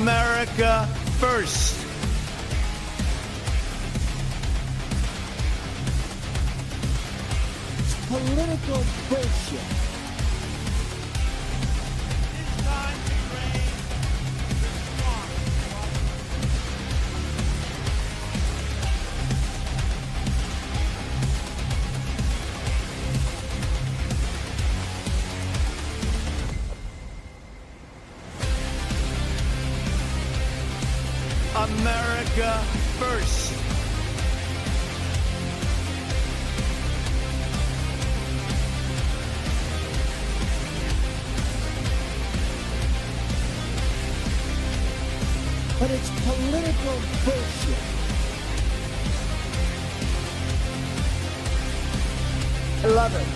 America first. Political bullshit. It's time to raise response. America first. But it's political bullshit. 11.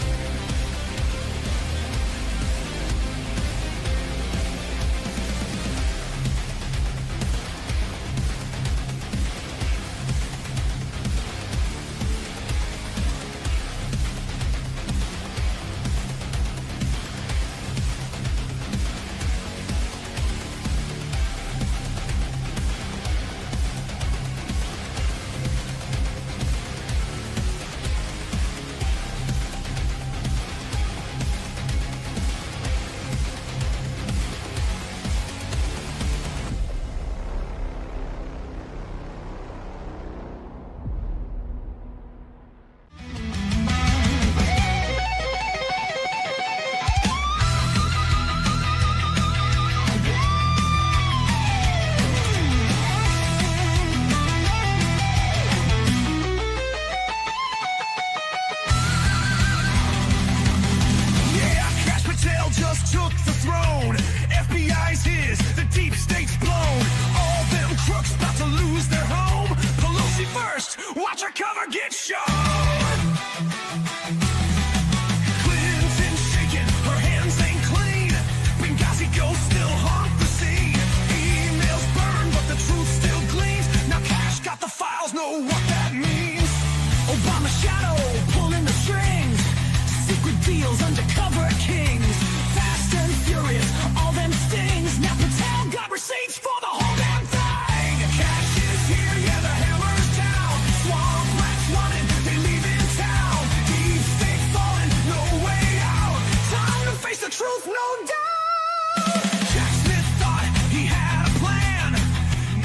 Just took the throne. FBI's his, the deep state's blown. All them crooks about to lose their home. Pelosi first, watch her cover get shown. Clinton shaking, her hands ain't clean. Benghazi ghosts still haunt the scene. Emails burn, but the truth still gleams. Now Cash got the files, know what that means. Obama shadow pulling the strings. Secret deals, undercover kings. Fast and furious, all them stings. Now Patel got receipts for the whole damn thing. Cash is here, yeah, the hammer's down. Swamp rats running, they leave in town. Deep state falling, no way out. Time to face the truth, no doubt. Jack Smith thought he had a plan.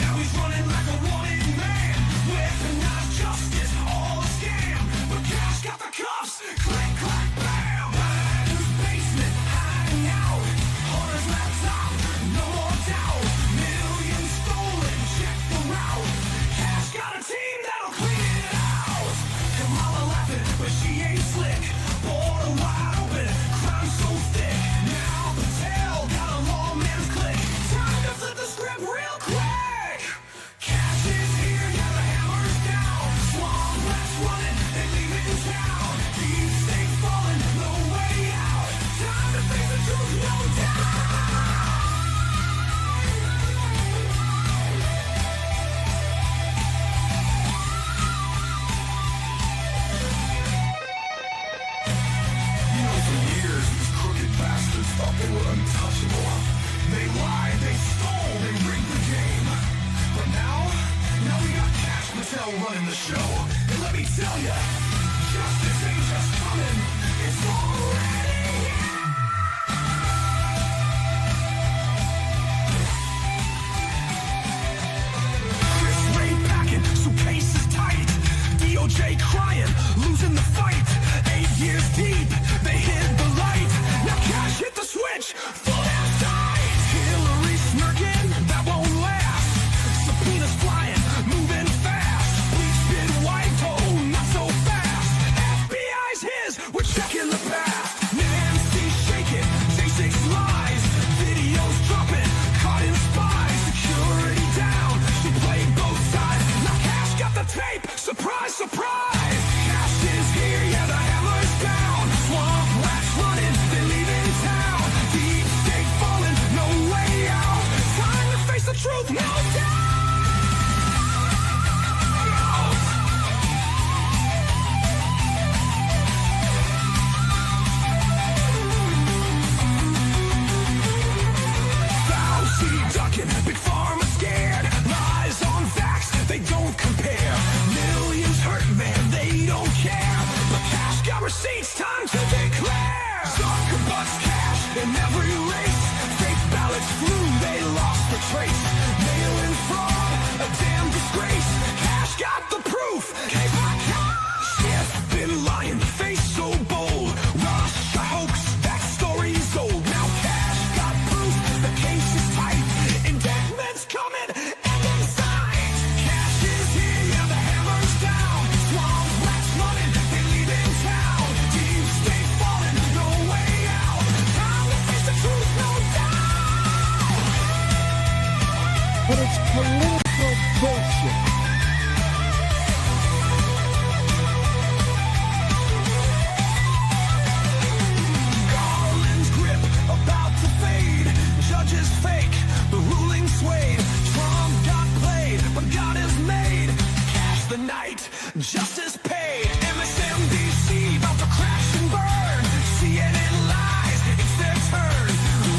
Now he's running like a wanted man. Weaponized justice, all a scam. But Cash got the cuffs, click, clack, bam. In his basement, hiding out. Hunter's laptop, no more doubt. Millions stolen, check the route. Cash got a team that'll clean it out. Kamala laughing, but she ain't slick. Border wide open, crime so thick. Now Patel got a lawman's click. Time to flip the script real quick. Cash is here, yeah, the hammer's down. Swamp rats running, they leave it in town. Deep state falling, no way out. Time to face the truth, no doubt. You know, for years, these crooked bastards thought they were untouchable. They lied, they stole, they rigged the game. But now we got Cash Patel running the show. And let me tell ya, justice ain't just coming, it's already here. Chris Ray packing, suitcases tight. DOJ crying, losing the fight. 8 years deep, they hid the light. Now Cash hit the switch, full ass tight. Hillary smirking, that won't last. Subpoenas flying, moving fast. Bleach been wiped, oh, not so fast. FBI's his, we're checking the past. Nancy shaking, J6 lies. Videos dropping, caught in spies. Security down, she played both sides. Now Cash got the tape, surprise, surprise. Cash is here, yeah, the hammer's down. Swamp rats running, they leave in town. Deep state falling, no way out. Time to face the truth, no doubt. Fauci ducking, big pharma but it's political bullshit. Garland's grip about to fade. Judges fake, the ruling swayed. Trump got played, but God is made. Cash the night, justice paid. MSNBC about to crash and burn. CNN lies, it's their turn.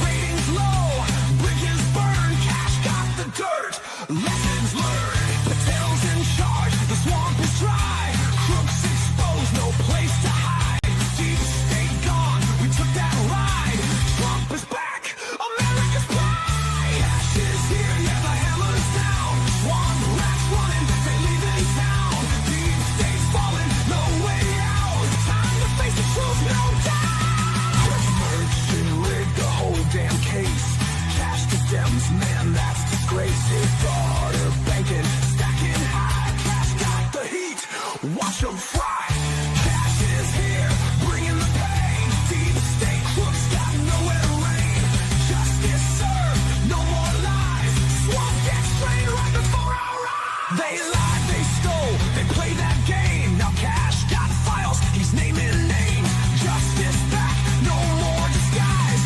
Ratings low, bridges burn. Cash got the dirt, lessons learned. Patel's in charge, the swamp is dry. Crooks exposed, no place to hide. Deep state gone, we took that ride. Trump is back, America's pride. Cash is here, yeah, the hammer's down. Swamp rats running, they leave in town. Deep state's falling, no way out. Time to face the truth, no doubt. Merged and rigged the whole damn case. Cash to Dems, man, that's disgrace. Daughter banking, stacking high. Cash got the heat, watch 'em fry. Cash is here, bringing the pain. Deep state crooks got nowhere to reign. Justice served, no more lies. Swamp gets strained right before our eyes. They lied, they stole, they play that game. Now Cash got files, he's naming names. Justice back, no more disguise.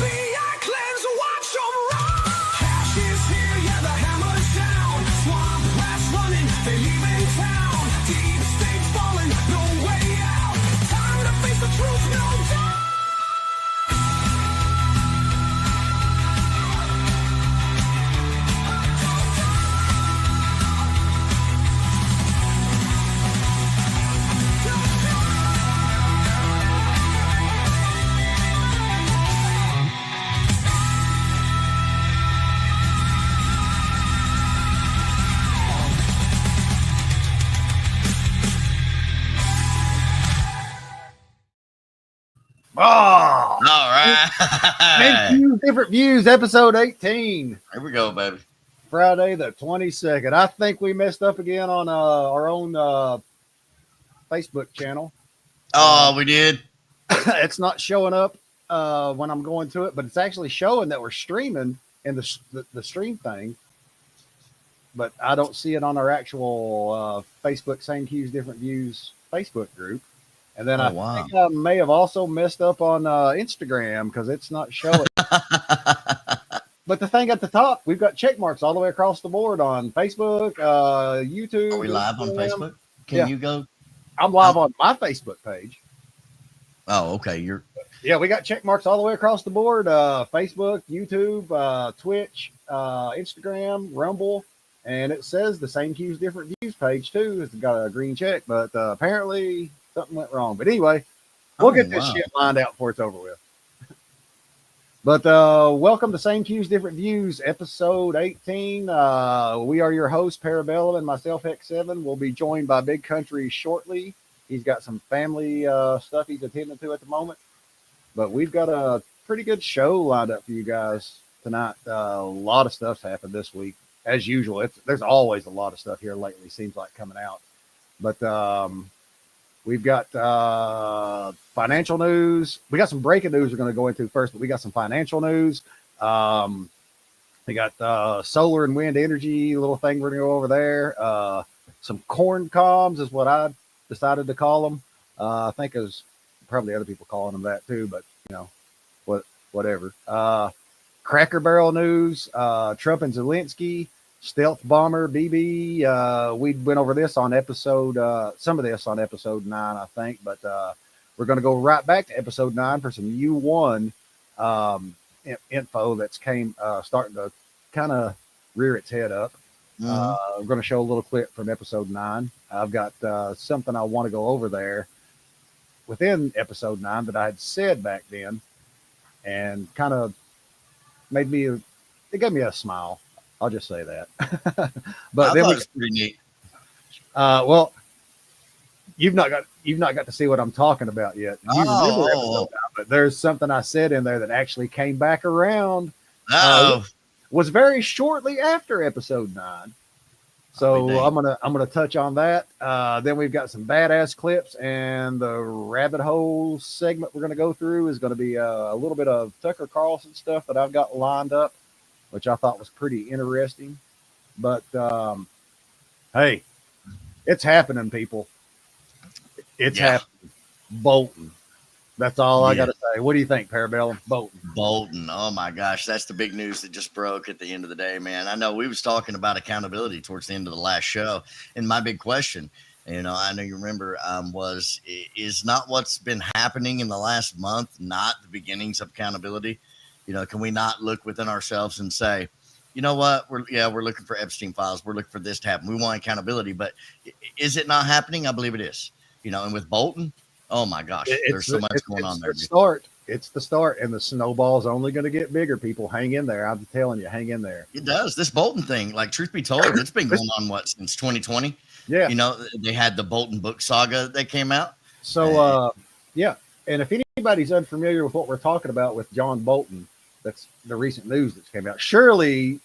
FBI cleanse, watch 'em rise. Cash is here, yeah, the hammer's down. Swamp rats running, they leave in town. Deep state falling, no way out. Time to face the truth, no doubt. Oh, All right. thank you. Different Views, episode 18, Here we go, baby. Friday the 22nd. I think we messed up again on our own Facebook channel. Oh, we did. It's not showing up when I'm going to it, but it's actually showing that we're streaming in the stream thing. But I don't see it on our actual Facebook Same Cues, Different Views Facebook group. And then I think I may have also messed up on Instagram because it's not showing. But the thing at the top, we've got check marks all the way across the board on Facebook, YouTube. Are we live on Instagram. Facebook? Can Yeah. you go? I'm live on my Facebook page. Oh, okay. Yeah, we got check marks all the way across the board. Facebook, YouTube, Twitch, Instagram, Rumble. And it says the Same Cues, Different Views page, too. It's got a green check, but apparently something went wrong. But anyway, we'll get this shit lined out before it's over with. But welcome to Same Cues, Different Views, episode 18. We are your hosts, Parabellum and myself, X7. We'll be joined by Big Country shortly. He's got some family stuff he's attending to at the moment. But we've got a pretty good show lined up for you guys tonight. A lot of stuff's happened this week. As usual, there's always a lot of stuff here lately, seems like, coming out. But we've got financial news. We got some breaking news we're going to go into first, but we got some financial news. We got solar and wind energy, little thing we're going to go over there. Some corn comms is what I decided to call them. I think there's probably other people calling them that too, but you know, whatever. Cracker Barrel news, Trump and Zelensky, stealth bomber, BB. We went over this on some of this on episode 9, I think, but we're going to go right back to episode 9 for some U1 info that's starting to kind of rear its head up. We're going to show a little clip from episode 9. I've got something I want to go over there within episode 9 that I had said back then, and kind of it gave me a smile. I'll just say that. But I then thought it was pretty neat. well, you've not got to see what I'm talking about yet. You remember episode 9, but there's something I said in there that actually came back around. Was very shortly after episode 9. So I'm gonna touch on that. Then we've got some badass clips, and the rabbit hole segment we're gonna go through is gonna be a little bit of Tucker Carlson stuff that I've got lined up. which I thought was pretty interesting. But hey, it's happening, people. It's happening. Bolton. That's all I got to say. What do you think, Parabellum? Bolton. Bolton. Oh my gosh, that's the big news that just broke at the end of the day, man. I know we was talking about accountability towards the end of the last show, and my big question, I know you remember, is not what's been happening in the last month not the beginnings of accountability? Can we not look within ourselves and say, you know what, we're looking for Epstein files, we're looking for this to happen, we want accountability, but is it not happening? I believe it is. And with Bolton, oh my gosh, there's so much going on there. It's the start, and the snowball's only going to get bigger. People, hang in there. I'm telling you, hang in there. It does. This Bolton thing, like, truth be told, it's been going on since 2020. Yeah. They had the Bolton book saga that came out. So yeah. And if anybody's unfamiliar with what we're talking about with John Bolton, that's the recent news that's came out. Surely,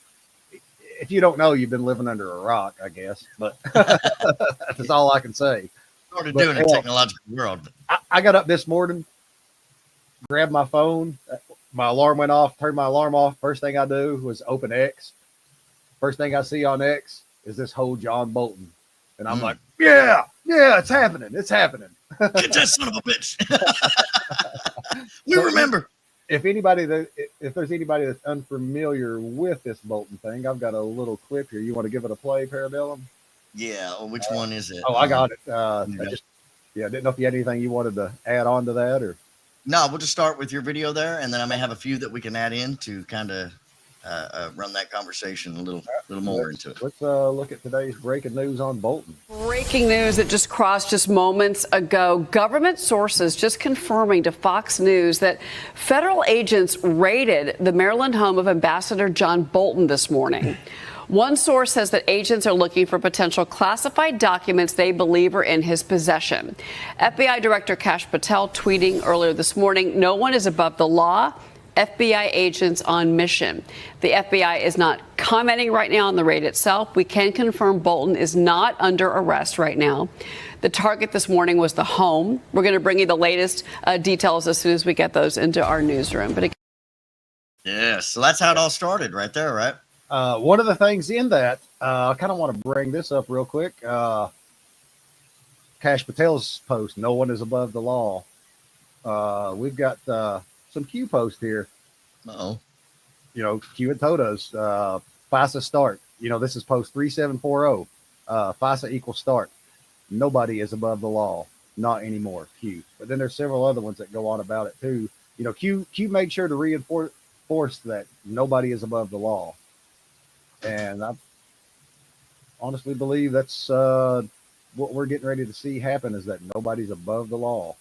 if you don't know, you've been living under a rock, I guess. But that's all I can say. Started doing a technological world. I got up this morning, grabbed my phone, my alarm went off, turned my alarm off. First thing I do was open X. First thing I see on X is this whole John Bolton. And I'm like, yeah, it's happening. It's happening. Get that son of a bitch. We remember. If there's anybody that's unfamiliar with this Bolton thing, I've got a little clip here. You want to give it a play, Parabellum? Yeah. Which one is it? Oh, I got it. I didn't know if you had anything you wanted to add on to that, or. No, we'll just start with your video there, and then I may have a few that we can add in to kind of run that conversation a little more into it. Let's look at today's breaking news on Bolton. Breaking news that just crossed just moments ago. Government sources just confirming to Fox News that federal agents raided the Maryland home of Ambassador John Bolton this morning. One source says that agents are looking for potential classified documents they believe are in his possession. FBI Director Kash Patel tweeting earlier this morning, "No one is above the law. FBI agents on mission." The FBI is not commenting right now on the raid itself. We can confirm Bolton is not under arrest right now. The target this morning was the home. We're going to bring you the latest details as soon as we get those into our newsroom. But yeah, so that's how it all started right there, right? One of the things in that, I kind of want to bring this up real quick. Kash Patel's post, "No one is above the law." We've got some Q posts here. Uh-oh. Q and Toto's, FISA start. This is post 3740. FISA equals start. Nobody is above the law. Not anymore, Q. But then there's several other ones that go on about it too. Q made sure to reinforce that nobody is above the law. And I honestly believe that's what we're getting ready to see happen, is that nobody's above the law.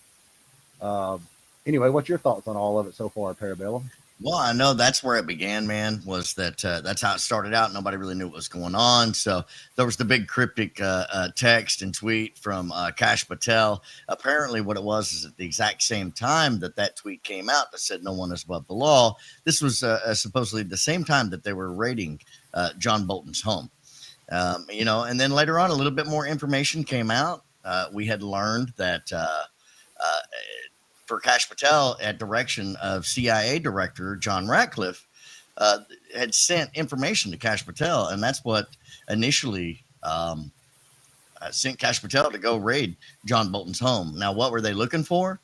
Anyway, what's your thoughts on all of it so far, Parabellum? Well, I know that's where it began, man, was that that's how it started out. Nobody really knew what was going on. So there was the big cryptic text and tweet from Kash Patel. Apparently what it was is at the exact same time that tweet came out that said no one is above the law. This was supposedly the same time that they were raiding John Bolton's home. And then later on, a little bit more information came out. We had learned that for Kash Patel, at direction of CIA Director John Ratcliffe, had sent information to Kash Patel, and that's what initially sent Kash Patel to go raid John Bolton's home. Now, what were they looking for?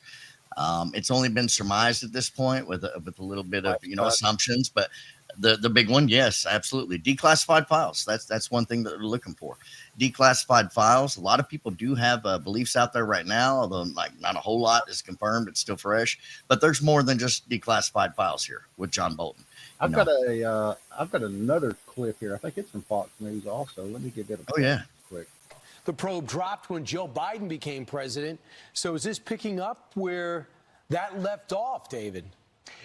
It's only been surmised at this point with a little bit of assumptions, but the big one, yes, absolutely, declassified files. That's one thing that they're looking for. Declassified files. A lot of people do have beliefs out there right now, although not a whole lot is confirmed. It's still fresh, but there's more than just declassified files here with John Bolton. I've got another clip here. I think it's from Fox News also. Let me give it a quick. The probe dropped when Joe Biden became president. So is this picking up where that left off, David?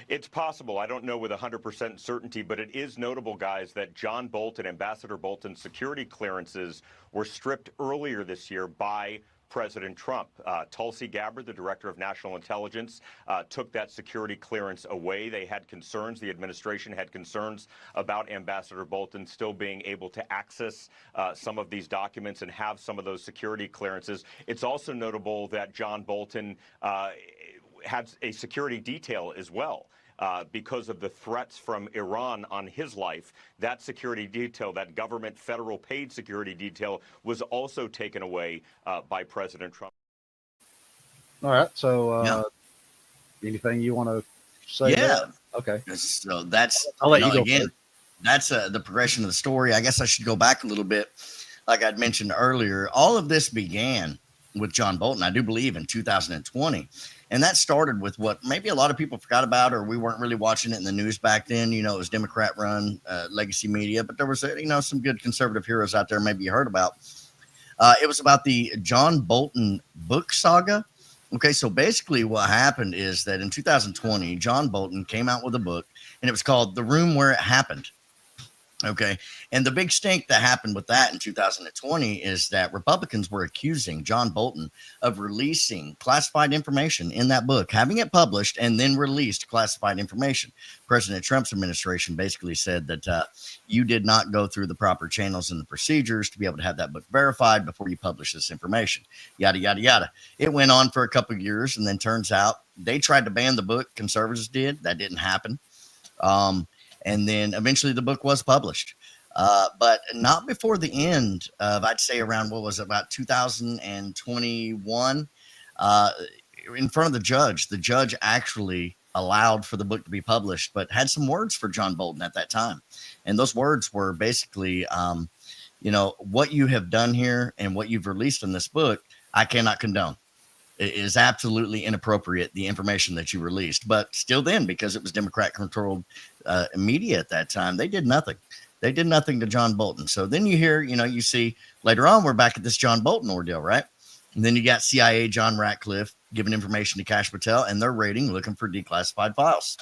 It's possible. I don't know with 100% certainty, but it is notable, guys, that John Bolton, Ambassador Bolton's security clearances were stripped earlier this year by President Trump. Tulsi Gabbard, the director of national intelligence, took that security clearance away. They had concerns. The administration had concerns about Ambassador Bolton still being able to access some of these documents and have some of those security clearances. It's also notable that John Bolton had a security detail as well. because of the threats from Iran on his life. That security detail, that government federal paid security detail, was also taken away by President Trump. All right. So, Yeah. anything you want to say? Yeah. There? Okay. So that's, I'll let you go again, first. that's the progression of the story. I guess I should go back a little bit. Like I'd mentioned earlier, all of this began with John Bolton, I do believe, in 2020. And that started with what maybe a lot of people forgot about, or we weren't really watching it in the news back then. It was Democrat run legacy media, but there was, some good conservative heroes out there maybe you heard about. It was about the John Bolton book saga. Okay, so basically what happened is that in 2020, John Bolton came out with a book, and it was called The Room Where It Happened. Okay. And the big stink that happened with that in 2020 is that Republicans were accusing John Bolton of releasing classified information in that book, having it published and then released classified information. President Trump's administration basically said that you did not go through the proper channels and the procedures to be able to have that book verified before you publish this information. Yada, yada, yada. It went on for a couple of years, and then turns out they tried to ban the book. Conservatives did. That didn't happen. And then eventually the book was published, but not before the end of, I'd say around, about 2021, in front of the judge. The judge actually allowed for the book to be published, but had some words for John Bolton at that time. And those words were basically, what you have done here and what you've released in this book, I cannot condone. It is absolutely inappropriate, the information that you released. But still then, because it was Democrat-controlled media at that time, they did nothing. They did nothing to John Bolton. So then you hear, you see later on, we're back at this John Bolton ordeal, right? And then you got CIA John Ratcliffe giving information to Kash Patel, and they're raiding, looking for declassified files.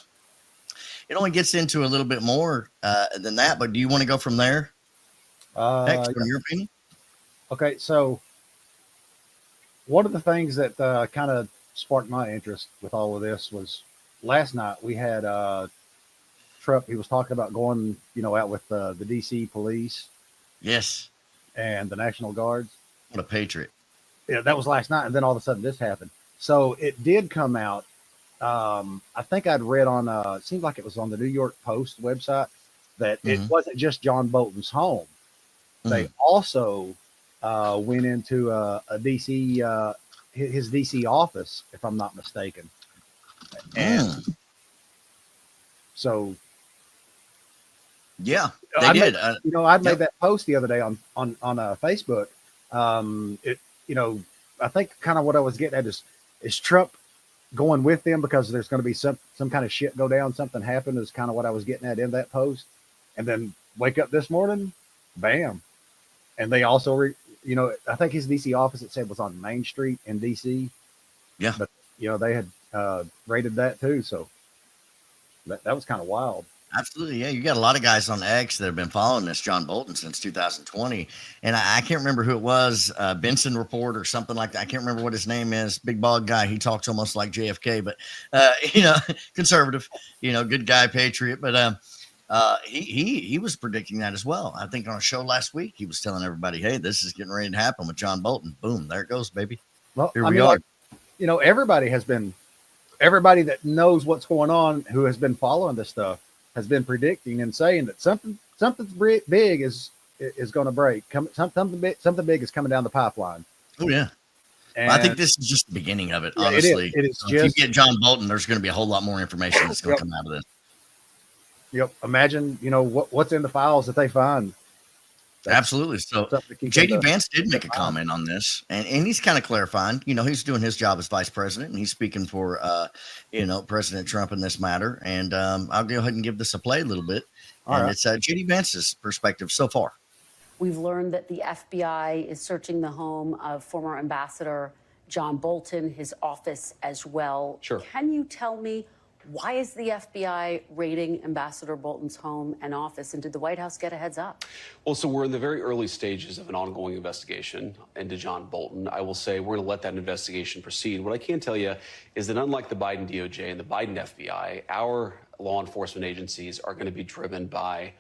It only gets into a little bit more than that, but do you want to go from there? Next, from your opinion? Okay, so one of the things that kind of sparked my interest with all of this was last night we had Trump. He was talking about going, out with the DC police. Yes. And the National Guards. What a patriot. Yeah, that was last night. And then all of a sudden this happened. So it did come out. I think I'd read on, it seemed like it was on the New York Post website, that it wasn't just John Bolton's home. They also went into a DC, his DC office, if I'm not mistaken. And so, yeah, they did. I made that post the other day on Facebook. I think kind of what I was getting at is Trump going with them because there's going to be some kind of shit go down, something happen, is kind of what I was getting at in that post. And then wake up this morning, bam. And they also, I think his DC office, it said, was on Main Street in DC. Yeah. But, they had raided that too. So that was kind of wild. Absolutely. Yeah. You got a lot of guys on X that have been following this John Bolton since 2020. And I can't remember who it was, Benson Report or something like that. I can't remember what his name is. Big bald guy. He talks almost like JFK, but, conservative, good guy, patriot. But he was predicting that as well. I think on a show last week, he was telling everybody, hey, this is getting ready to happen with John Bolton. Boom. There it goes, baby. Well, here we are. Everybody that knows what's going on, who has been following this stuff, has been predicting and saying that something big is going to break. Something big is coming down the pipeline. Oh yeah. And I think this is just the beginning of it. Honestly, it is if you get John Bolton, there's going to be a whole lot more information that's going to come out of this. Yep. Imagine, what's in the files that they find. Absolutely. So JD Vance did make a comment on this, and he's kind of clarifying. He's doing his job as vice president, and he's speaking for President Trump in this matter. And I'll go ahead and give this a play a little bit. It's JD Vance's perspective so far. We've learned that the FBI is searching the home of former Ambassador John Bolton, his office as well. Sure. Can you tell me, why is the FBI raiding Ambassador Bolton's home and office, and did the White House get a heads up? Well, so we're in the very early stages of an ongoing investigation into John Bolton. I will say we're going to let that investigation proceed. What I can tell you is that unlike the Biden DOJ and the Biden FBI, our law enforcement agencies are going to be driven by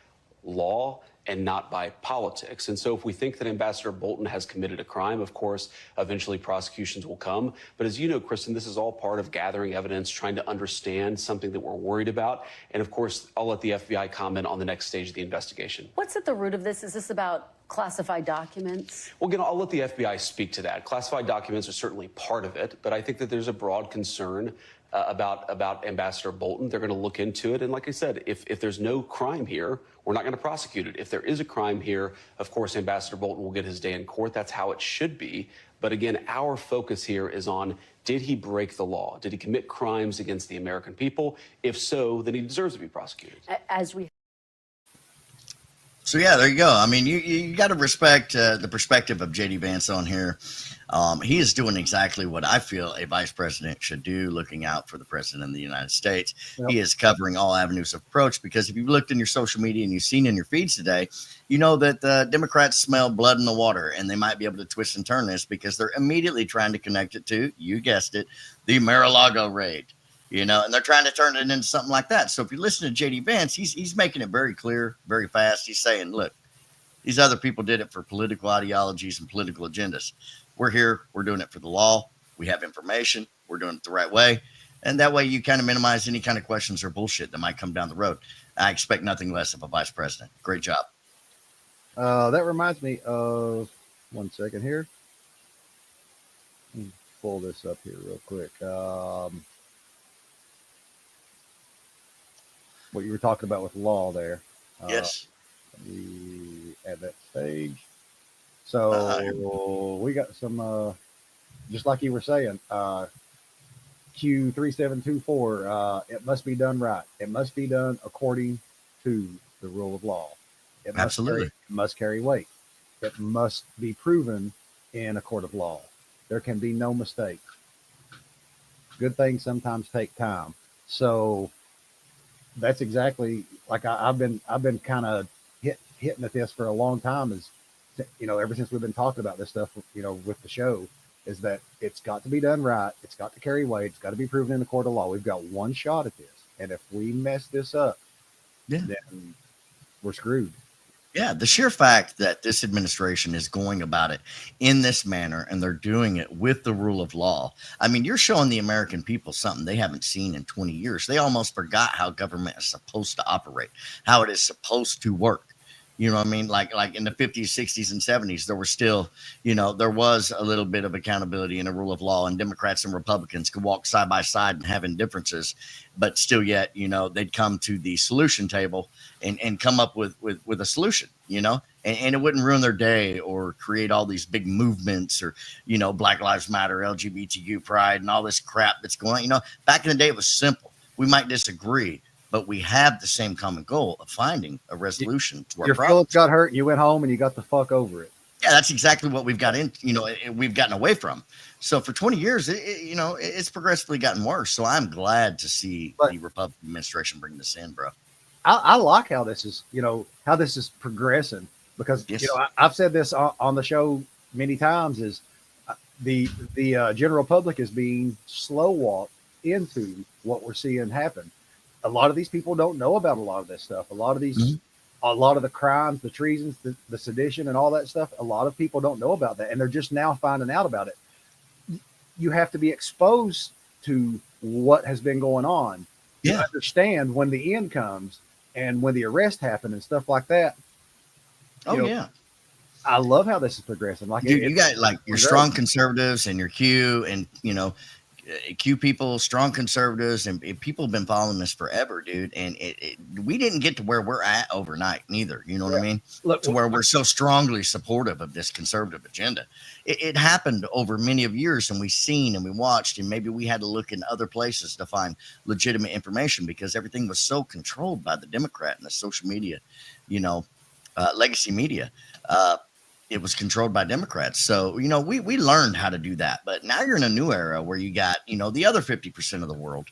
law and not by politics. And so if we think that Ambassador Bolton has committed a crime, of course, eventually prosecutions will come. But as you know, Kristen, this is all part of gathering evidence, trying to understand something that we're worried about. And of course, I'll let the FBI comment on the next stage of the investigation. What's at the root of this? Is this about classified documents? Well, again, I'll let the FBI speak to that. Classified documents are certainly part of it, but I think that there's a broad concern about Ambassador Bolton. They're going to look into it. And like I said, if there's no crime here, we're not going to prosecute it. If there is a crime here, of course, Ambassador Bolton will get his day in court. That's how it should be. But again, our focus here is on, did he break the law? Did he commit crimes against the American people? If so, then he deserves to be prosecuted. So yeah, there you go. I mean, you got to respect the perspective of JD Vance on here. He is doing exactly what I feel a vice president should do, looking out for the president of the United States. Yep. He is covering all avenues of approach, because if you've looked in your social media and you've seen in your feeds today, you know that the Democrats smell blood in the water, and they might be able to twist and turn this because they're immediately trying to connect it to, you guessed it, the Mar-a-Lago raid. You know, and they're trying to turn it into something like that. So if you listen to JD Vance, he's making it very clear, very fast. He's saying, look, these other people did it for political ideologies and political agendas. We're here. We're doing it for the law. We have information. We're doing it the right way. And that way you kind of minimize any kind of questions or bullshit that might come down the road. I expect nothing less of a vice president. Great job. That reminds me of, one second here. Let me pull this up here real quick. What you were talking about with law there. Yes. Let me add that stage. So we got some, just like you were saying, Q3724, it must be done right. It must be done according to the rule of law. It must carry weight. It must be proven in a court of law. There can be no mistake. Good things sometimes take time. So that's exactly like I've been kind of hitting at this for a long time, is, you know, ever since we've been talking about this stuff, you know, with the show, is that it's got to be done right. It's got to carry weight. It's got to be proven in the court of law. We've got one shot at this. And if we mess this up, then we're screwed. Yeah, the sheer fact that this administration is going about it in this manner, and they're doing it with the rule of law. I mean, you're showing the American people something they haven't seen in 20 years. They almost forgot how government is supposed to operate, how it is supposed to work. You know what I mean? Like in the 50s, 60s, and 70s, there were still, you know, there was a little bit of accountability and a rule of law, and Democrats and Republicans could walk side by side and having differences, but still yet, you know, they'd come to the solution table and come up with a solution, you know, and it wouldn't ruin their day or create all these big movements or, you know, Black Lives Matter, LGBTQ pride, and all this crap that's going on. You know, back in the day, it was simple. We might disagree, but we have the same common goal of finding a resolution to our your problem. Phillips got hurt and you went home and you got the fuck over it. Yeah, that's exactly what we've got in, you know, we've gotten away from. So for 20 years, you know, it's progressively gotten worse. So I'm glad to see the Republican administration bring this in, bro. I like how this is, you know, how this is progressing, because, you know, I've said this on the show many times, is the general public is being slow walked into what we're seeing happen. A lot of these people don't know about a lot of this stuff. A lot of these, a lot of the crimes, the treasons, the sedition, and all that stuff. A lot of people don't know about that, and they're just now finding out about it. You have to be exposed to what has been going on to understand when the end comes and when the arrest happened and stuff like that. Oh, yeah. I love how this is progressing. Like, you got like your strong conservatives and your Q, and, you know, Q people, strong conservatives, and people have been following this forever, dude. And we didn't get to where we're at overnight neither. You know what I mean? Look, to where we're so strongly supportive of this conservative agenda. It happened over many of years, and we've seen and we watched, and maybe we had to look in other places to find legitimate information, because everything was so controlled by the Democrat and the social media, you know, legacy media. It was controlled by Democrats. So, you know, we learned how to do that. But now you're in a new era where you got, you know, the other 50% of the world.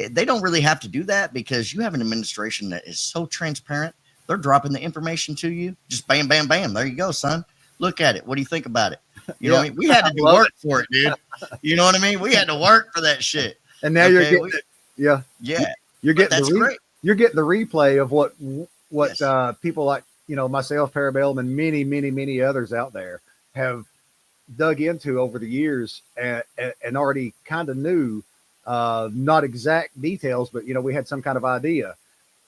They don't really have to do that, because you have an administration that is so transparent. They're dropping the information to you. Just bam, bam, bam. There you go, son. Look at it. What do you think about it? You know what I mean? We had to do work for it, dude. You know what I mean? We had to work for that shit. And now you're getting You're getting that's great. You're getting the replay of what people like myself, Parabellum, and many, many, many others out there have dug into over the years and already kind of knew, not exact details, but we had some kind of idea.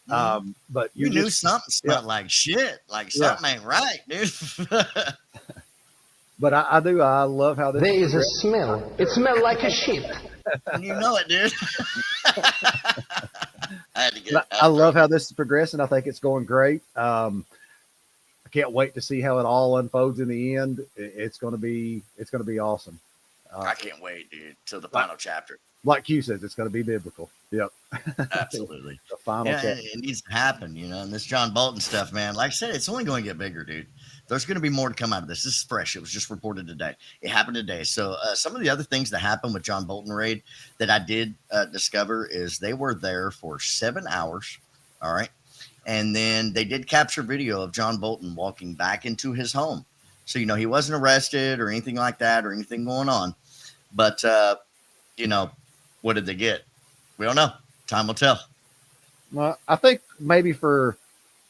But You knew something yeah, smelled like shit, like yeah. something ain't right, dude. But I love how this. There is a smell. It smells like a shit. You know it, dude. I had to get. I love how this is progressing. I think it's going great. I can't wait to see how it all unfolds in the end. It's going to be awesome. I can't wait, dude, till the final chapter. Like Q says, it's going to be biblical. Yep. Absolutely. The final Yeah, chapter. it needs to happen, And this John Bolton stuff, man, like I said, it's only going to get bigger, dude. There's going to be more to come out of this. This is fresh. It was just reported today. It happened today. So some of the other things that happened with John Bolton raid that I did discover is they were there for 7 hours. All right. And then they did capture video of John Bolton walking back into his home. So, he wasn't arrested or anything like that or anything going on. But, what did they get? We don't know. Time will tell. Well, I think maybe for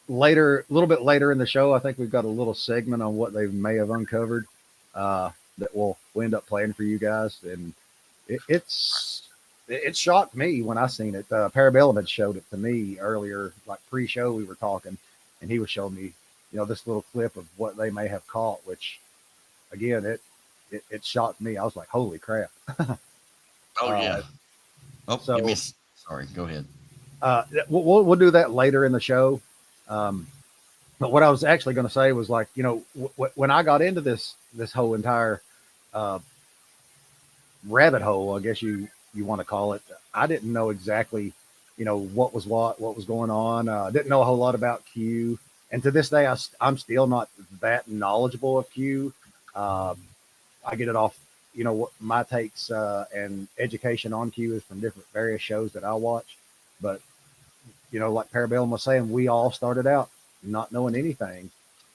later, a little bit later in the show, I think we've got a little segment on what they may have uncovered that we'll end up playing for you guys. And it shocked me when I seen it. Parabellum had showed it to me earlier, like pre-show we were talking, and he was showing me, this little clip of what they may have caught, which again, it shocked me. I was like, holy crap. Yeah. So, sorry, go ahead. We'll do that later in the show. But what I was actually going to say was like, when I got into this whole entire rabbit hole, I guess you want to call it, I didn't know exactly, what was going on. Didn't know a whole lot about Q. And to this day, I'm still not that knowledgeable of Q. I get it off, what my takes and education on Q is from different various shows that I watch. But, like Parabellum was saying, we all started out not knowing anything.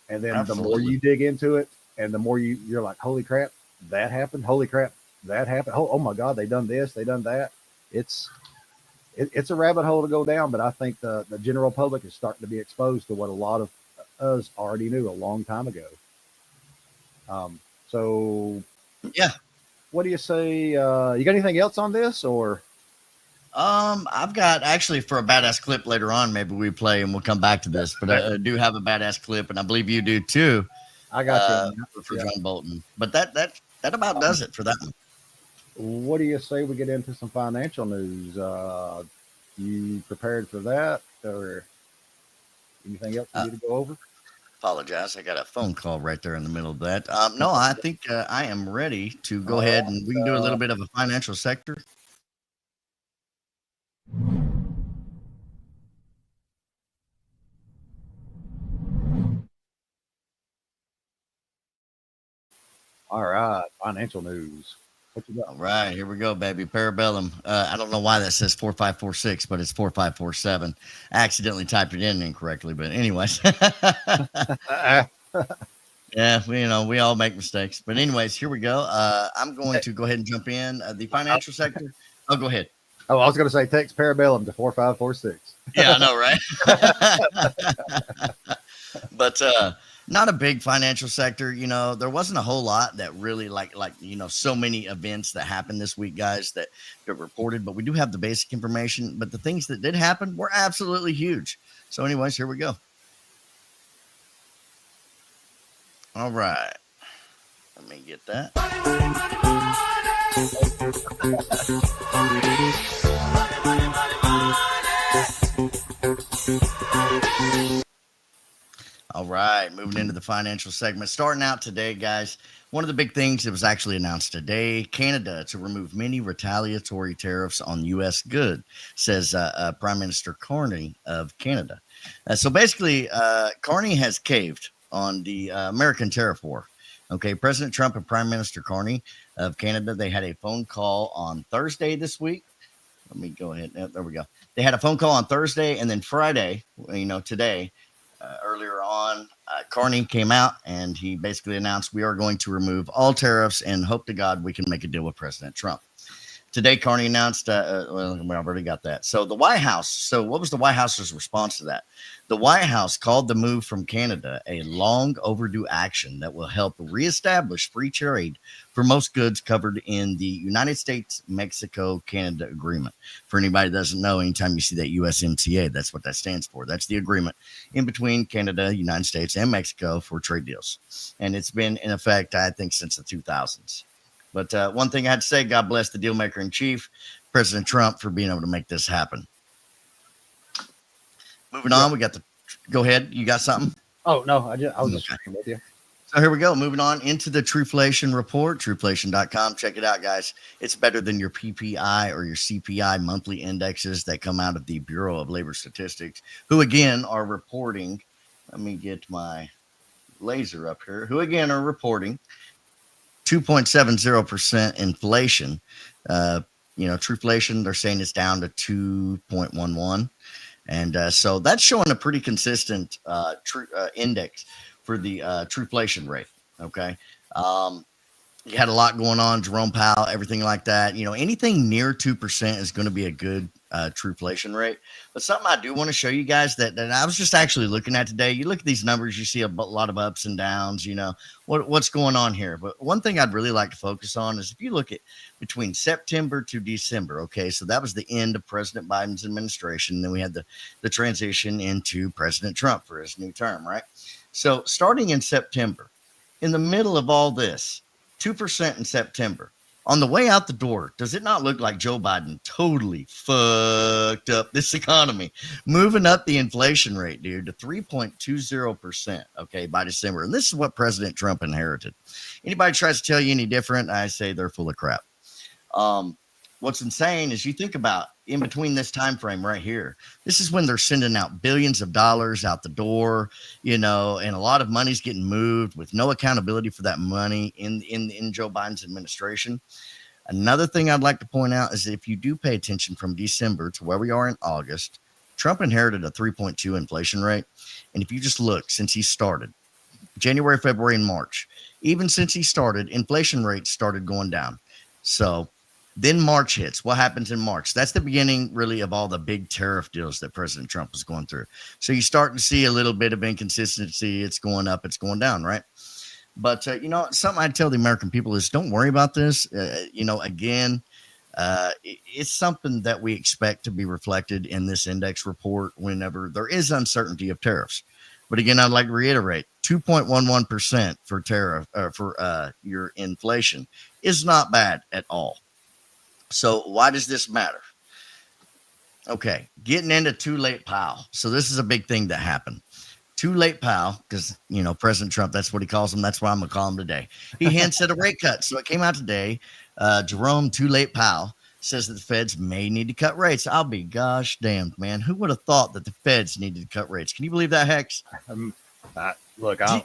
And then The more you dig into it and the more you're like, holy crap, that happened. Holy crap, that happened. Oh my God, they done this, they done that. It's a rabbit hole to go down, but I think the general public is starting to be exposed to what a lot of us already knew a long time ago. So yeah, what do you say? You got anything else on this or? I've got actually for a badass clip later on, maybe we play and we'll come back to this, but I do have a badass clip and I believe you do too. I got you for John Bolton, but that about does it for that one. What do you say we get into some financial news? You prepared for that or anything else you need to go over? Apologize. I got a phone call right there in the middle of that. No, I think I am ready to go ahead and we can do a little bit of a financial sector. All right, financial news. What you got? All right, here we go, baby. Parabellum. I don't know why that says 4546, but it's 4547. I accidentally typed it in incorrectly, but anyways. Yeah, we all make mistakes. But anyways, here we go. I'm going to go ahead and jump in. The financial sector. Oh, go ahead. Oh, I was going to say text Parabellum to 4546. Yeah, I know, right? But not a big financial sector. There wasn't a whole lot that really like so many events that happened this week, guys, that reported. But we do have the basic information. But the things that did happen were absolutely huge. So anyways, here we go. All right. Let me get that. All right, moving into the financial segment. Starting out today, guys, one of the big things that was actually announced today, Canada to remove many retaliatory tariffs on U.S. goods, says Prime Minister Carney of Canada. So basically, Carney has caved on the American tariff war. Okay, President Trump and Prime Minister Carney of Canada, they had a phone call on Thursday this week. Let me go ahead. There we go. They had a phone call on Thursday, and then Friday, today, earlier on, Carney came out and he basically announced we are going to remove all tariffs and hope to God we can make a deal with President Trump. Today, Carney announced, well, I've already got that. So the White House, so what was the White House's response to that? The White House called the move from Canada a long overdue action that will help reestablish free trade for most goods covered in the United States, Mexico, Canada agreement. For anybody that doesn't know, anytime you see that USMCA, that's what that stands for. That's the agreement in between Canada, United States, and Mexico for trade deals. And it's been in effect, I think, since the 2000s. But one thing I had to say, God bless the deal maker in chief, President Trump, for being able to make this happen. Moving on, we got the, go ahead. You got something? Oh, no, I was just with you. So here we go. Moving on into the Trueflation report, trueflation.com. Check it out, guys. It's better than your PPI or your CPI monthly indexes that come out of the Bureau of Labor Statistics, who again are reporting. Let me get my laser up here. Who again are reporting 2.70% inflation. Trueflation, they're saying it's down to 2.11. And so that's showing a pretty consistent index for the trueflation rate. Okay. You had a lot going on, Jerome Powell, everything like that. Anything near 2% is going to be a good trueflation rate. But something I do want to show you guys that I was just actually looking at today. You look at these numbers, you see a lot of ups and downs, what's going on here. But one thing I'd really like to focus on is if you look at between September to December, okay, so that was the end of President Biden's administration. Then we had the transition into President Trump for his new term, right? So starting in September, in the middle of all this, 2% in September. On the way out the door, does it not look like Joe Biden totally fucked up this economy, moving up the inflation rate, dude, to 3.20%, okay, by December? And this is what President Trump inherited. Anybody tries to tell you any different, I say they're full of crap. What's insane is you think about in between this time frame right here, this is when they're sending out billions of dollars out the door, and a lot of money's getting moved with no accountability for that money in Joe Biden's administration. Another thing I'd like to point out is that if you do pay attention from December to where we are in August, Trump inherited a 3.2 inflation rate. And if you just look since he started, January, February, and March, even since he started, inflation rates started going down. So then March hits. What happens in March? That's the beginning, really, of all the big tariff deals that President Trump was going through. So you start to see a little bit of inconsistency. It's going up, it's going down, right? But, something I tell the American people is don't worry about this. It's something that we expect to be reflected in this index report whenever there is uncertainty of tariffs. But again, I'd like to reiterate 2.11% for tariff for your inflation is not bad at all. So why does this matter? Okay, getting into Too Late Powell. So this is a big thing that happened. Too Late Powell, because, President Trump, that's what he calls him. That's why I'm going to call him today. He hints at a rate cut. So it came out today. Jerome Too Late Powell says that the feds may need to cut rates. I'll be gosh damned, man. Who would have thought that the feds needed to cut rates? Can you believe that, Hex? Look, do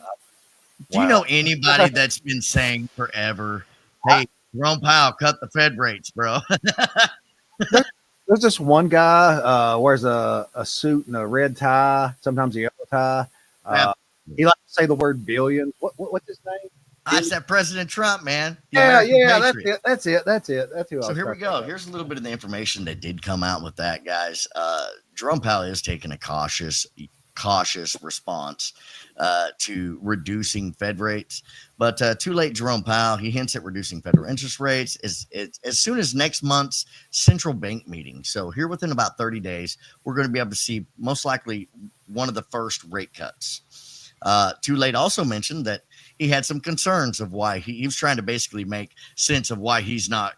you know anybody that's been saying forever, hey, Jerome Powell cut the Fed rates, bro? There's this one guy wears a suit and a red tie, sometimes a yellow tie. He likes to say the word billion. What's his name? I said President Trump, man. Yeah, that's it. That's who. So here we go. Here's a little bit of the information that did come out with that, guys. Jerome Powell is taking a cautious response to reducing Fed rates. But too late, Jerome Powell, he hints at reducing federal interest rates as soon as next month's central bank meeting. So here within about 30 days, we're going to be able to see most likely one of the first rate cuts. Too late also mentioned that he had some concerns of why he was trying to basically make sense of why he's not,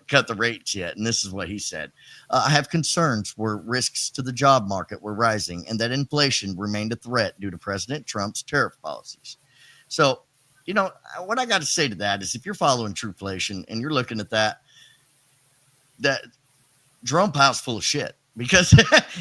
cut the rates yet. And this is what he said. I have concerns where risks to the job market were rising and that inflation remained a threat due to President Trump's tariff policies. So, what I got to say to that is if you're following Trueflation and you're looking at that Jerome Powell's full of shit. Because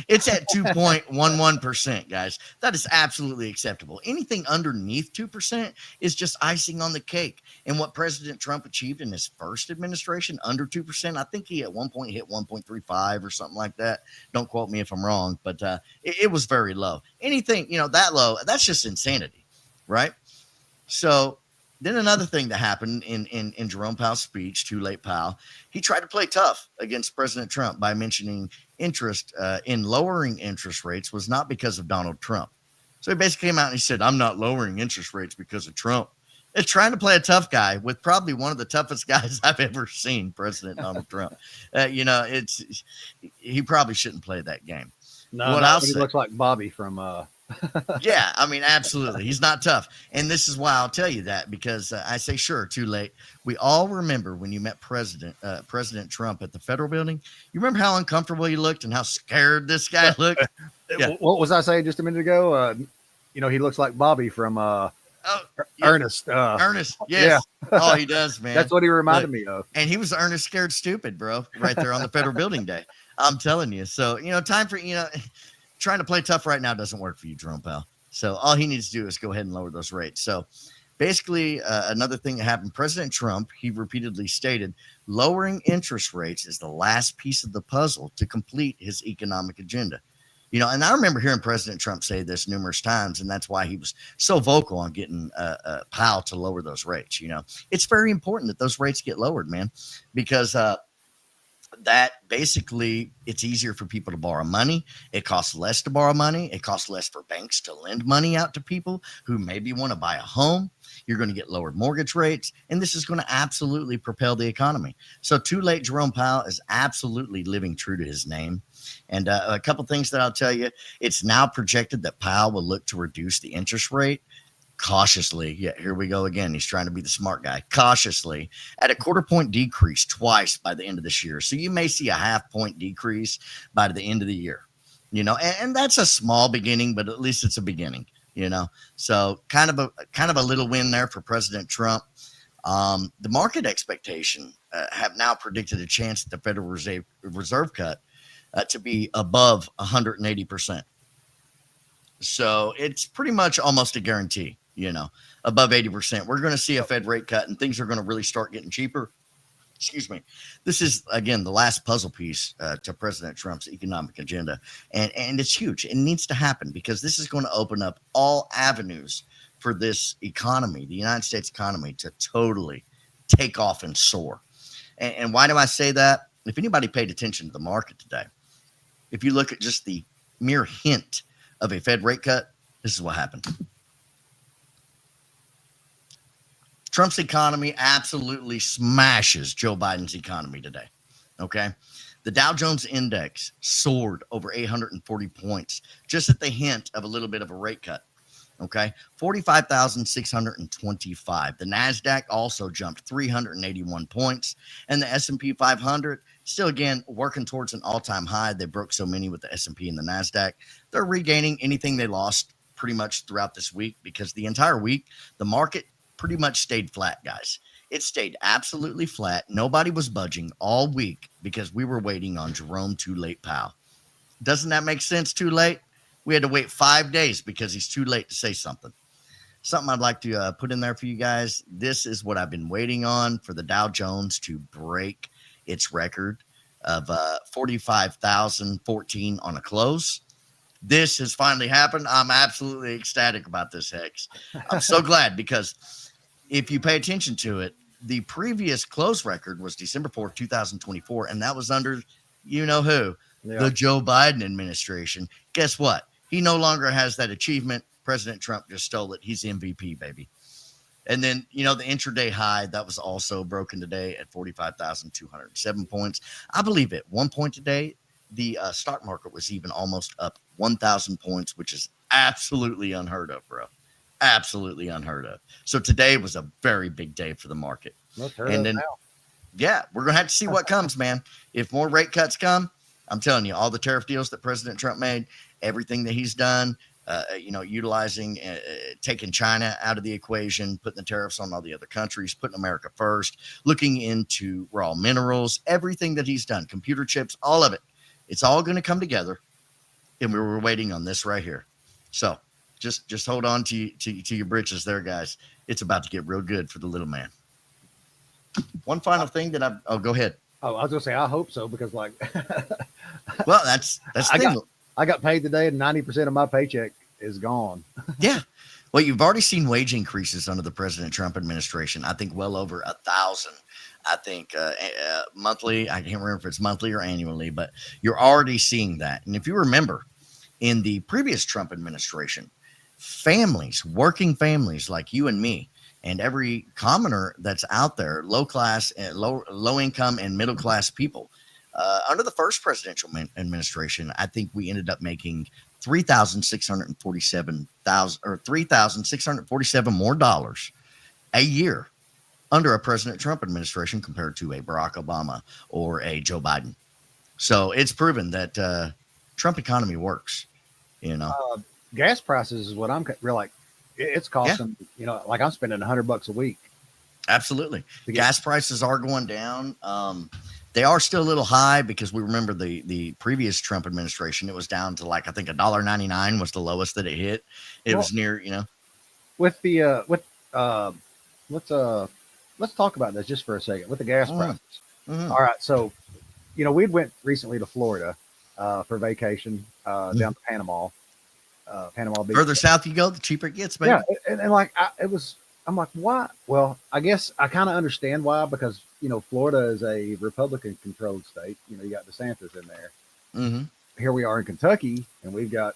it's at 2.11%, guys. That is absolutely acceptable. Anything underneath 2% is just icing on the cake. And what President Trump achieved in his first administration, under 2%, I think he at one point hit 1.35 or something like that. Don't quote me if I'm wrong, but it was very low. Anything, that low, that's just insanity, right? So Then another thing that happened in Jerome Powell's speech, Too Late Powell, he tried to play tough against President Trump by mentioning interest in lowering interest rates was not because of Donald Trump. So he basically came out and he said, I'm not lowering interest rates because of Trump. It's trying to play a tough guy with probably one of the toughest guys I've ever seen, President Donald Trump. He probably shouldn't play that game. No, he looks like Bobby from Yeah, I mean, absolutely. He's not tough. And this is why I'll tell you that, because I say, sure, too late. We all remember when you met President Trump at the federal building. You remember how uncomfortable he looked and how scared this guy looked? Yeah. What was I saying just a minute ago? He looks like Bobby from Ernest. Ernest, yes. Yeah. Oh, he does, man. That's what he reminded me of. And he was Ernest Scared Stupid, bro, right there on the federal building day. I'm telling you. So, time for, trying to play tough right now doesn't work for you, Jerome Powell. So all he needs to do is go ahead and lower those rates. So basically, another thing that happened, President Trump, he repeatedly stated lowering interest rates is the last piece of the puzzle to complete his economic agenda. And I remember hearing President Trump say this numerous times, and that's why he was so vocal on getting Powell to lower those rates. It's very important that those rates get lowered, man, because that basically it's easier for people to borrow money. It costs less to borrow money. It costs less for banks to lend money out to people who maybe want to buy a home. You're going to get lowered mortgage rates, and this is going to absolutely propel the economy. So Too Late Jerome Powell is absolutely living true to his name. And a couple things that I'll tell you, it's now projected that Powell will look to reduce the interest rate cautiously. Yeah, here we go again. He's trying to be the smart guy. Cautiously at a 1/4 point decrease twice by the end of this year. So you may see a 1/2 point decrease by the end of the year, and that's a small beginning, but at least it's a beginning, So kind of a little win there for President Trump. The market expectation have now predicted a chance at the Federal Reserve cut to be above 180%. So it's pretty much almost a guarantee, above 80%. We're going to see a Fed rate cut and things are going to really start getting cheaper. Excuse me. This is, again, the last puzzle piece to President Trump's economic agenda. And it's huge. It needs to happen because this is going to open up all avenues for this economy, the United States economy, to totally take off and soar. And why do I say that? If anybody paid attention to the market today, if you look at just the mere hint of a Fed rate cut, this is what happened. Trump's economy absolutely smashes Joe Biden's economy today. Okay. The Dow Jones index soared over 840 points just at the hint of a little bit of a rate cut. Okay. 45,625. The NASDAQ also jumped 381 points. And the S&P 500 still, again, working towards an all-time high. They broke so many with the S&P and the NASDAQ. They're regaining anything they lost pretty much throughout this week because the entire week, the market pretty much stayed flat, guys. It stayed absolutely flat. Nobody was budging all week because we were waiting on Jerome Too Late Powell. Doesn't that make sense, Too Late? We had to wait 5 days because he's too late to say something. Something I'd like to put in there for you guys. This is what I've been waiting on for the Dow Jones to break its record of 45,014 on a close. This has finally happened. I'm absolutely ecstatic about this, Hex. I'm so glad because if you pay attention to it, the previous close record was December 4th, 2024, and that was under who? Yeah. The Joe Biden administration. Guess what? He no longer has that achievement. President Trump just stole it. He's MVP, baby. And then, the intraday high, that was also broken today at 45,207 points. I believe at one point today, the stock market was even almost up 1,000 points, which is absolutely unheard of, bro. Absolutely unheard of. So today was a very big day for the market. And then, yeah, we're going to have to see what comes, man. If more rate cuts come, I'm telling you, all the tariff deals that President Trump made, everything that he's done, utilizing, taking China out of the equation, putting the tariffs on all the other countries, putting America first, looking into raw minerals, everything that he's done, computer chips, all of it. It's all going to come together, and we were waiting on this right here. So just hold on to your britches there, guys. It's about to get real good for the little man. One final thing that I'll go ahead. Oh, I was going to say, I hope so, because well, that's the thing. I got paid today and 90% of my paycheck is gone. Yeah. Well, you've already seen wage increases under the President Trump administration. I think well over 1,000. I think monthly. I can't remember if it's monthly or annually, but you're already seeing that. And if you remember, in the previous Trump administration, families, working families like you and me, and every commoner that's out there, low class, and low income, and middle class people, under the first presidential administration, I think we ended up making $3,647 more dollars a year under a President Trump administration compared to a Barack Obama or a Joe Biden. So it's proven that Trump economy works. Gas prices is what I'm real like. It's costing, like I'm spending $100 a week. Absolutely. Gas prices are going down. They are still a little high because we remember the previous Trump administration. It was down to like, I think $1.99 was the lowest that it hit. It was near, With the let's talk about this just for a second with the gas prices. Mm-hmm. All right, so we went recently to Florida for vacation down to Panama Beach. Further south you go, the cheaper it gets, baby. Yeah, and like I'm like, why? Well, I guess I kind of understand why, because Florida is a Republican-controlled state. You got DeSantis in there. Mm-hmm. Here we are in Kentucky, and we've got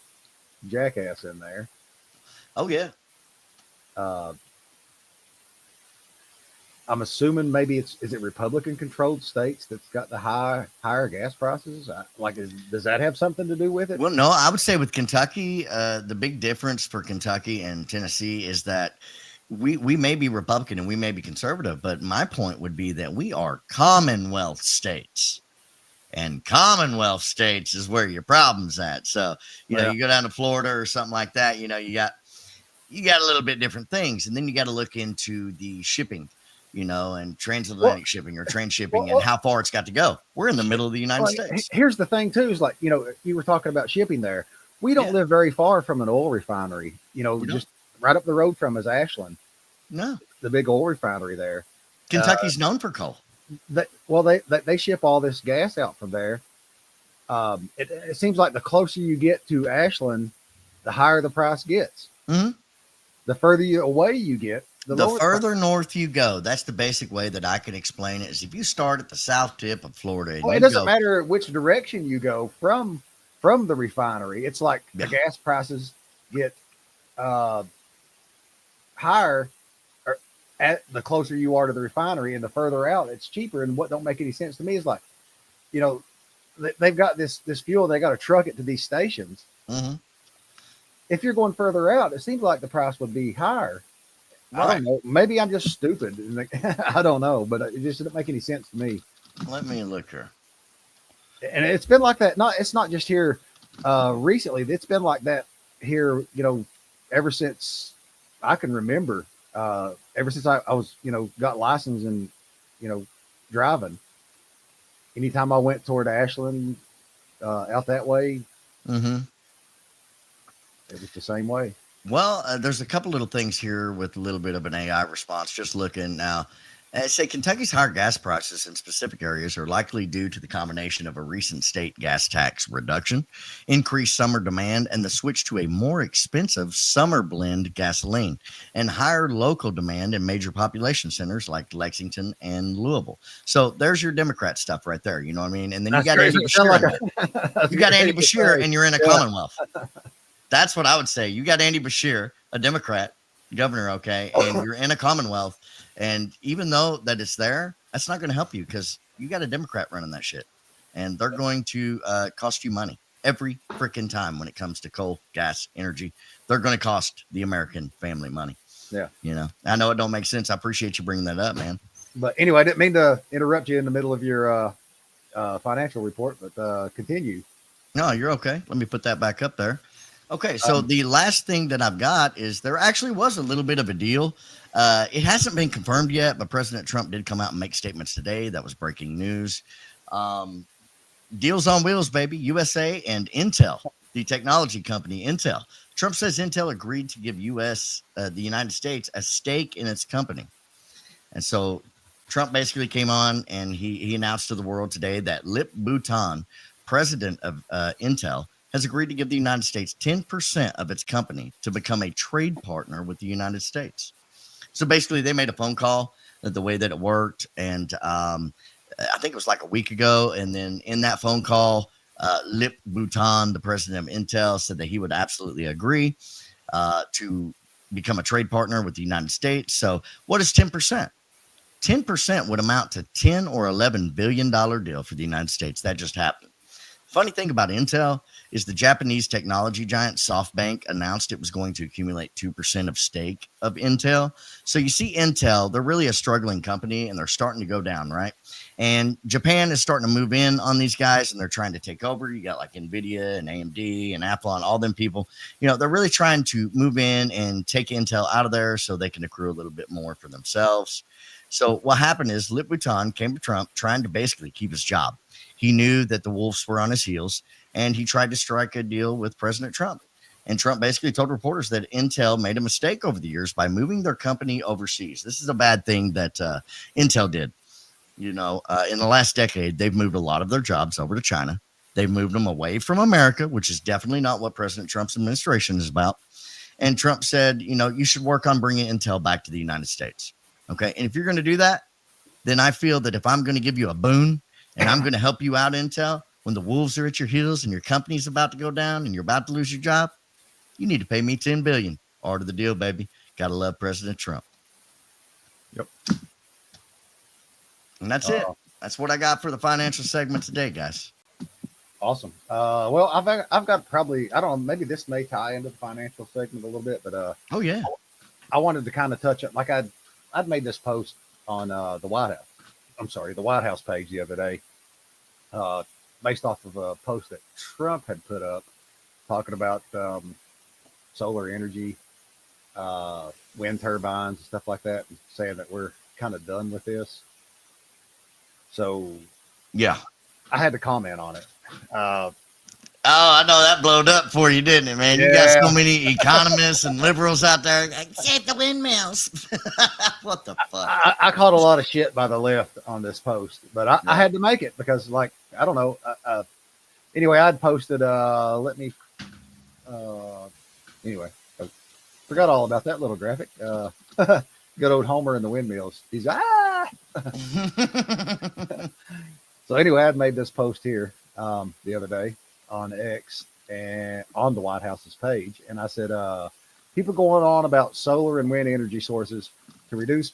Jackass in there. Oh yeah. I'm assuming maybe is it Republican-controlled states that's got the higher gas prices? Does that have something to do with it? Well, no, I would say with Kentucky, the big difference for Kentucky and Tennessee is that we may be Republican and we may be conservative, but my point would be that we are Commonwealth states, and Commonwealth states is where your problem's at. So, you go down to Florida or something like that, you got a little bit different things. And then you got to look into the shipping, and transatlantic shipping or transshipping and how far it's got to go. We're in the middle of the United States. Here's the thing too, is like, you were talking about shipping there. We don't live very far from an oil refinery, just right up the road from is Ashland. No, the big oil refinery there. Kentucky's known for coal. They ship all this gas out from there. It seems like the closer you get to Ashland, the higher the price gets. Mm-hmm. The further away you get, the further north you go. That's the basic way that I can explain it. Is if you start at the south tip of Florida, it doesn't matter which direction you go from the refinery. It's like the gas prices get higher at the closer you are to the refinery, and the further out it's cheaper. And what don't make any sense to me is like, they've got this fuel, they got to truck it to these stations. Mm-hmm. If you're going further out, it seems like the price would be higher. Right. I don't know. Maybe I'm just stupid. I don't know, but it just didn't make any sense to me. Let me look here. And it's been like that. It's not just here recently. It's been like that here, ever since I can remember. Ever since I was, got licensed and, driving. Anytime I went toward Ashland, out that way, mm-hmm. It was the same way. Well, there's a couple little things here with a little bit of an AI response. Just looking now, say Kentucky's higher gas prices in specific areas are likely due to the combination of a recent state gas tax reduction, increased summer demand, and the switch to a more expensive summer blend gasoline, and higher local demand in major population centers like Lexington and Louisville. So there's your Democrat stuff right there. You know what I mean? And then you got Andy Bashir. You got Andy Bashir, and you're in a Commonwealth. That's what I would say. You got Andy Bashir, a Democrat governor, okay, and you're in a Commonwealth. And even though that it's there, that's not going to help you because you got a Democrat running that shit. And they're going to cost you money every freaking time when it comes to coal, gas, energy. They're going to cost the American family money. Yeah. I know it don't make sense. I appreciate you bringing that up, man. But anyway, I didn't mean to interrupt you in the middle of your financial report, but continue. No, you're okay. Let me put that back up there. Okay, so the last thing that I've got is there actually was a little bit of a deal. It hasn't been confirmed yet, but President Trump did come out and make statements today. That was breaking news. Deals on wheels, baby. USA and Intel, the technology company Intel. Trump says Intel agreed to give the United States, a stake in its company. And so Trump basically came on and he announced to the world today that Lip Bhutan, president of Intel, has agreed to give the United States 10% of its company to become a trade partner with the United States. So basically, they made a phone call, the way that it worked, and I think it was like a week ago. And then in that phone call, Lip Bhutan, the president of Intel, said that he would absolutely agree to become a trade partner with the United States. So what is 10%? 10% would amount to $10 or $11 billion deal for the United States. That just happened. Funny thing about Intel is the Japanese technology giant SoftBank announced it was going to accumulate 2% of stake of Intel. So you see Intel, they're really a struggling company and they're starting to go down, right? And Japan is starting to move in on these guys and they're trying to take over. You got like NVIDIA and AMD and Apple and all them people. You know, they're really trying to move in and take Intel out of there so they can accrue a little bit more for themselves. So what happened is Lip Bhutan came to Trump trying to basically keep his job. He knew that the wolves were on his heels, and he tried to strike a deal with President Trump. And Trump basically told reporters that Intel made a mistake over the years by moving their company overseas. This is a bad thing that Intel did. You know, in the last decade, they've moved a lot of their jobs over to China. They've moved them away from America, which is definitely not what President Trump's administration is about. And Trump said, you know, you should work on bringing Intel back to the United States. Okay. And if you're going to do that, then I feel that if I'm going to give you a boon and I'm going to help you out, Intel, when the wolves are at your heels and your company's about to go down and you're about to lose your job, you need to pay me $10 billion. Art of the deal, baby. Gotta love President Trump. Yep. And that's it. That's what I got for the financial segment today, guys. Awesome. Well, I've got probably, I don't know, maybe this may tie into the financial segment a little bit, but oh yeah, I wanted to kind of touch it. Like I'd made this post on the White House page the other day, based off of a post that Trump had put up talking about solar energy, wind turbines and stuff like that, and saying that we're kind of done with this. So yeah, I had to comment on it. I know that blowed up for you, didn't it, man? Yeah. You got so many economists and liberals out there. Like, save the windmills. What the fuck? I caught a lot of shit by the left on this post, but I had to make it because, like, I don't know. Anyway, I'd posted, anyway, I forgot all about that little graphic. Good old Homer and the windmills. He's, So anyway, I'd made this post here the other day on X and on the White House's page. And I said, people going on about solar and wind energy sources to reduce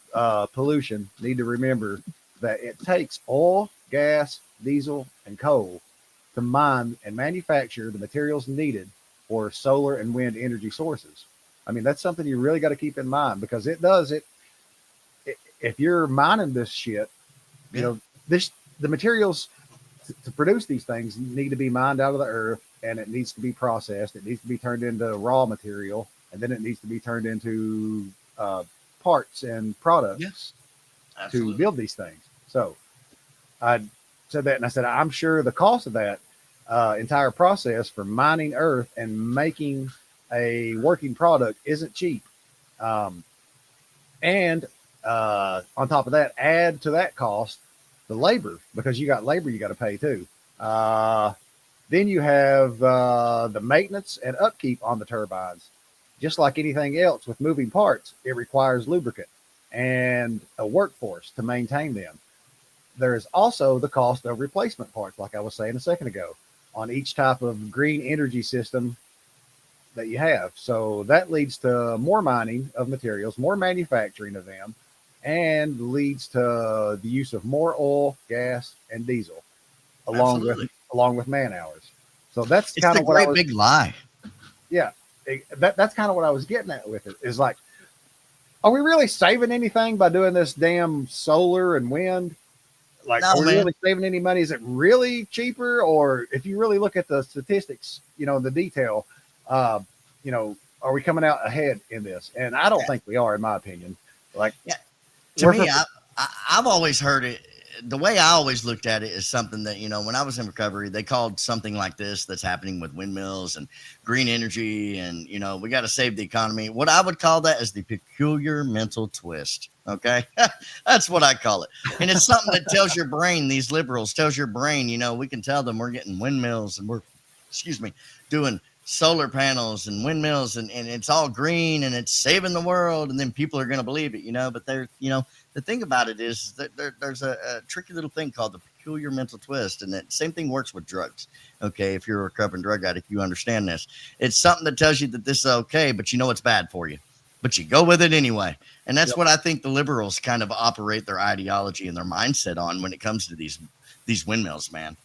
pollution need to remember that it takes oil, gas, diesel, and coal to mine and manufacture the materials needed for solar and wind energy sources. I mean, that's something you really got to keep in mind because if you're mining this shit, you know, the materials to produce these things need to be mined out of the earth, and it needs to be processed. It needs to be turned into raw material, and then it needs to be turned into parts and products to build these things. So I said that, and I said, I'm sure the cost of that entire process for mining earth and making a working product isn't cheap. And on top of that, add to that cost the labor, because you got labor you got to pay too. Then you have the maintenance and upkeep on the turbines. Just like anything else with moving parts, it requires lubricant and a workforce to maintain them. There is also the cost of replacement parts, like I was saying a second ago, on each type of green energy system that you have. So that leads to more mining of materials, more manufacturing of them, and leads to the use of more oil, gas, and diesel, along with man hours. So that's kind of what I was, big lie. Yeah, that's kind of what I was getting at with it. Is like, are we really saving anything by doing this damn solar and wind? Like, are we really saving any money? Is it really cheaper? Or if you really look at the statistics, you know, the detail, you know, are we coming out ahead in this? And I don't think we are, in my opinion. Like, to me, I've always heard it. The way I always looked at it is something that, you know, when I was in recovery, they called something like this that's happening with windmills and green energy. And, you know, we got to save the economy. What I would call that is the peculiar mental twist. Okay. That's what I call it. And it's something that tells your brain, these liberals tells your brain, you know, we can tell them we're getting windmills and we're excuse me, doing solar panels and windmills, and it's all green and it's saving the world, and then people are going to believe it, but they're, the thing about it is that there's a tricky little thing called the peculiar mental twist, and that same thing works with drugs. Okay, if you're a recovering drug addict, you understand this. It's something that tells you that this is okay, but it's bad for you, but you go with it anyway. And that's what I think the liberals kind of operate their ideology and their mindset on when it comes to these windmills, man.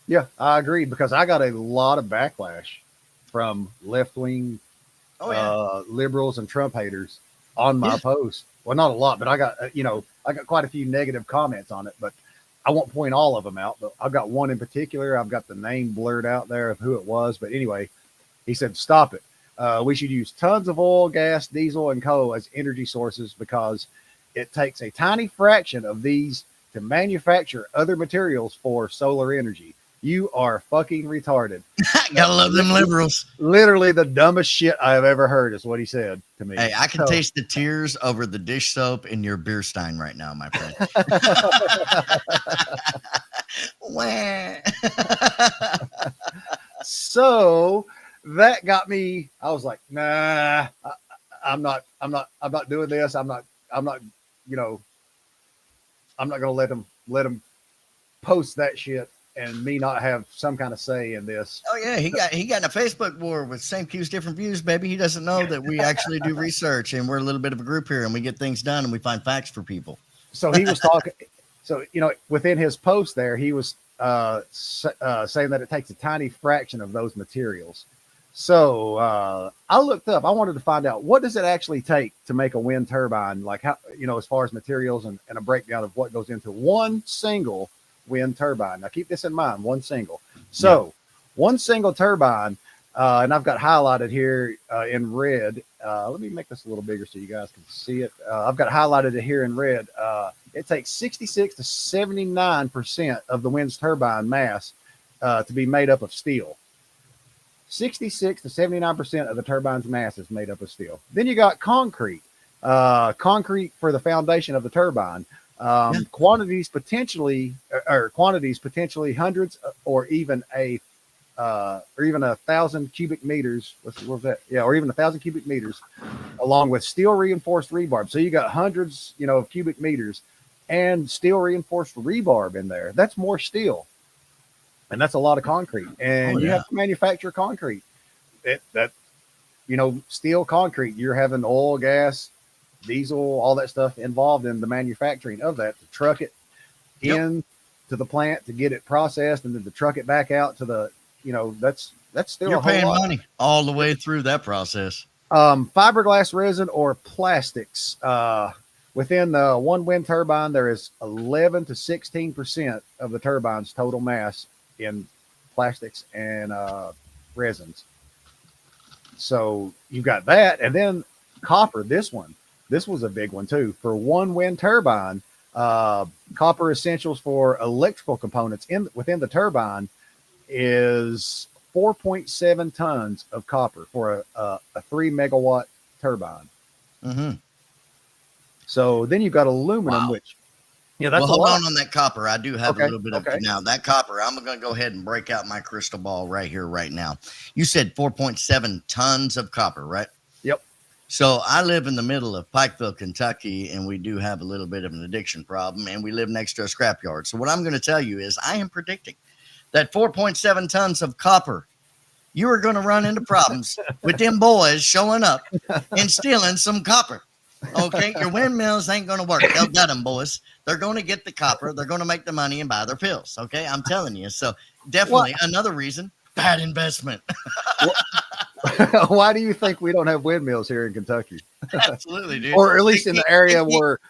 Yeah, I agree, because I got a lot of backlash from left-wing liberals and Trump haters on my post. Well, not a lot, but I got quite a few negative comments on it, but I won't point all of them out. But I've got one in particular. I've got the name blurred out there of who it was. But anyway, he said, stop it. We should use tons of oil, gas, diesel, and coal as energy sources because it takes a tiny fraction of these to manufacture other materials for solar energy. You are fucking retarded. Gotta love them liberals. Literally the dumbest shit I have ever heard is what he said to me. Hey, I can taste the tears over the dish soap in your beer stein right now, my friend. So that got me. I was like, nah, I'm not doing this. I'm not going to let them post that shit and me not have some kind of say in this. Oh yeah, he got in a Facebook war with same cues, different views, baby. He doesn't know that we actually do research and we're a little bit of a group here and we get things done and we find facts for people. So he was talking. So within his post there, he was saying that it takes a tiny fraction of those materials. So I looked up. I wanted to find out, what does it actually take to make a wind turbine? Like how, as far as materials and a breakdown of what goes into one single wind turbine. Now keep this in mind, one single. So one single turbine, and I've got highlighted here in red. Let me make this a little bigger so you guys can see it. I've got highlighted it here in red. It takes 66 to 79% of the wind's turbine mass to be made up of steel. 66 to 79% of the turbine's mass is made up of steel. Then you got concrete. Concrete for the foundation of the turbine. Quantities potentially hundreds or even a 1,000 cubic meters. What was that? Yeah, or even 1,000 cubic meters, along with steel reinforced rebarb. So you got hundreds, of cubic meters and steel reinforced rebarb in there. That's more steel, and that's a lot of concrete. And you have to manufacture concrete. Steel concrete. You're having oil, gas, diesel, all that stuff involved in the manufacturing of that, to truck it in to the plant to get it processed and then to truck it back out to the, that's still you're a whole paying lot. money all the way through that process. Fiberglass resin or plastics. Within the one wind turbine, there is 11 to 16% of the turbine's total mass in plastics and resins. So you've got that, and then copper. This was a big one too. For one wind turbine, copper essentials for electrical components within the turbine is 4.7 tons of copper for a 3 megawatt turbine. Mm-hmm. So then you've got aluminum, which that's hold on that copper. I do have a little bit of okay. Now that copper, I'm going to go ahead and break out my crystal ball right here, right now. You said 4.7 tons of copper, right? Yep. So I live in the middle of Pikeville, Kentucky, and we do have a little bit of an addiction problem, and we live next to a scrapyard. So what I'm going to tell you is I am predicting that 4.7 tons of copper, you are going to run into problems with them boys showing up and stealing some copper. Okay, your windmills ain't going to work. They'll get them, boys. They're going to get the copper. They're going to make the money and buy their pills. Okay, I'm telling you. So definitely another reason, bad investment. Why do you think we don't have windmills here in Kentucky? Absolutely, dude. Or at least in the area where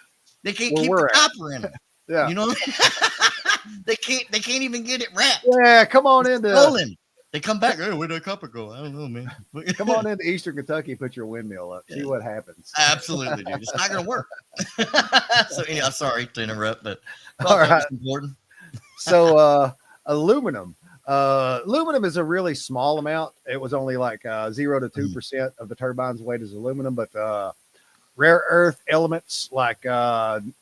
they can't keep the copper in them. Yeah, they can't even get it wrapped. Yeah, come on into Stolen. They come back. Hey, where'd that copper go? I don't know, man. Come on into Eastern Kentucky, put your windmill up, see what happens. Absolutely, dude. It's not going to work. So, I'm sorry to interrupt, but all right. Important. So, aluminum. Aluminum is a really small amount. It was only like 0 to 2% of the turbine's weight is aluminum, but rare earth elements like neodymium.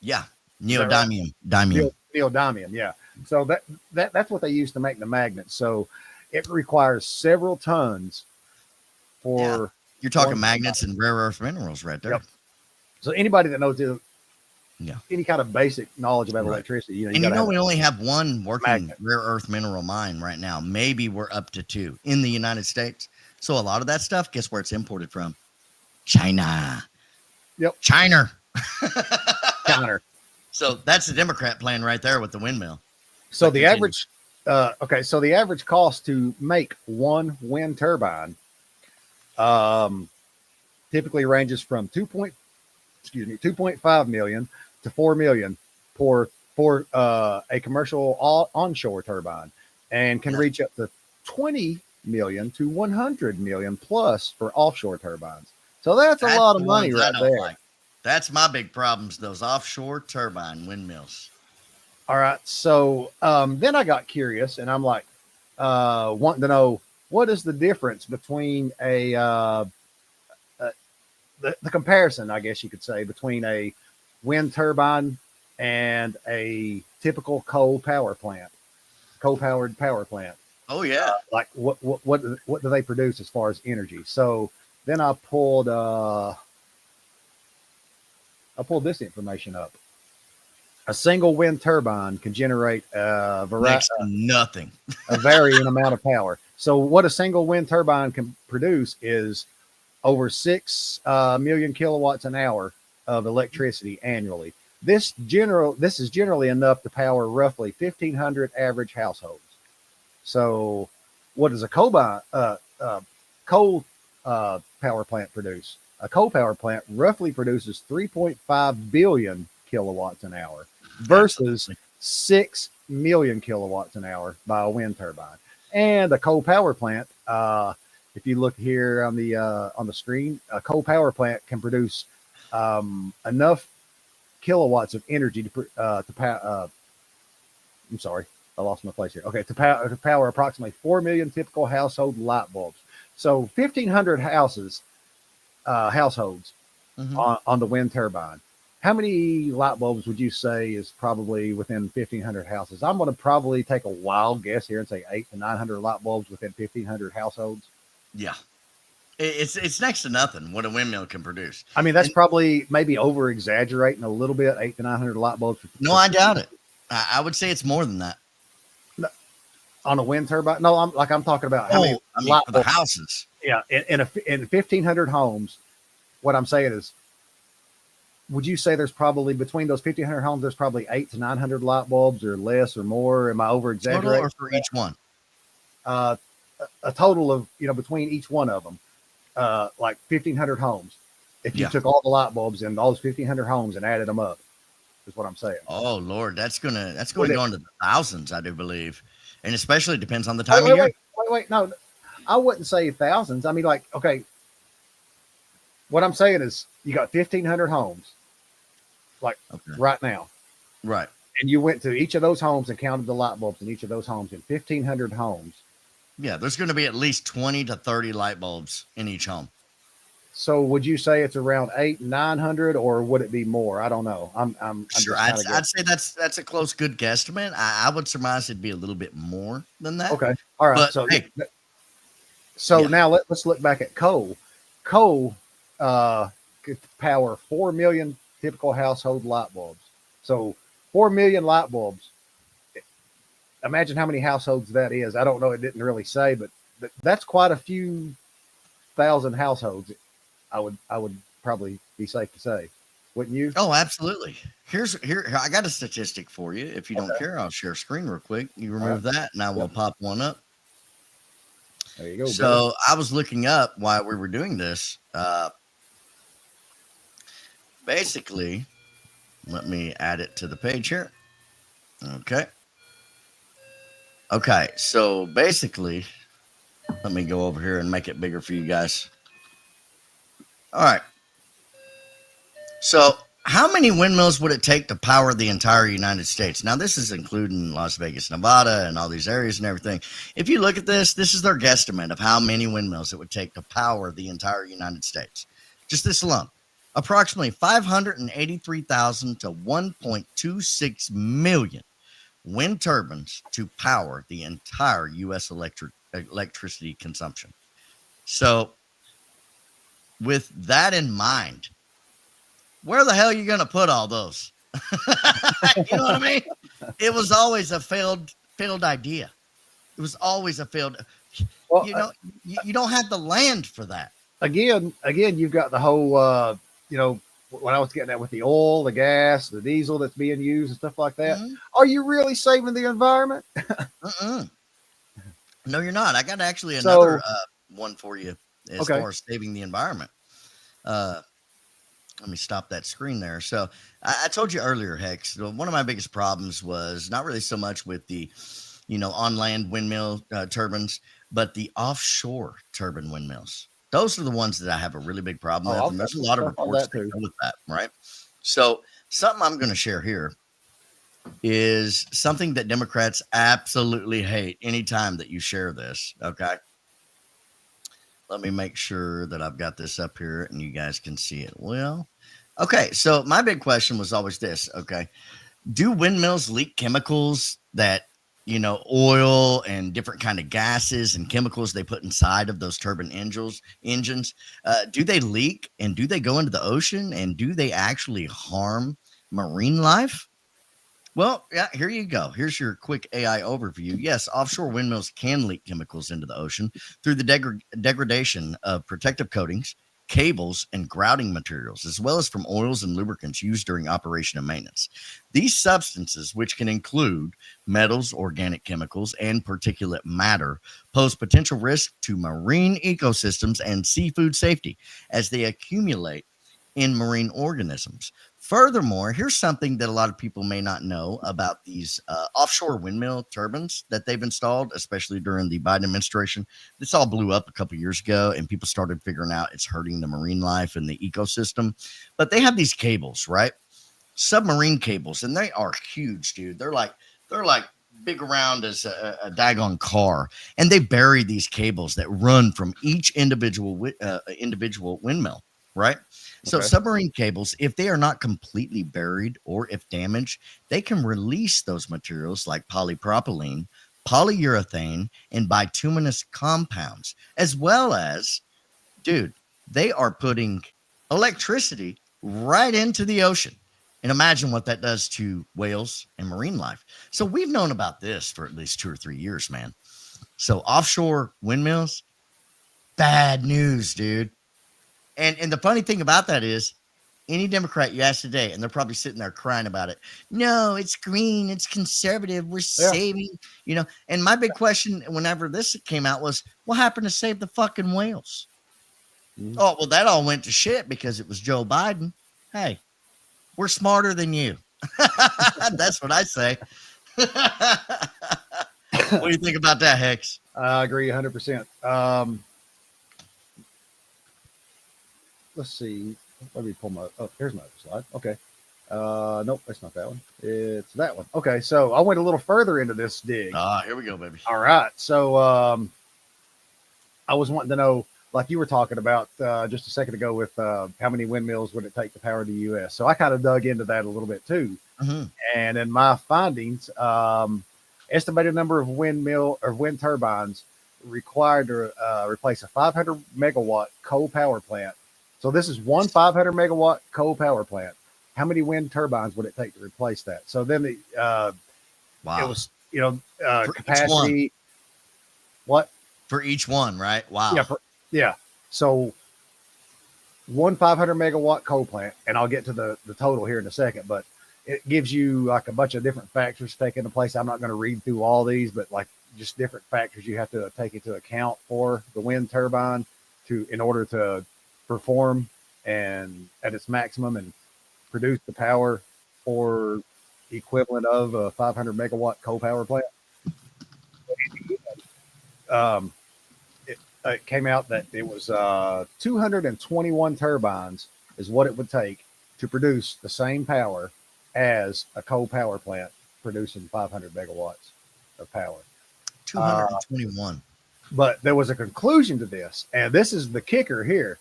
Yeah. Neodymium. Dymium. Neodymium, yeah. So that's what they use to make the magnets. So it requires several tons for. You're talking one magnets turbine. and rare earth minerals right there. Yep. So anybody that knows Yeah. any kind of basic knowledge about Right. electricity, And we only have one working magnet. rare earth mineral mine right now. Maybe we're up to 2 in the United States. So a lot of that stuff, guess where it's imported from? China. Yep. China. counter. So that's the Democrat plan right there with the windmill. So But the continue. average, so the average cost to make one wind turbine, typically ranges from 2.5 million to 4 million for a commercial onshore turbine, and can reach up to 20 million to 100 million plus for offshore turbines. So that's a lot of the money ones I right don't there. like. That's my big problems, those offshore turbine windmills. All right. So then I got curious, and I'm like, wanting to know what is the difference between the comparison, I guess you could say, between a wind turbine and a typical coal-powered power plant. Oh yeah. Like what do they produce as far as energy? So then I pulled this information up. A single wind turbine can generate Next to nothing. a varying amount of power. So what a single wind turbine can produce is over 6 million kilowatts an hour of electricity annually. This is generally enough to power roughly 1,500 average households. So what does a coal power plant produce? A coal power plant roughly produces 3.5 billion kilowatts an hour versus 6 million kilowatts an hour by a wind turbine. And a coal power plant, if you look here on the screen, a coal power plant can produce enough kilowatts of energy to power. I'm sorry, I lost my place here. Okay, to power approximately 4 million typical household light bulbs. So 1,500 households on the wind turbine. How many light bulbs would you say is probably within 1,500 houses? I'm going to probably take a wild guess here and say 800 to 900 light bulbs within 1,500 households. Yeah. It's next to nothing what a windmill can produce. I mean, that's probably maybe over exaggerating a little bit. 800 to 900 light bulbs. No, I doubt it. I would say it's more than that. On a wind turbine? No, I'm talking about how many light for the bulbs. houses. Yeah, in 1,500 homes. What I'm saying is, would you say there's probably between those 1,500 homes, there's probably 800 to 900 light bulbs, or less, or more? Am I over exaggerating? Total or for each one? A total of between each one of them, like 1,500 homes. If you took all the light bulbs in those 1,500 homes and added them up, is what I'm saying. Oh Lord, that's going to go into the thousands, I do believe, and especially depends on the time of year. Wait, no, I wouldn't say thousands. I mean, like, okay, what I'm saying is you got 1,500 homes, like right now, right? And you went to each of those homes and counted the light bulbs in each of those homes. In 1,500 homes, yeah, there's going to be at least 20 to 30 light bulbs in each home. So would you say it's around 800-900, or would it be more? I don't know. I'm sure. I'd say that's a close, good guesstimate. I would surmise it'd be a little bit more than that. Okay. All right. But, now let's look back at coal. Coal could power 4 million typical household light bulbs. So 4 million light bulbs. Imagine how many households that is. I don't know. It didn't really say, but that's quite a few thousand households. I would probably be safe to say, wouldn't you? Oh, absolutely. Here. I got a statistic for you. If you don't care, I'll share screen real quick. You remove that, and I will pop one up. There you go. So brother. I was looking up while we were doing this. Basically, let me add it to the page here. Okay. So basically, let me go over here and make it bigger for you guys. All right. So how many windmills would it take to power the entire United States? Now, this is including Las Vegas, Nevada, and all these areas and everything. If you look at this is their guesstimate of how many windmills it would take to power the entire United States. Just this alone. approximately 583,000 to 1.26 million wind turbines to power the entire U.S. electricity consumption. So, with that in mind, where the hell are you going to put all those? You know what I mean? It was always a failed idea. It was always a failed. Well, You don't have the land for that. Again, you've got the whole, when I was getting at with the oil, the gas, the diesel that's being used and stuff like that. Mm-hmm. Are you really saving the environment? No, you're not. I got actually So- another one for you as Okay. far as saving the environment. Let me stop that screen there. So I told you earlier, Hex, one of my biggest problems was not really so much with the, on land windmill turbines, but the offshore turbine windmills. Those are the ones that I have a really big problem with. And there's a lot of reports that go with that, right? So something I'm going to share here is something that Democrats absolutely hate anytime that you share this. Okay. Let me make sure that I've got this up here and you guys can see it well. Okay. So my big question was always this. Okay. Do windmills leak chemicals that, oil and different kind of gases and chemicals they put inside of those turbine engines? Do they leak and do they go into the ocean and do they actually harm marine life? Well, yeah, here you go. Here's your quick AI overview. Yes, offshore windmills can leak chemicals into the ocean through the degradation of protective coatings, cables, and grouting materials, as well as from oils and lubricants used during operation and maintenance. These substances, which can include metals, organic chemicals, and particulate matter, pose potential risk to marine ecosystems and seafood safety as they accumulate in marine organisms. Furthermore, here's something that a lot of people may not know about these offshore windmill turbines that they've installed, especially during the Biden administration. This all blew up a couple years ago, and people started figuring out it's hurting the marine life and the ecosystem. But they have these cables, right? Submarine cables, and they are huge, dude. They're like big around as a daggone car, and they bury these cables that run from each individual windmill, right? So submarine cables, if they are not completely buried or if damaged, they can release those materials like polypropylene, polyurethane, and bituminous compounds, as well as, dude, they are putting electricity right into the ocean. And imagine what that does to whales and marine life. So we've known about this for at least 2 or 3 years, man. So offshore windmills, bad news, dude. And the funny thing about that is, any Democrat you ask today, and they're probably sitting there crying about it. No, it's green, it's conservative, we're saving, And my big question whenever this came out was, what happened to save the fucking whales? Oh, well, that all went to shit because it was Joe Biden. Hey, we're smarter than you. That's what I say. What do you think about that, Hex? I agree 100%. Let's see. Let me pull my. Oh, here's my other slide. Okay. Nope, that's not that one. It's that one. Okay, so I went a little further into this dig. Here we go, baby. All right. So I was wanting to know, like you were talking about just a second ago, with how many windmills would it take to power the U.S. So I kind of dug into that a little bit too. Mm-hmm. And in my findings, estimated number of wind turbines required to replace a 500 megawatt coal power plant. So this is one 500 megawatt coal power plant. How many wind turbines would it take to replace that? So then it was, capacity. What? For each one, right? Wow. Yeah. So one 500 megawatt coal plant, and I'll get to the total here in a second, but it gives you like a bunch of different factors taken into place. I'm not going to read through all these, but like just different factors you have to take into account for the wind turbine in order to perform and at its maximum and produce the power or equivalent of a 500 megawatt coal power plant. It came out that it was 221 turbines is what it would take to produce the same power as a coal power plant producing 500 megawatts of power. 221. But there was a conclusion to this, and this is the kicker here.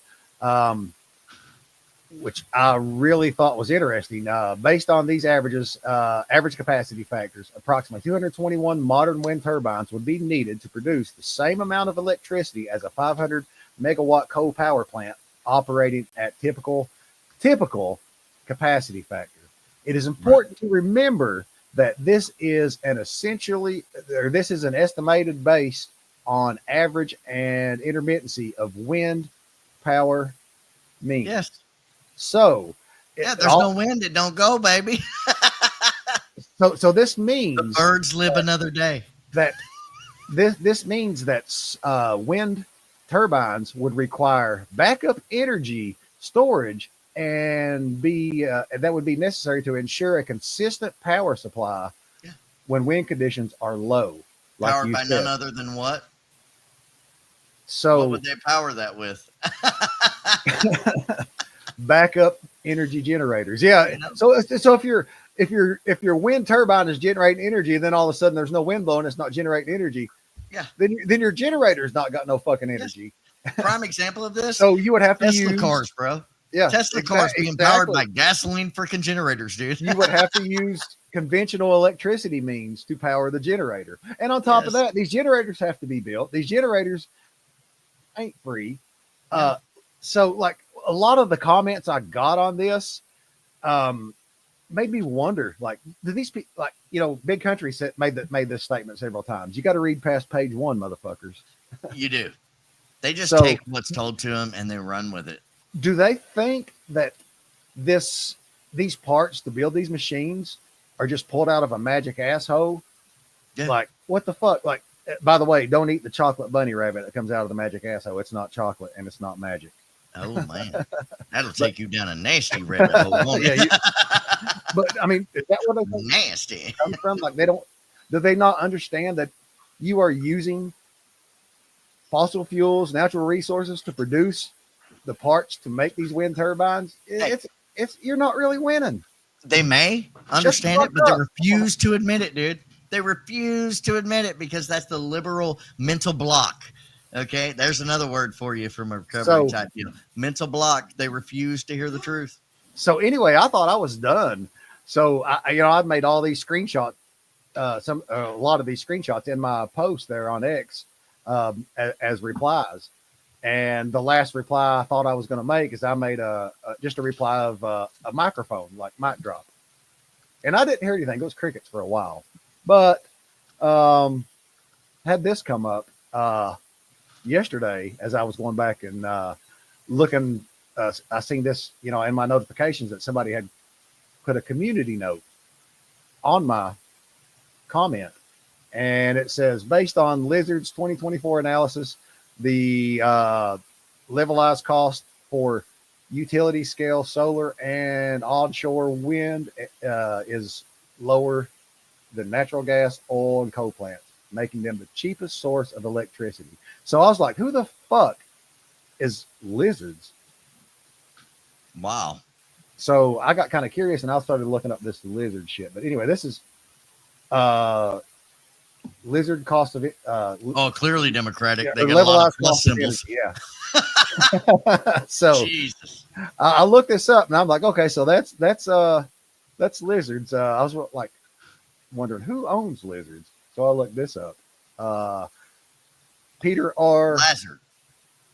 which I really thought was interesting. Based on these averages, average capacity factors, approximately 221 modern wind turbines would be needed to produce the same amount of electricity as a 500 megawatt coal power plant operating at typical capacity factor. It is important to remember that this is an estimated based on average and intermittency of wind power means. Yes. So, yeah, there's no wind, it don't go, baby. So this means the birds live another day. That this means that wind turbines would require backup energy storage and that would be necessary to ensure a consistent power supply when wind conditions are low. Like Powered by none other than what? So what would they power that with? Backup energy generators. Yeah. So if your wind turbine is generating energy and then all of a sudden there's no wind blowing, it's not generating energy. Yeah. Then your generator's not got no fucking energy. Prime example of this. So you would have to Tesla use cars, bro. Yeah. Tesla cars being powered by gasoline freaking generators, dude. You would have to use conventional electricity means to power the generator. And on top of that, these generators have to be built. These generators ain't free. So like a lot of the comments I got on this made me wonder, like, do these people, like, Big Country made this statement several times. You got to read past page 1, motherfuckers. You do. They just take what's told to them and they run with it. Do they think that these parts to build these machines are just pulled out of a magic asshole? Yeah. Like, what the fuck? Like, by the way, don't eat the chocolate bunny rabbit that comes out of the magic asshole. It's not chocolate and it's not magic. Oh man, that'll take you down a nasty rabbit hole. But I mean, is that what they think nasty comes from? Like, do they not understand that you are using fossil fuels, natural resources to produce the parts to make these wind turbines? You're not really winning. They may understand it, but they refuse to admit it, dude. They refuse to admit it because that's the liberal mental block. Okay, there's another word for you from a recovery type deal. Mental block. They refuse to hear the truth. So anyway, I thought I was done. So I've made all these screenshots, a lot of these screenshots in my post there on X as replies. And the last reply I thought I was going to make is I made just a reply of a microphone, like mic drop. And I didn't hear anything. It was crickets for a while, but had this come up yesterday as I was going back and looking. I seen this, in my notifications that somebody had put a community note on my comment, and it says, based on Lizard's 2024 analysis, the levelized cost for utility scale solar and onshore wind is lower than natural gas, oil, and coal plants, making them the cheapest source of electricity. So I was like, who the fuck is Lizards? Wow. So I got kind of curious and I started looking up this Lizard shit. But anyway, this is Lizard cost of it. Clearly Democratic. Yeah, they get a lot of plus symbols. Yeah. So Jesus. I looked this up and I'm like, okay, so that's Lizards. I was like wondering who owns Lizards. So I looked this up. Peter R. Lazard.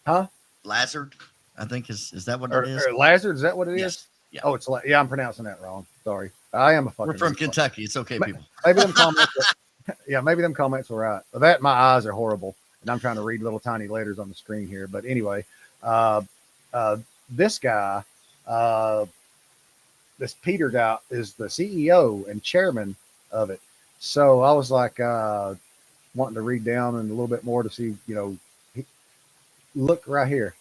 Huh? Lazard, I think is that what it is? Or Lazard, is that what it is? Yeah. Oh, it's I'm pronouncing that wrong. Sorry. I am a fucking. We're from Kentucky. It's okay, people. Maybe them comments. Maybe them comments were right. But that my eyes are horrible, and I'm trying to read little tiny letters on the screen here. But anyway, this guy, this Peter guy, is the CEO and chairman of it. So I was like wanting to read down and a little bit more to see, look right here.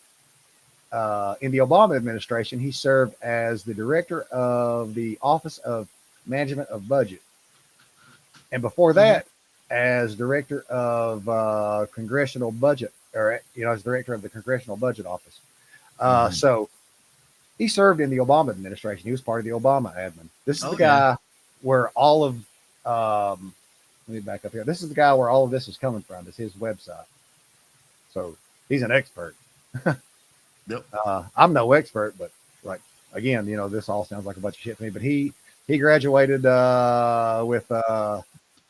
In the Obama administration, he served as the director of the Office of Management of Budget. And before that, as director of Congressional Budget, as director of the Congressional Budget Office. So he served in the Obama administration. He was part of the Obama admin. This is the guy where all of, let me back up here. This is the guy where all of this is coming from. It's his website. So he's an expert. Yep. I'm no expert, but like again, this all sounds like a bunch of shit to me, but he graduated with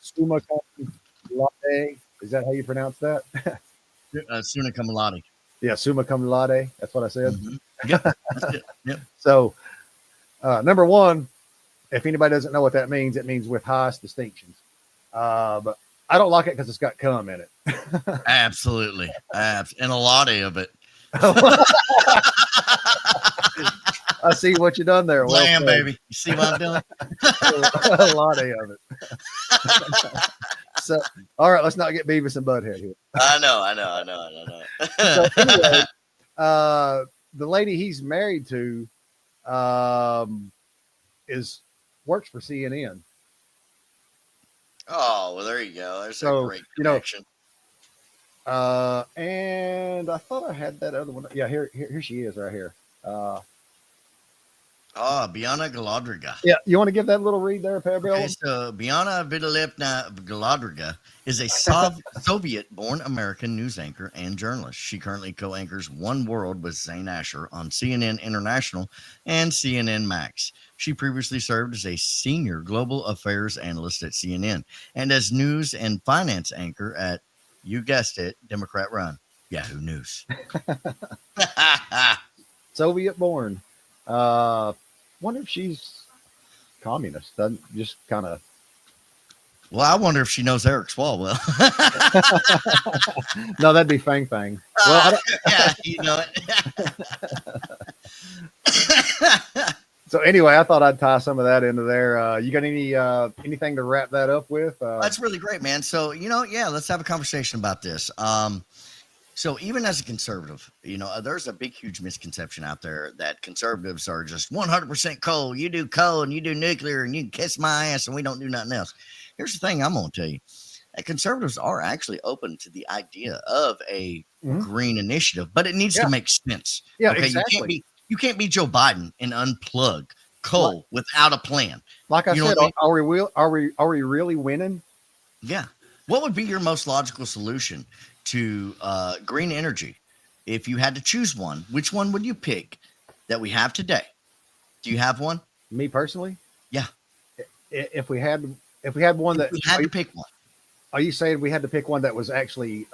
summa cum laude. Is that how you pronounce that? Suna cum laude. Yeah, summa cum laude. That's what I said. Yep, that's it. Yep. So, number one, if anybody doesn't know what that means, it means with highest distinctions. But I don't like it because it's got cum in it. Absolutely. And a lot of it. I see what you done there. Well, Blam, baby. You see what I'm doing? A lot of it. So, all right, let's not get Beavis and Butthead here. I know. So anyway, the lady he's married to works for CNN. Oh, well, there you go. There's So, a great connection. And I thought I had that other one. Yeah, here she is right here. Biana Galadriga. Yeah, you want to give that little read there, Pablo? Okay, so Biana Vidalevna Galadriga is a Soviet-born American news anchor and journalist. She currently co-anchors One World with Zain Asher on CNN International and CNN Max. She previously served as a senior global affairs analyst at CNN and as news and finance anchor at, you guessed it, Democrat-run Yahoo News. Soviet-born. Wonder if she's communist. Doesn't just kind of. Well, I wonder if she knows Eric Swalwell. No, that'd be Fang Fang. Well, yeah, you know it. So anyway, I thought I'd tie some of that into there. You got anything to wrap that up with? That's really great, man. So let's have a conversation about this. So even as a conservative, there's a big, huge misconception out there that conservatives are just 100% coal. You do coal and you do nuclear and you can kiss my ass and we don't do nothing else. Here's the thing I'm going to tell you. That conservatives are actually open to the idea of a green initiative, but it needs to make sense. Yeah, okay? exactly. You can't be Joe Biden and unplug coal without a plan. Like I said, I mean? are we really winning? Yeah. What would be your most logical solution to green energy? If you had to choose one, which one would you pick that we have today? Do you have one? Me personally? Yeah. If we had one that we had to pick one. Are you saying we had to pick one that was actually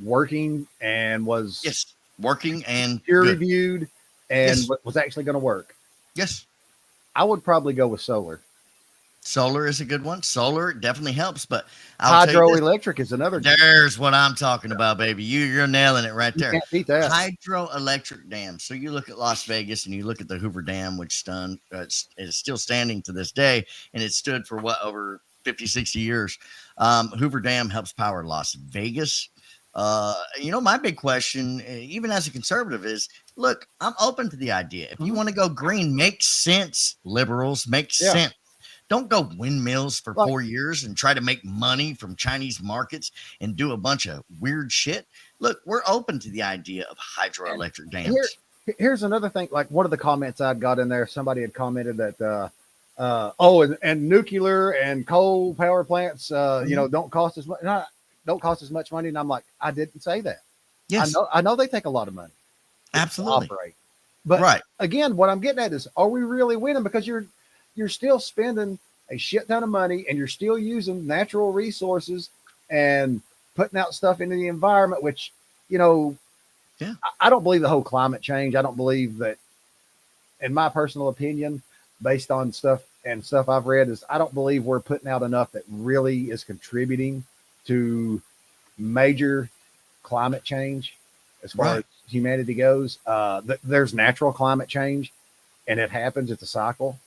working and was working and peer good. reviewed and was actually going to work? Yes. I would probably go with solar. Solar is a good one. Solar definitely helps, but hydroelectric is another. There's what I'm talking about, baby. You're nailing it right there. You can't beat that. Hydroelectric dams. So you look at Las Vegas and you look at the Hoover Dam, which is still standing to this day, and it stood for over 50, 60 years. Hoover Dam helps power Las Vegas. My big question, even as a conservative, is look, I'm open to the idea. If you want to go green, makes sense. Liberals, makes sense. Don't go windmills for 4 years and try to make money from Chinese markets and do a bunch of weird shit. Look, we're open to the idea of hydroelectric dams. Here's another thing. Like one of the comments I'd got in there, somebody had commented that, and nuclear and coal power plants, don't cost as much. Don't cost as much money. And I'm like, I didn't say that. Yes, I know they take a lot of money. Absolutely. To operate. But again, what I'm getting at is, are we really winning? Because you're still spending a shit ton of money and you're still using natural resources and putting out stuff into the environment, which, I don't believe the whole climate change. I don't believe that, in my personal opinion, based on stuff I've read, is I don't believe we're putting out enough that really is contributing to major climate change as far as humanity goes. There's natural climate change and it happens. It's a cycle.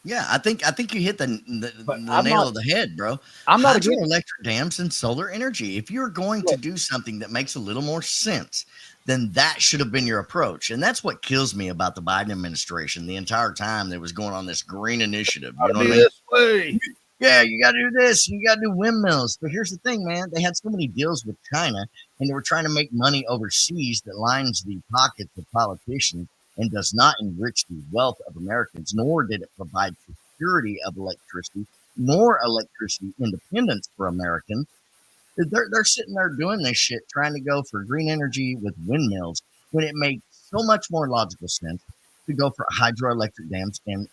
Yeah, I think you hit the nail of the head, bro. I'm not hydroelectric dams and solar energy. If you're going to do something that makes a little more sense, then that should have been your approach. And that's what kills me about the Biden administration. The entire time they was going on this green initiative. You know what I mean? This way. Yeah, you got to do this. You got to do windmills. But here's the thing, man. They had so many deals with China, and they were trying to make money overseas that lines the pockets of politicians and does not enrich the wealth of Americans, nor did it provide security of electricity, nor electricity independence for Americans. They're sitting there doing this shit, trying to go for green energy with windmills, when it makes so much more logical sense to go for hydroelectric dams and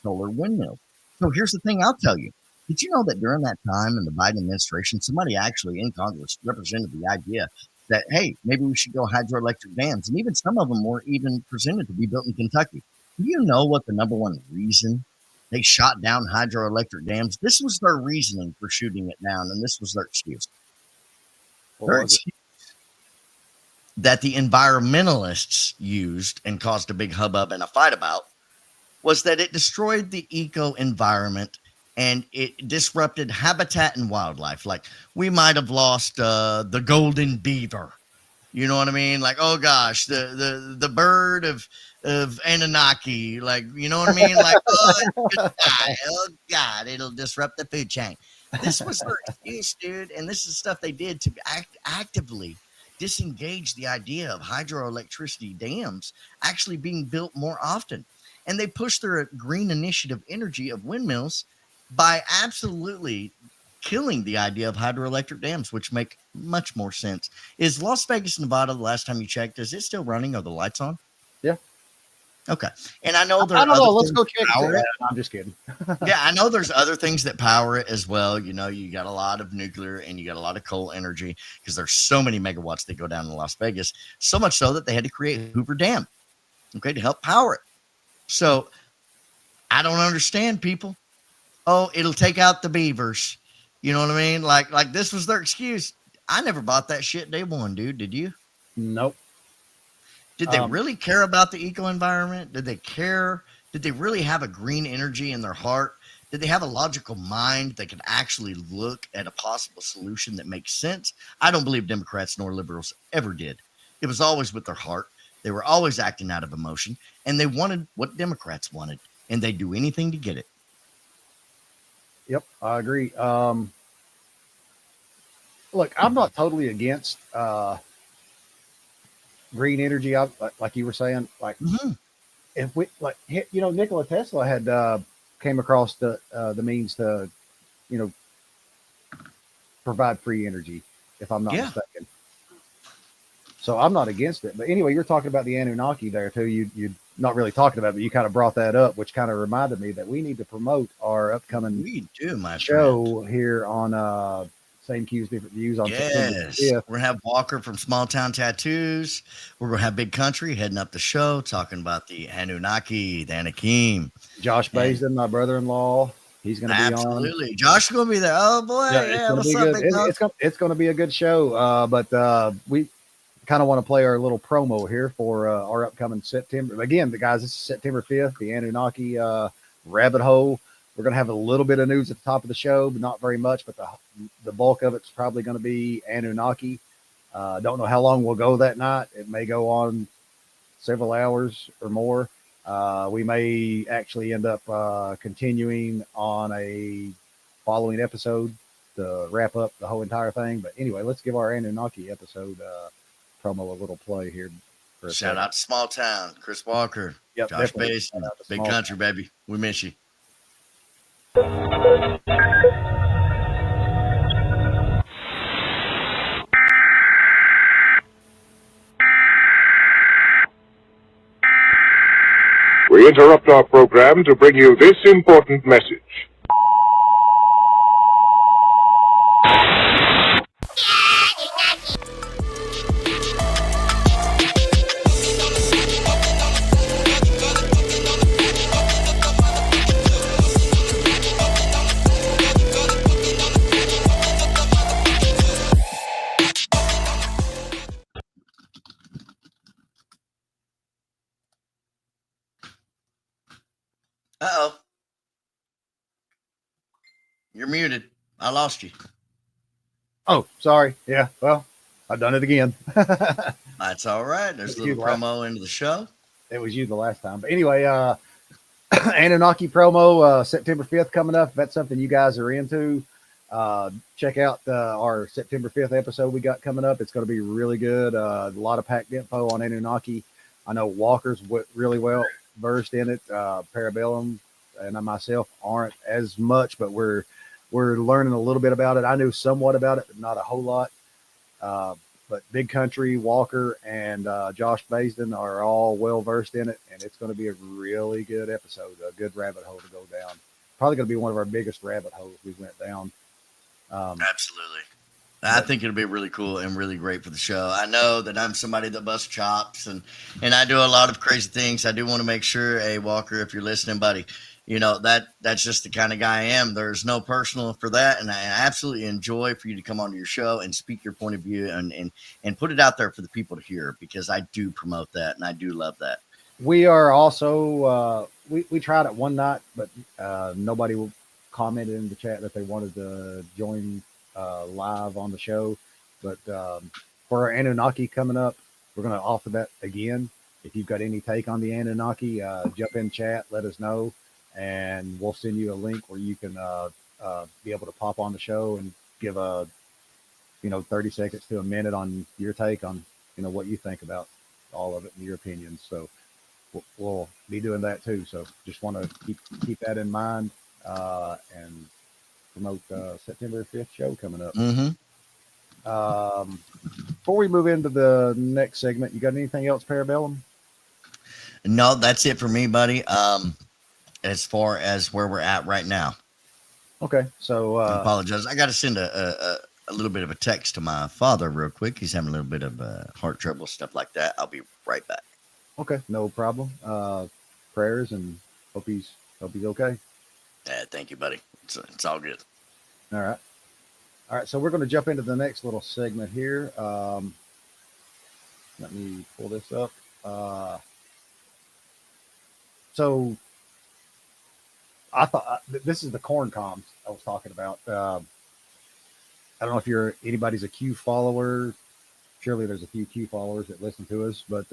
solar windmills. So here's the thing I'll tell you. Did you know that during that time in the Biden administration, somebody actually in Congress represented the idea that, hey, maybe we should go hydroelectric dams? And even some of them were even presented to be built in Kentucky. Do you know what the number one reason they shot down hydroelectric dams? This was their reasoning for shooting it down, and this was their excuse. Their excuse that the environmentalists used and caused a big hubbub and a fight about was that it destroyed the eco environment and it disrupted habitat and wildlife. Like, we might have lost the golden beaver. You know what I mean? Like, oh gosh, the bird of Anunnaki. Like, you know what I mean? Like, oh, it's gonna die. Oh God, it'll disrupt the food chain. This was their excuse, dude. And this is stuff they did to actively disengage the idea of hydroelectricity dams actually being built more often. And they pushed their green initiative energy of windmills by absolutely killing the idea of hydroelectric dams, which make much more sense. Is Las Vegas, Nevada, the last time you checked, is it still running? Are the lights on? Yeah. Okay. And I know there I are don't know. other Let's things go that check power it. I'm just kidding. Yeah, I know there's other things that power it as well. You know, you got a lot of nuclear and you got a lot of coal energy because there's so many megawatts that go down in Las Vegas, so much so that they had to create Hoover Dam, okay, to help power it. So I don't understand, people. Oh, it'll take out the beavers. You know what I mean? Like this was their excuse. I never bought that shit day one, dude. Did you? Nope. Did they really care about the eco environment? Did they care? Did they really have a green energy in their heart? Did they have a logical mind that could actually look at a possible solution that makes sense? I don't believe Democrats nor liberals ever did. It was always with their heart. They were always acting out of emotion, and they wanted what Democrats wanted, and they'd do anything to get it. Yep, I agree. Look, I'm not totally against green energy. Like you were saying, like if we Nikola Tesla had came across the means to, provide free energy, if I'm not mistaken. So I'm not against it. But anyway, you're talking about the Anunnaki there too. You're not really talking about it, but you kind of brought that up, which kind of reminded me that we need to promote our upcoming show here on Same Cues, Different Views on September 5th. We're going to have Walker from Small Town Tattoos. We're going to have Big Country heading up the show, talking about the Anunnaki, the Anakim. Josh Baisden, my brother-in-law, he's going to be on. Absolutely. Josh is going to be there. Oh, boy. Yeah, what's up, big dog? It's going to be a good show, but we kind of want to play our little promo here for our upcoming September. Again, guys, this is September 5th, the Anunnaki rabbit hole. We're going to have a little bit of news at the top of the show, but not very much. But the bulk of it's probably going to be Anunnaki. Don't know how long we'll go that night. It may go on several hours or more. We may actually end up continuing on a following episode to wrap up the whole entire thing. But anyway, let's give our Anunnaki episode promo a little play here. Shout out to Small Town, Chris Walker, Josh Basin, Big Country, baby. We miss you. We interrupt our program to bring you this important message. Uh-oh. You're muted. I lost you. Oh, sorry. Yeah, well, I've done it again. That's all right. There's a little promo into the show. It was you the last time. But anyway, Anunnaki promo, September 5th coming up. If that's something you guys are into, check out our September 5th episode we got coming up. It's going to be really good. A lot of packed info on Anunnaki. I know Walker's really well versed in it. Parabellum and I myself aren't as much, but we're learning a little bit about it. I knew somewhat about it, but not a whole lot. but Big Country, Walker, and Josh Baisden are all well versed in it, and it's going to be a really good episode, a good rabbit hole to go down. Probably going to be one of our biggest rabbit holes we went down. Absolutely. I think it'll be really cool and really great for the show. I know that I'm somebody that busts chops and I do a lot of crazy things. I do want to make sure, hey, Walker, if you're listening, buddy, you know, that's just the kind of guy I am. There's no personal for that. And I absolutely enjoy for you to come onto your show and speak your point of view and put it out there for the people to hear, because I do promote that and I do love that. We are also, we tried it one night, but nobody commented in the chat that they wanted to join live on the show. But for our Anunnaki coming up, we're going to offer that again. If you've got any take on the Anunnaki, jump in chat, let us know, and we'll send you a link where you can be able to pop on the show and give 30 seconds to a minute on your take on, what you think about all of it and your opinions. So we'll be doing that too. So just want to keep that in mind and promote September 5th show coming up. Before we move into the next segment, you got anything else, Parabellum? No, that's it for me, buddy. As far as where we're at right now. Okay, so I apologize. I got to send a little bit of a text to my father real quick. He's having a little bit of heart trouble, stuff like that. I'll be right back. Okay, no problem. Prayers, and hope he's okay. Thank you, buddy. It's all good. All right. So we're going to jump into the next little segment here. Let me pull this up. So I thought this is the corn comms I was talking about. I don't know if anybody's a Q follower. Surely there's a few Q followers that listen to us, but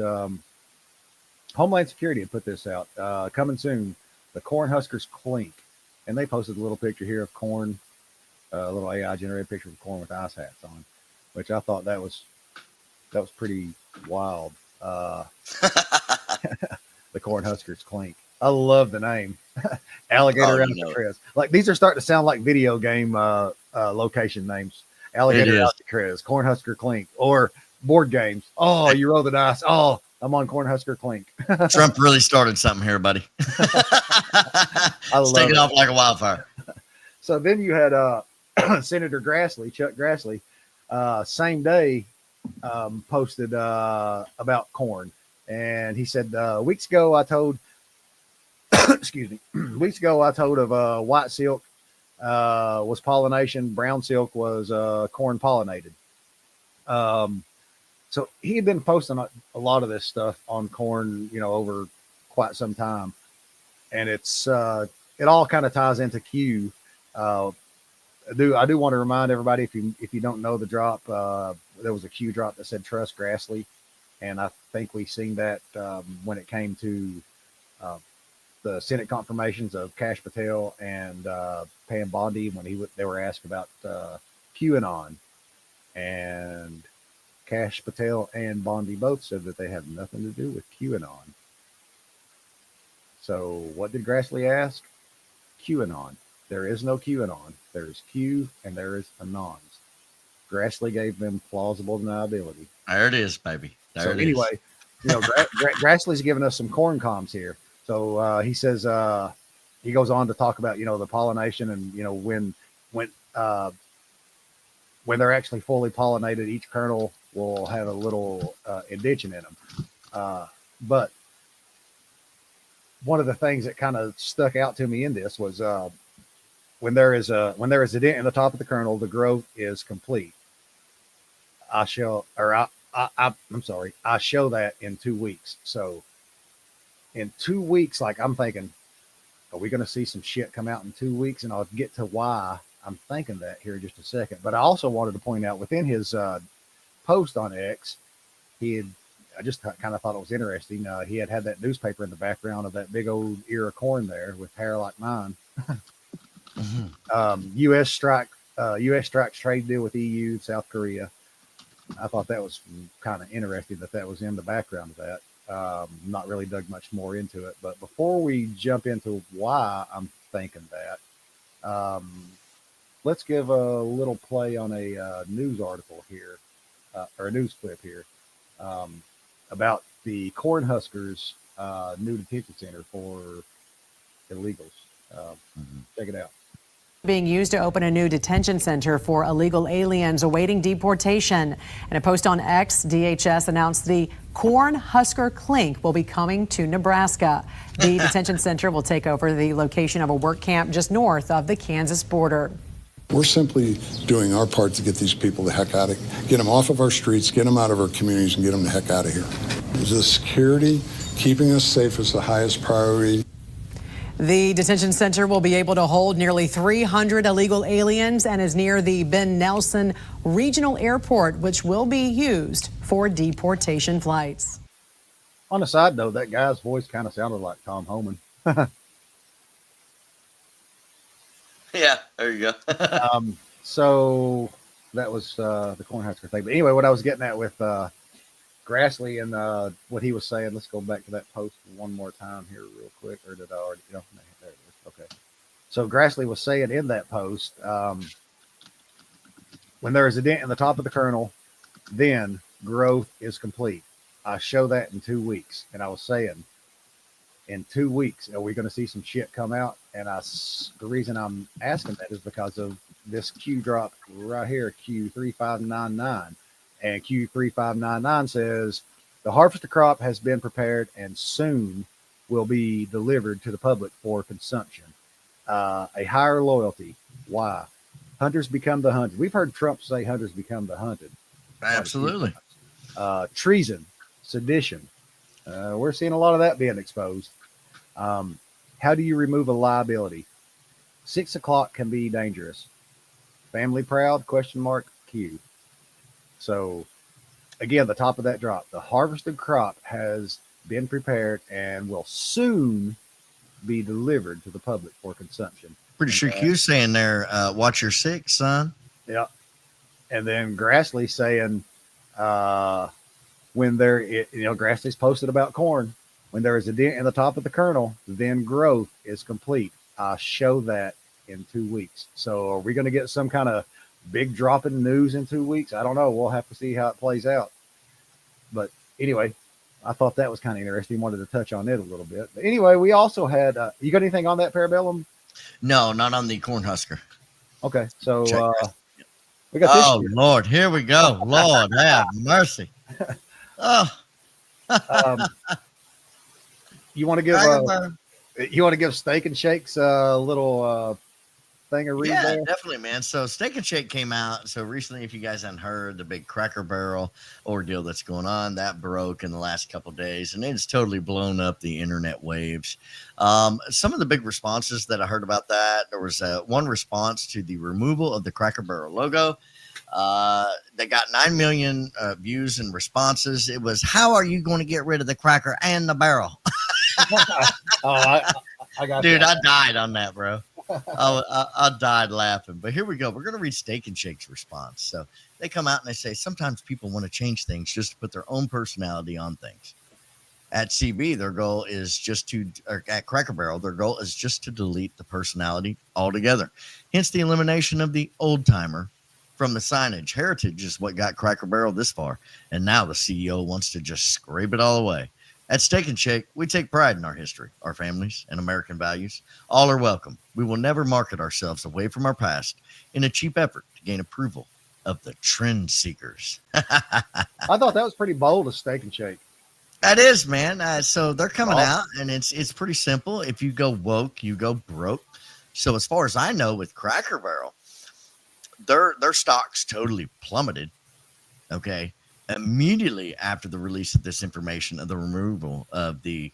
Homeland Security had put this out. Coming soon, the Cornhuskers clink. And they posted a little picture here of corn, a little AI generated picture of corn with ice hats on, which I thought that was pretty wild. The Cornhuskers clink. I love the name. Alligator Alcatraz. Like, these are starting to sound like video game location names. Alligator Alcatraz, Cornhusker clink, or board games. Oh, you roll the dice. Oh, I'm on Cornhusker clink. Trump really started something here, buddy. It's taking off like a wildfire. So then you had Senator Grassley, Chuck Grassley, same day posted about corn. And he said, weeks ago I told of white silk was pollination, brown silk was corn pollinated. So he had been posting a lot of this stuff on corn, over quite some time, and it's it all kind of ties into Q. I do want to remind everybody, if you don't know the drop, there was a Q drop that said trust Grassley, and I think we seen that when it came to the Senate confirmations of Kash Patel and Pam Bondi when they were asked about QAnon, and Kash Patel and Bondi both said that they have nothing to do with QAnon. So what did Grassley ask? QAnon. There is no QAnon. There is Q and there is Anons. Grassley gave them plausible deniability. There it is, baby. Anyway, Grassley's giving us some corn comms here. So he says he goes on to talk about the pollination and when they're actually fully pollinated, each kernel will have a little indention in them. But one of the things that kind of stuck out to me in this was when there is a dent in the top of the kernel, the growth is complete. I show that in 2 weeks. So in 2 weeks, like, I'm thinking, are we going to see some shit come out in 2 weeks? And I'll get to why I'm thinking that here in just a second. But I also wanted to point out within his post on X, I just kind of thought it was interesting. He had that newspaper in the background of that big old ear of corn there with hair like mine. U.S. strikes trade deal with EU, South Korea. I thought that was kind of interesting that was in the background of that. Not really dug much more into it. But before we jump into why I'm thinking that, let's give a little play on a news article here. or a news clip here about the Cornhuskers new detention center for illegals. Check it out. Being used to open a new detention center for illegal aliens awaiting deportation. In a post on X, DHS announced the Cornhusker Clink will be coming to Nebraska. The detention center will take over the location of a work camp just north of the Kansas border. We're simply doing our part to get these people the heck out of, get them off of our streets, get them out of our communities, and get them the heck out of here. The security, keeping us safe is the highest priority. The detention center will be able to hold nearly 300 illegal aliens and is near the Ben Nelson Regional Airport, which will be used for deportation flights. On a side note, that guy's voice kind of sounded like Tom Homan. Yeah, there you go. So that was the Cornhusker thing. But anyway, what I was getting at with Grassley and what he was saying, let's go back to that post one more time here real quick. Or did I already? No, there it is. Okay. So Grassley was saying in that post, when there is a dent in the top of the kernel, then growth is complete. I show that in 2 weeks. And I was saying, in 2 weeks, are we going to see some shit come out? And the reason I'm asking that is because of this Q drop right here, Q3599. And Q3599 says the harvester crop has been prepared and soon will be delivered to the public for consumption. A higher loyalty. Why? Hunters become the hunted. We've heard Trump say hunters become the hunted. Absolutely. Treason, sedition. We're seeing a lot of that being exposed. How do you remove a liability? 6 o'clock can be dangerous. Family proud? Question mark Q. So, again, the top of that drop. The harvested crop has been prepared and will soon be delivered to the public for consumption. Pretty sure Q's saying there, watch your six, son. Yeah. And then Grassley saying, Grassley's posted about corn. When there is a dent in the top of the kernel, then growth is complete. I show that in 2 weeks. So are we going to get some kind of big drop in news in 2 weeks? I don't know. We'll have to see how it plays out. But anyway, I thought that was kind of interesting. Wanted to touch on it a little bit. But anyway, we also had, you got anything on that, Parabellum? No, not on the Cornhusker. Okay. So we got this. Oh, Lord, here we go. Lord, have mercy. Oh. You want to give Steak and Shake's a little thing a read? Yeah, there? Definitely, man. So Steak and Shake came out. So recently, if you guys hadn't heard, the big Cracker Barrel ordeal that's going on, that broke in the last couple of days, and it's totally blown up the internet waves. Some of the big responses that I heard about that, there was one response to the removal of the Cracker Barrel logo. They got 9 million views and responses. It was, how are you going to get rid of the cracker and the barrel? I got Dude, I died on that, bro. I died laughing. But here we go. We're going to read Steak and Shake's response. So they come out and they say, sometimes people want to change things just to put their own personality on things. At CB, their goal is at Cracker Barrel, their goal is just to delete the personality altogether. Hence the elimination of the old timer from the signage. Heritage is what got Cracker Barrel this far. And now the CEO wants to just scrape it all away. At Steak and Shake, we take pride in our history, our families, and American values. All are welcome. We will never market ourselves away from our past in a cheap effort to gain approval of the trend seekers. I thought that was pretty bold of Steak and Shake. That is, man. So they're coming out, and it's pretty simple. If you go woke, you go broke. So as far as I know, with Cracker Barrel, their stocks totally plummeted. Okay. Immediately after the release of this information of the removal of the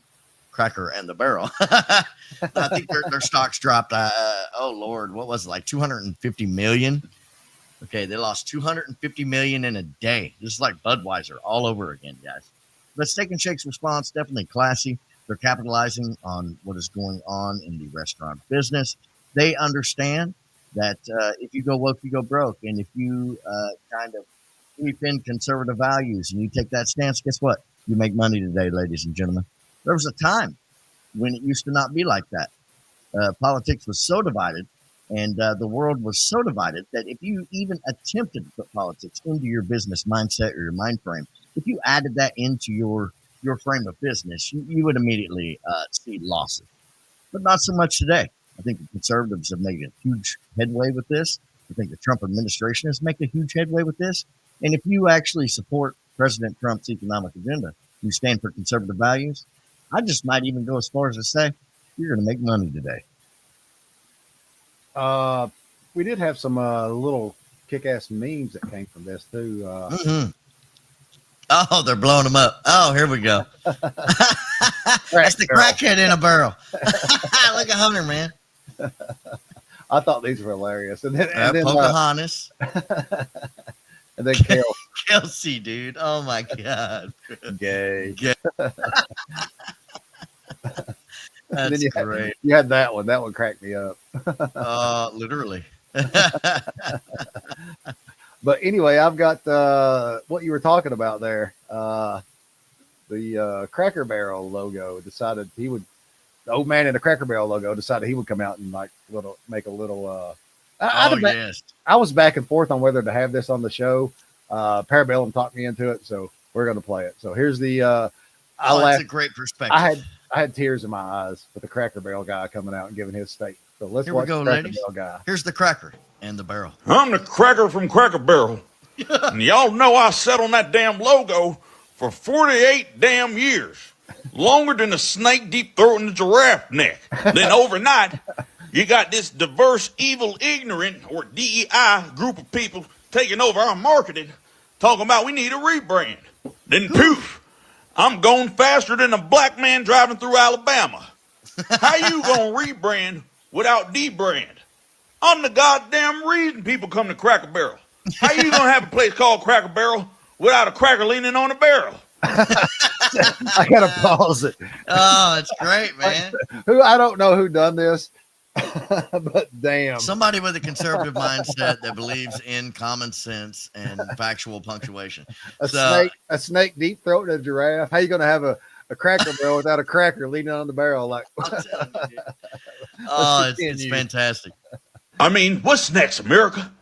cracker and the barrel. I think their stocks dropped. Oh Lord, what was it, like 250 million? Okay, they lost 250 million in a day. This is like Budweiser all over again, guys. But Steak and Shake's response, definitely classy. They're capitalizing on what is going on in the restaurant business. They understand that if you go woke, you go broke. And if you kind of creep in conservative values and you take that stance, guess what? You make money today, ladies and gentlemen. There was a time when it used to not be like that. Politics was so divided And the world was so divided that if you even attempted to put politics into your business mindset or your mind frame, if you added that into your frame of business, you would immediately see losses. But not so much today. I think the conservatives have made a huge headway with this. I think the Trump administration has made a huge headway with this. And if you actually support President Trump's economic agenda, you stand for conservative values, I just might even go as far as to say you're going to make money today. We did have some little kick-ass memes that came from this too. Oh, they're blowing them up. Oh, here we go. That's the crackhead in a barrel. Look at Hunter, man. I thought these were hilarious. And then Pocahontas. And then Kelsey, dude. Oh my God. Gay. That's great. You had that one. That one cracked me up. Literally. But anyway, I've got what you were talking about there. The Cracker Barrel logo decided he would. The old man in the Cracker Barrel logo decided he would come out and make a little. Yes. I was back and forth on whether to have this on the show. Parabellum talked me into it, so we're going to play it. So here's the. That's a great perspective. I had tears in my eyes with the Cracker Barrel guy coming out and giving his statement. So let's Here watch we go, the Cracker ladies. Barrel guy. Here's the cracker and the barrel. I'm the cracker from Cracker Barrel. And y'all know I sat on that damn logo for 48 damn years. Longer than a snake deep throat in a giraffe neck. Then overnight, you got this diverse, evil, ignorant, or DEI group of people taking over our marketing, talking about we need a rebrand. Then poof, I'm going faster than a black man driving through Alabama. How you gonna rebrand without debrand? I'm the goddamn reason people come to Cracker Barrel. How you gonna have a place called Cracker Barrel without a cracker leaning on a barrel? I gotta pause it. Oh, it's great, man. I don't know who done this, but damn. Somebody with a conservative mindset that believes in common sense and factual punctuation. A snake deep throat in a giraffe. How you gonna have a Cracker Barrel without a cracker leaning on the barrel? Like, I'm telling you, dude. Oh, it's fantastic. I mean, what's next, America?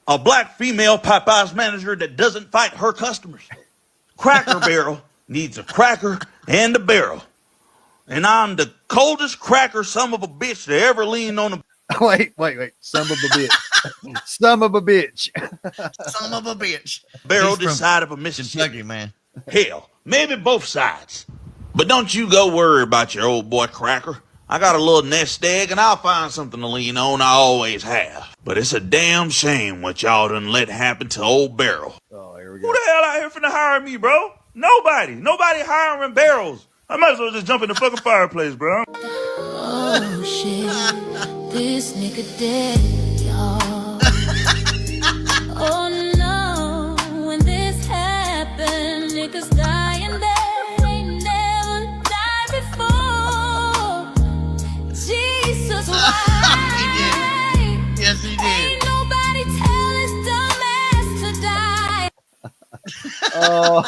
A black female Popeyes manager that doesn't fight her customers. Cracker Barrel needs a cracker and a barrel. And I'm the coldest cracker son of a bitch to ever lean on a... Wait. Son of a bitch. Son of a bitch. Son of a bitch. Barrel this side of a Mississippi. Kentucky, man. Hell, maybe both sides. But don't you go worry about your old boy Cracker. I got a little nest egg and I'll find something to lean on. I always have. But it's a damn shame what y'all done let happen to old Barrel. Oh, here we go. Who the hell out here finna hire me, bro? Nobody hiring barrels. I might as well just jump in the fucking fireplace, bro. Oh shit, this nigga dead, y'all. Oh no, when this happened, niggas dying they ain't never died before. Jesus, why? Yes, he did. Ain't nobody tell his dumb ass to die. Oh,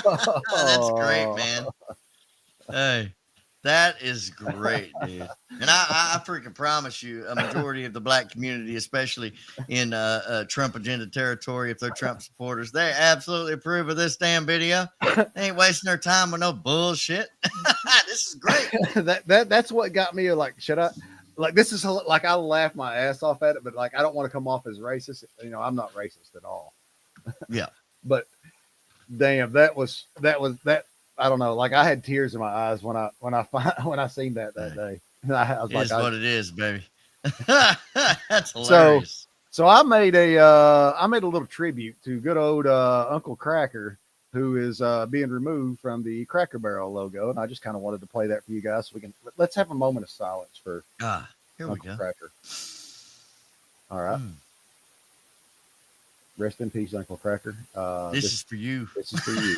that's great, man. Hey, that is great, dude. And I freaking promise you, a majority of the black community, especially in Trump agenda territory, if they're Trump supporters, they absolutely approve of this damn video. They ain't wasting their time with no bullshit. This is great. That's what got me like, should I? Like, this is like, I laugh my ass off at it, but like, I don't want to come off as racist. You know, I'm not racist at all. Yeah. But damn, that was I don't know. Like, I had tears in my eyes when I seen that day. I was like, what it is, baby. That's hilarious. So I made a little tribute to good old Uncle Cracker, who is being removed from the Cracker Barrel logo, and I just kind of wanted to play that for you guys. So let's have a moment of silence for here Uncle we go. Cracker. All right. Rest in peace, Uncle Cracker. This is for you. This is for you.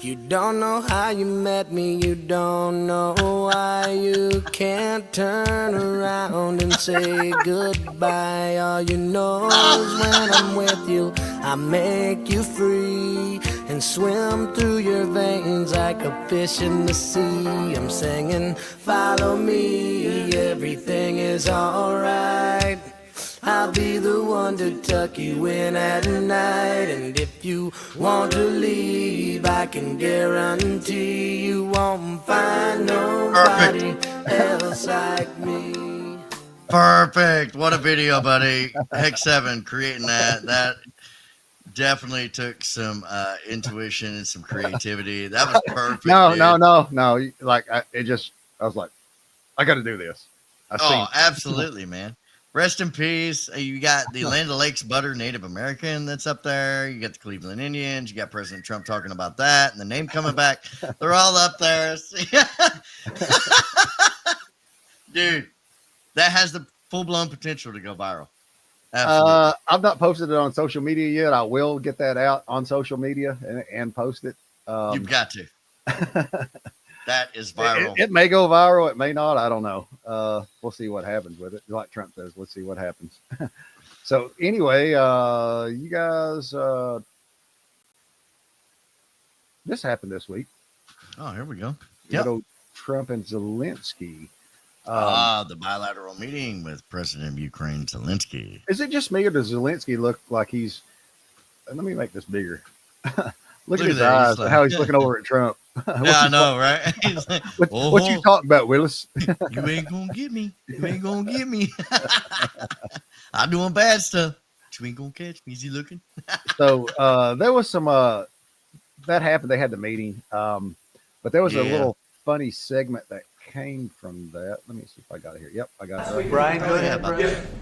You don't know how you met me, you don't know why you can't turn around and say goodbye. All you know is when I'm with you, I make you free and swim through your veins like a fish in the sea. I'm singing, follow me, everything is alright. I'll be the one to tuck you in at night. And if you want to leave, I can guarantee you won't find nobody else like me. Perfect. What a video, buddy. Hex 7 creating that. That definitely took some intuition and some creativity. That was perfect. No, dude. no. Like I was like, I got to do this. Absolutely, man. Rest in peace. You got the Land O'Lakes Butter Native American that's up there. You got the Cleveland Indians. You got President Trump talking about that and the name coming back. They're all up there. Dude, that has the full-blown potential to go viral. Absolutely. I've not posted it on social media yet. I will get that out on social media and post it. You've got to. That is viral. It may go viral. It may not. I don't know. We'll see what happens with it. Like Trump says, let's see what happens. So anyway, you guys, this happened this week. Oh, here we go. Yep. Trump and Zelensky. The bilateral meeting with President of Ukraine, Zelensky. Is it just me, or does Zelensky look like he's? Let me make this bigger. Look at his eyes, like, how he's looking over at Trump. Yeah, I know, right? Like, what you talking about, Willis? You ain't gonna get me. You ain't gonna get me. I'm doing bad stuff. You ain't gonna catch me. Is he looking? So there was some that happened. They had the meeting, but there was a little funny segment that came from that. Let me see if I got it here. Yep, I got it. Brian, go ahead.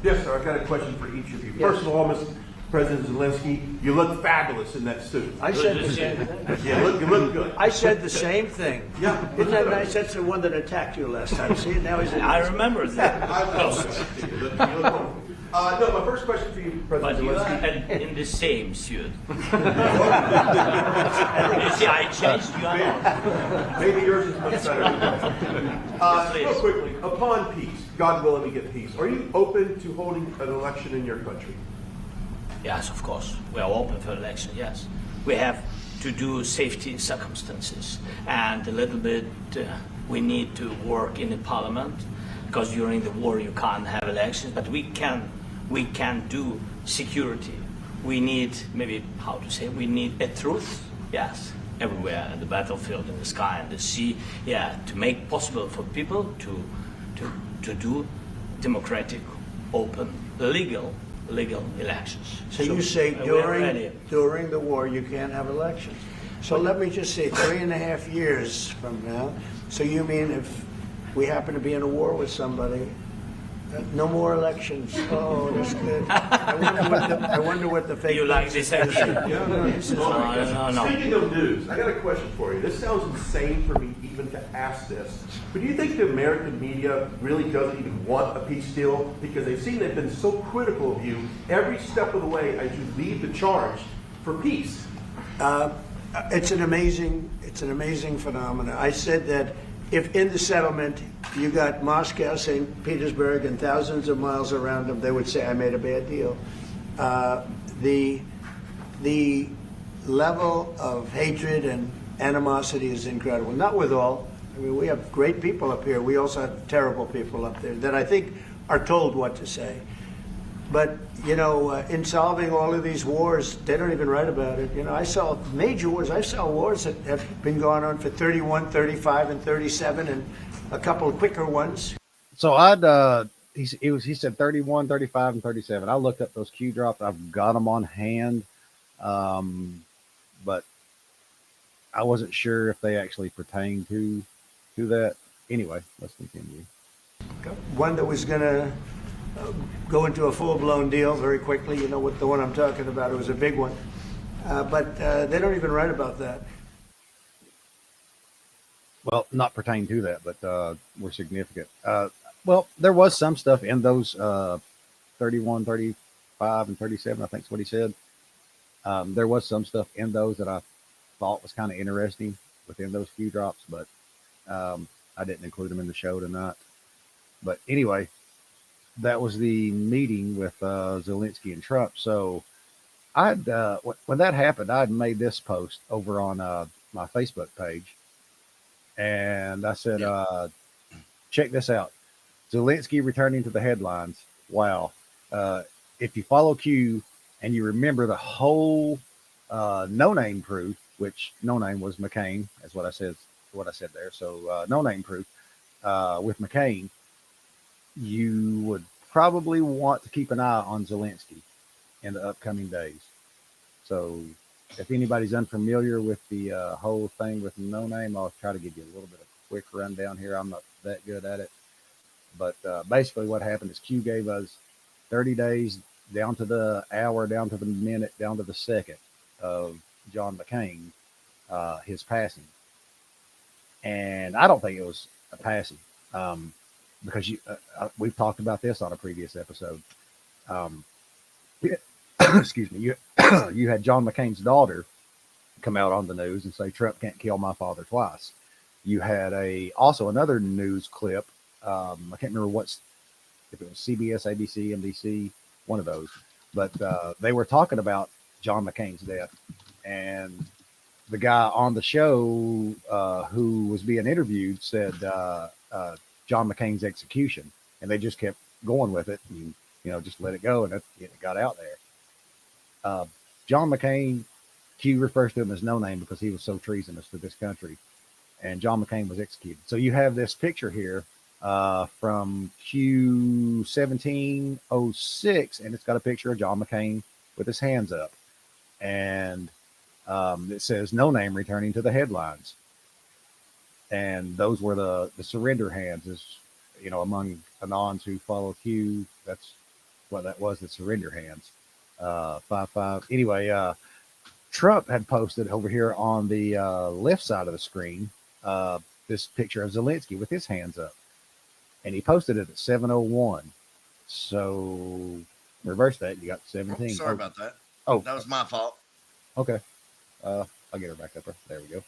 Yes, sir. I've got a question for each of you. First of all, Mr. President Zelensky, you look fabulous in that suit. I said the same thing. Yeah, you look good. I said the same thing. Yeah. Isn't that nice? That's the one that attacked you last time. See, now he's. I remember that. No, my first question for you, President Zelensky. In the same suit. You see, I changed you on. Maybe yours is much better. Real quickly, upon peace, God willing we get peace, are you open to holding an election in your country? Yes, of course. We are open for election, yes. We have to do safety circumstances. And a little bit, we need to work in the parliament, because during the war you can't have elections, but we can do security. We need, maybe, how to say, we need a truth, yes, everywhere, in the battlefield, in the sky, in the sea, yeah, to make possible for people to do democratic, open, legal elections. So you say during the war you can't have elections. So let me just say 3.5 years from now. So you mean if we happen to be in a war with somebody, no more elections? Oh, that's good. I wonder what the fake. You like this idea? No. Speaking of news, I got a question for you. This sounds insane for me even to ask this, but do you think the American media really doesn't even want a peace deal? Because they've been so critical of you every step of the way as you lead the charge for peace. It's an amazing phenomenon. I said that if in the settlement you got Moscow, St. Petersburg, and thousands of miles around them, they would say I made a bad deal. The level of hatred and animosity is incredible. Not with all. I mean, we have great people up here. We also have terrible people up there that I think are told what to say. But, in solving all of these wars, they don't even write about it. I saw major wars. I saw wars that have been going on for 31, 35, and 37, and a couple of quicker ones. So he said 31, 35, and 37. I looked up those Q drops. I've got them on hand. But I wasn't sure if they actually pertain to that. Anyway, let's continue. One that was going to go into a full-blown deal very quickly. You know what the one I'm talking about? It was a big one. But they don't even write about that. Well, not pertain to that, but were significant. Well, there was some stuff in those 31, 35, and 37, I think is what he said. There was some stuff in those that I thought was kind of interesting within those few drops, but I didn't include them in the show tonight. But anyway, that was the meeting with Zelensky and Trump. So I'd when that happened, I'd made this post over on my Facebook page, and I said, check this out. Zelensky returning to the headlines. Wow. If you follow Q and you remember the whole no name proof, which no name was McCain, is what I said there. So no name proof with McCain, you would probably want to keep an eye on Zelensky in the upcoming days. So if anybody's unfamiliar with the whole thing with no name, I'll try to give you a little bit of a quick rundown here. I'm not that good at it. But basically what happened is Q gave us 30 days down to the hour, down to the minute, down to the second of John McCain, his passing. And I don't think it was a passing because we've talked about this on a previous episode. Excuse me. You had John McCain's daughter come out on the news and say, Trump can't kill my father twice. You had also another news clip. I can't remember if it was CBS, ABC, NBC, one of those, but they were talking about John McCain's death, and the guy on the show who was being interviewed said John McCain's execution, and they just kept going with it, and just let it go, and it got out there. John McCain, Q refers to him as no name because he was so treasonous to this country, and John McCain was executed. So you have this picture here from Q 1706, and it's got a picture of John McCain with his hands up, and it says no name returning to the headlines, and those were the surrender hands. Is among anons who follow Q, that's what that was, the surrender hands. 5-5. Anyway, Trump had posted over here on the left side of the screen this picture of Zelensky with his hands up, and he posted it at 7:01. So reverse that, you got 17. Sorry about that. Oh, that was my fault. Okay. I'll get her back up there. There we go.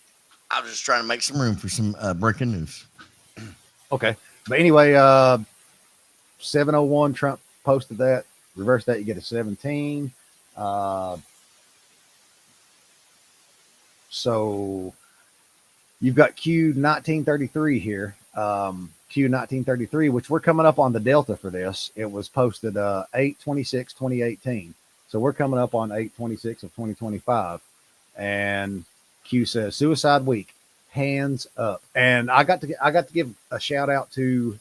I was just trying to make some room for some breaking news. Okay. But anyway, 7:01, Trump posted that. Reverse that, you get a 17. So you've got Q 1933 here. Q 1933, which we're coming up on the Delta for this. It was posted 8/26/2018. So we're coming up on 8/26 of 2025. And Q says Suicide Week, hands up. And I got to give a shout out to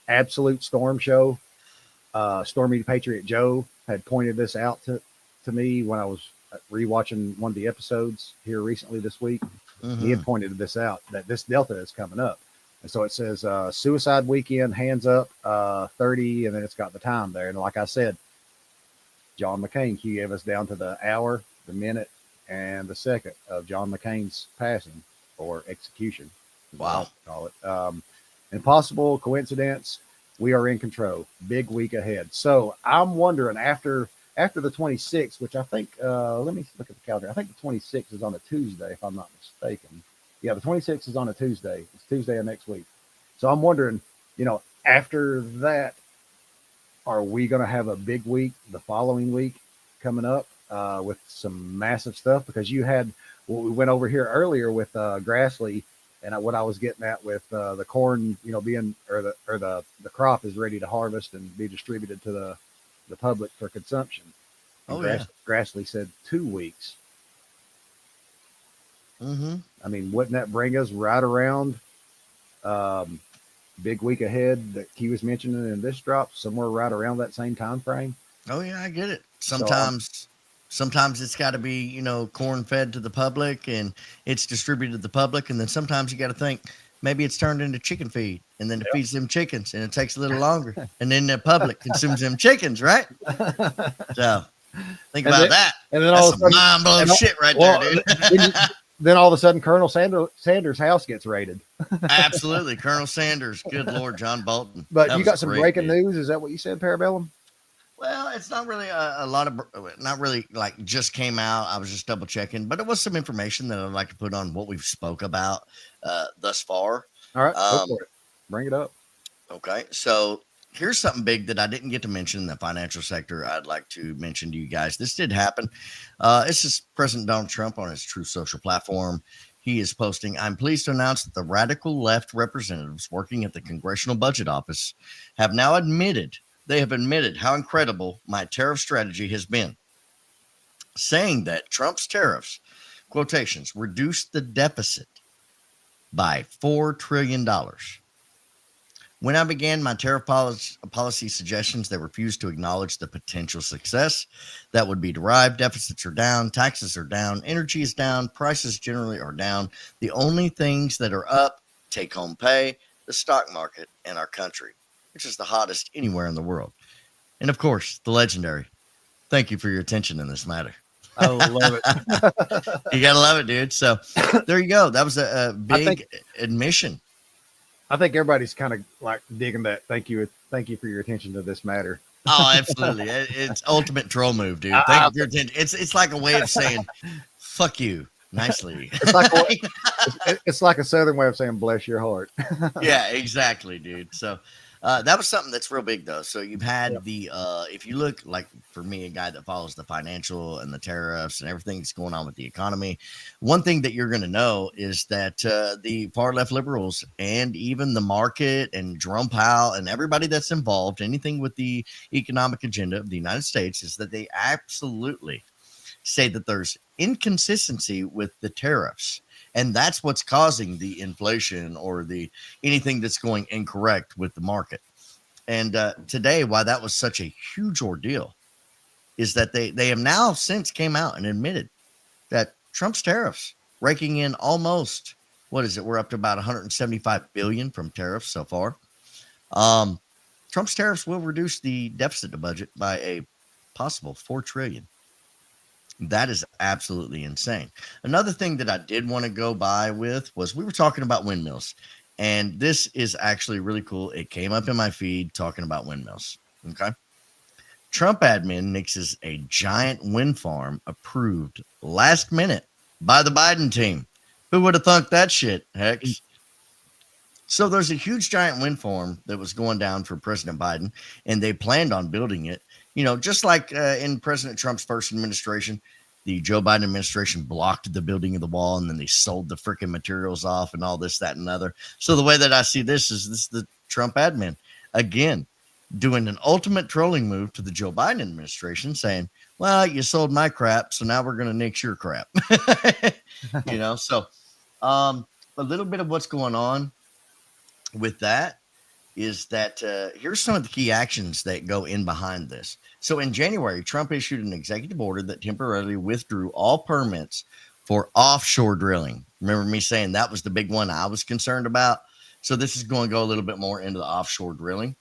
Absolute Storm Show. Stormy Patriot Joe had pointed this out to me when I was rewatching one of the episodes here recently this week. Mm-hmm. He had pointed this out, that this Delta is coming up. And so it says Suicide Weekend, hands up, 30, and then it's got the time there. And like I said, John McCain, Q gave us down to the hour, the minute, and the second of John McCain's passing or execution. Wow. Call it. Impossible coincidence. We are in control. Big week ahead. So I'm wondering after the 26th, which I think, let me look at the calendar. I think the 26th is on a Tuesday, if I'm not mistaken. Yeah, the 26th is on a Tuesday. It's Tuesday of next week. So I'm wondering, after that, are we going to have a big week the following week coming up with some massive stuff? Because you had what we went over here earlier with Grassley, and what I was getting at with the corn, being or the crop is ready to harvest and be distributed to the public for consumption. And Grassley said 2 weeks. Mm-hmm. I mean, wouldn't that bring us right around big week ahead that Q was mentioning in this drop, somewhere right around that same time frame? Oh yeah, I get it. Sometimes it's got to be, corn fed to the public and it's distributed to the public. And then sometimes you got to think maybe it's turned into chicken feed and then it feeds them chickens and it takes a little longer. And then the public consumes them chickens, right? So think about that. And then all of a sudden, mind blowing shit right there, dude. Then all of a sudden, Colonel Sanders' house gets raided. Absolutely. Colonel Sanders. Good Lord, John Bolton. But you got some breaking news. Is that what you said, Parabellum? Well, it's not really a lot of, not really like just came out. I was just double checking, but it was some information that I'd like to put on what we've spoke about thus far. All right, go Um, for it. Bring it up. okay, so here's something big that I didn't get to mention in the financial sector. I'd like to mention to you guys. This did happen. This is President Donald Trump on his Truth Social platform. He is posting, I'm pleased to announce that the radical left representatives working at the Congressional Budget Office have now admitted how incredible my tariff strategy has been, saying that Trump's tariffs, quotations, reduced the deficit by $4 trillion. When I began my tariff policy suggestions, they refused to acknowledge the potential success that would be derived. Deficits are down, taxes are down, energy is down, prices generally are down. The only things that are up, take-home pay, the stock market, and our country, which is the hottest anywhere in the world. And of course, the legendary, thank you for your attention in this matter. I love it. You gotta love it, dude. So there you go. That was a big admission. I think everybody's kind of like digging that. Thank you for your attention to this matter. Oh, absolutely. It's ultimate troll move, dude. Thank you for your attention. It's like a way of saying fuck you nicely. It's like a southern way of saying bless your heart. Yeah, exactly, dude. So that was something that's real big though. So you've had the if you look, like for me, a guy that follows the financial and the tariffs and everything that's going on with the economy, one thing that you're going to know is that the far left liberals and even the market and Jerome Powell and everybody that's involved, anything with the economic agenda of the United States, is that they absolutely say that there's inconsistency with the tariffs. And that's what's causing the inflation or the anything that's going incorrect with the market. And today, why that was such a huge ordeal is that they have now since came out and admitted that Trump's tariffs raking in almost, what is it? We're up to about 175 billion from tariffs so far. Trump's tariffs will reduce the deficit to budget by a possible 4 trillion. That is absolutely insane. Another thing that I did want to go by with was we were talking about windmills, and this is actually really cool. It came up in my feed talking about windmills. Okay. Trump admin nixes a giant wind farm approved last minute by the Biden team. Who would have thunk that shit, Hex? So there's a huge giant wind farm that was going down for President Biden, and they planned on building it. You know, just like in President Trump's first administration, the Joe Biden administration blocked the building of the wall, and then they sold the freaking materials off and all this, that, and another. So the way that I see this is the Trump admin, again, doing an ultimate trolling move to the Joe Biden administration, saying, well, you sold my crap, so now we're going to nix your crap. You know, so a little bit of what's going on with that is that here's some of the key actions that go in behind this. So in January, Trump issued an executive order that temporarily withdrew all permits for offshore drilling. Remember me saying that was the big one I was concerned about? So this is going to go a little bit more into the offshore drilling.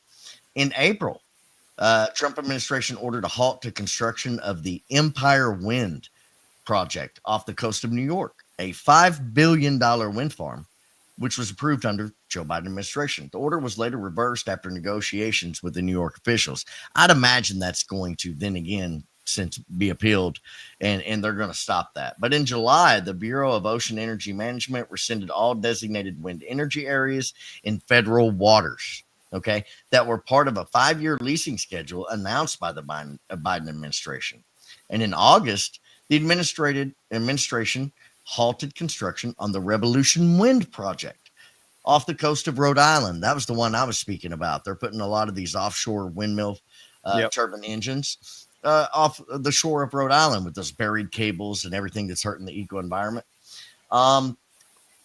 In April, Trump administration ordered a halt to construction of the Empire Wind project off the coast of New York, a $5 billion wind farm, which was approved under Joe Biden administration. The order was later reversed after negotiations with the New York officials. I'd imagine that's going to then again since be appealed, and they're going to stop that. But in July, the Bureau of Ocean Energy Management rescinded all designated wind energy areas in federal waters, okay, that were part of a 5-year leasing schedule announced by the Biden administration. And in August, the administration halted construction on the Revolution Wind project off the coast of Rhode Island. That was the one I was speaking about. They're putting a lot of these offshore windmill turbine engines off the shore of Rhode Island with those buried cables and everything that's hurting the eco environment.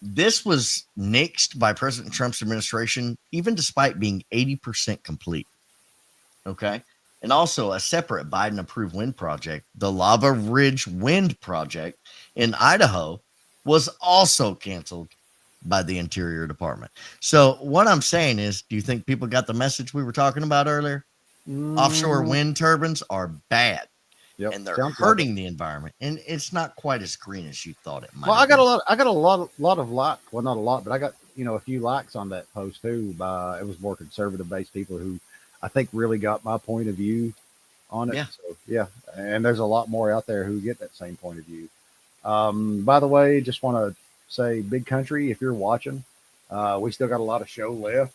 This was nixed by President Trump's administration, even despite being 80% complete. Okay. And also a separate Biden approved wind project, the Lava Ridge Wind Project in Idaho, was also canceled by the Interior Department. So what I'm saying is, do you think people got the message we were talking about earlier? Offshore wind turbines are bad. Yep. And they're hurting the environment, and it's not quite as green as you thought it might. Well, I got a lot of like, well, not a lot, but I got, a few likes on that post too. By it was more conservative based people who I think really got my point of view. on it. Yeah. So, yeah, and there's a lot more out there who get that same point of view. By the way, just want to say, Big Country, if you're watching, we still got a lot of show left.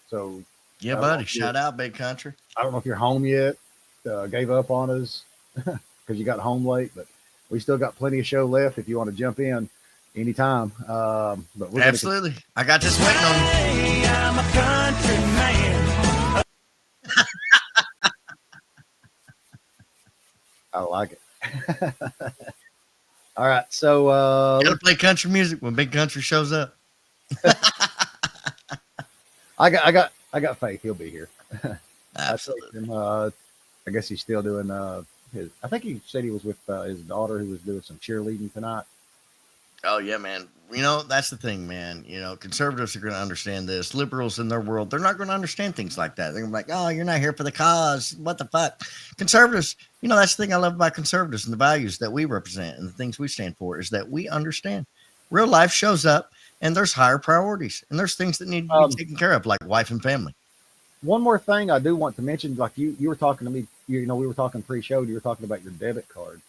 So, Yeah, buddy. Shout out, Big Country. I don't know if you're home yet, gave up on us because you got home late, but we still got plenty of show left if you want to jump in anytime. But we're Absolutely. I got this waiting on you. Hey, I'm a country man. I like it. All right, so gotta play country music when Big Country shows up. I got faith he'll be here. Absolutely. I guess he's still doing his. I think he said he was with his daughter who was doing some cheerleading tonight. Oh yeah, man. You know, that's the thing, man. You know, conservatives are going to understand this. Liberals in their world, they're not going to understand things like that. They're gonna be like, oh, you're not here for the cause. What the fuck? Conservatives, you know, that's the thing I love about conservatives and the values that we represent and the things we stand for is that we understand real life shows up and there's higher priorities and there's things that need to be taken care of, like wife and family. One more thing I do want to mention, like you were talking to me, you know, we were talking pre-show, you were talking about your debit card.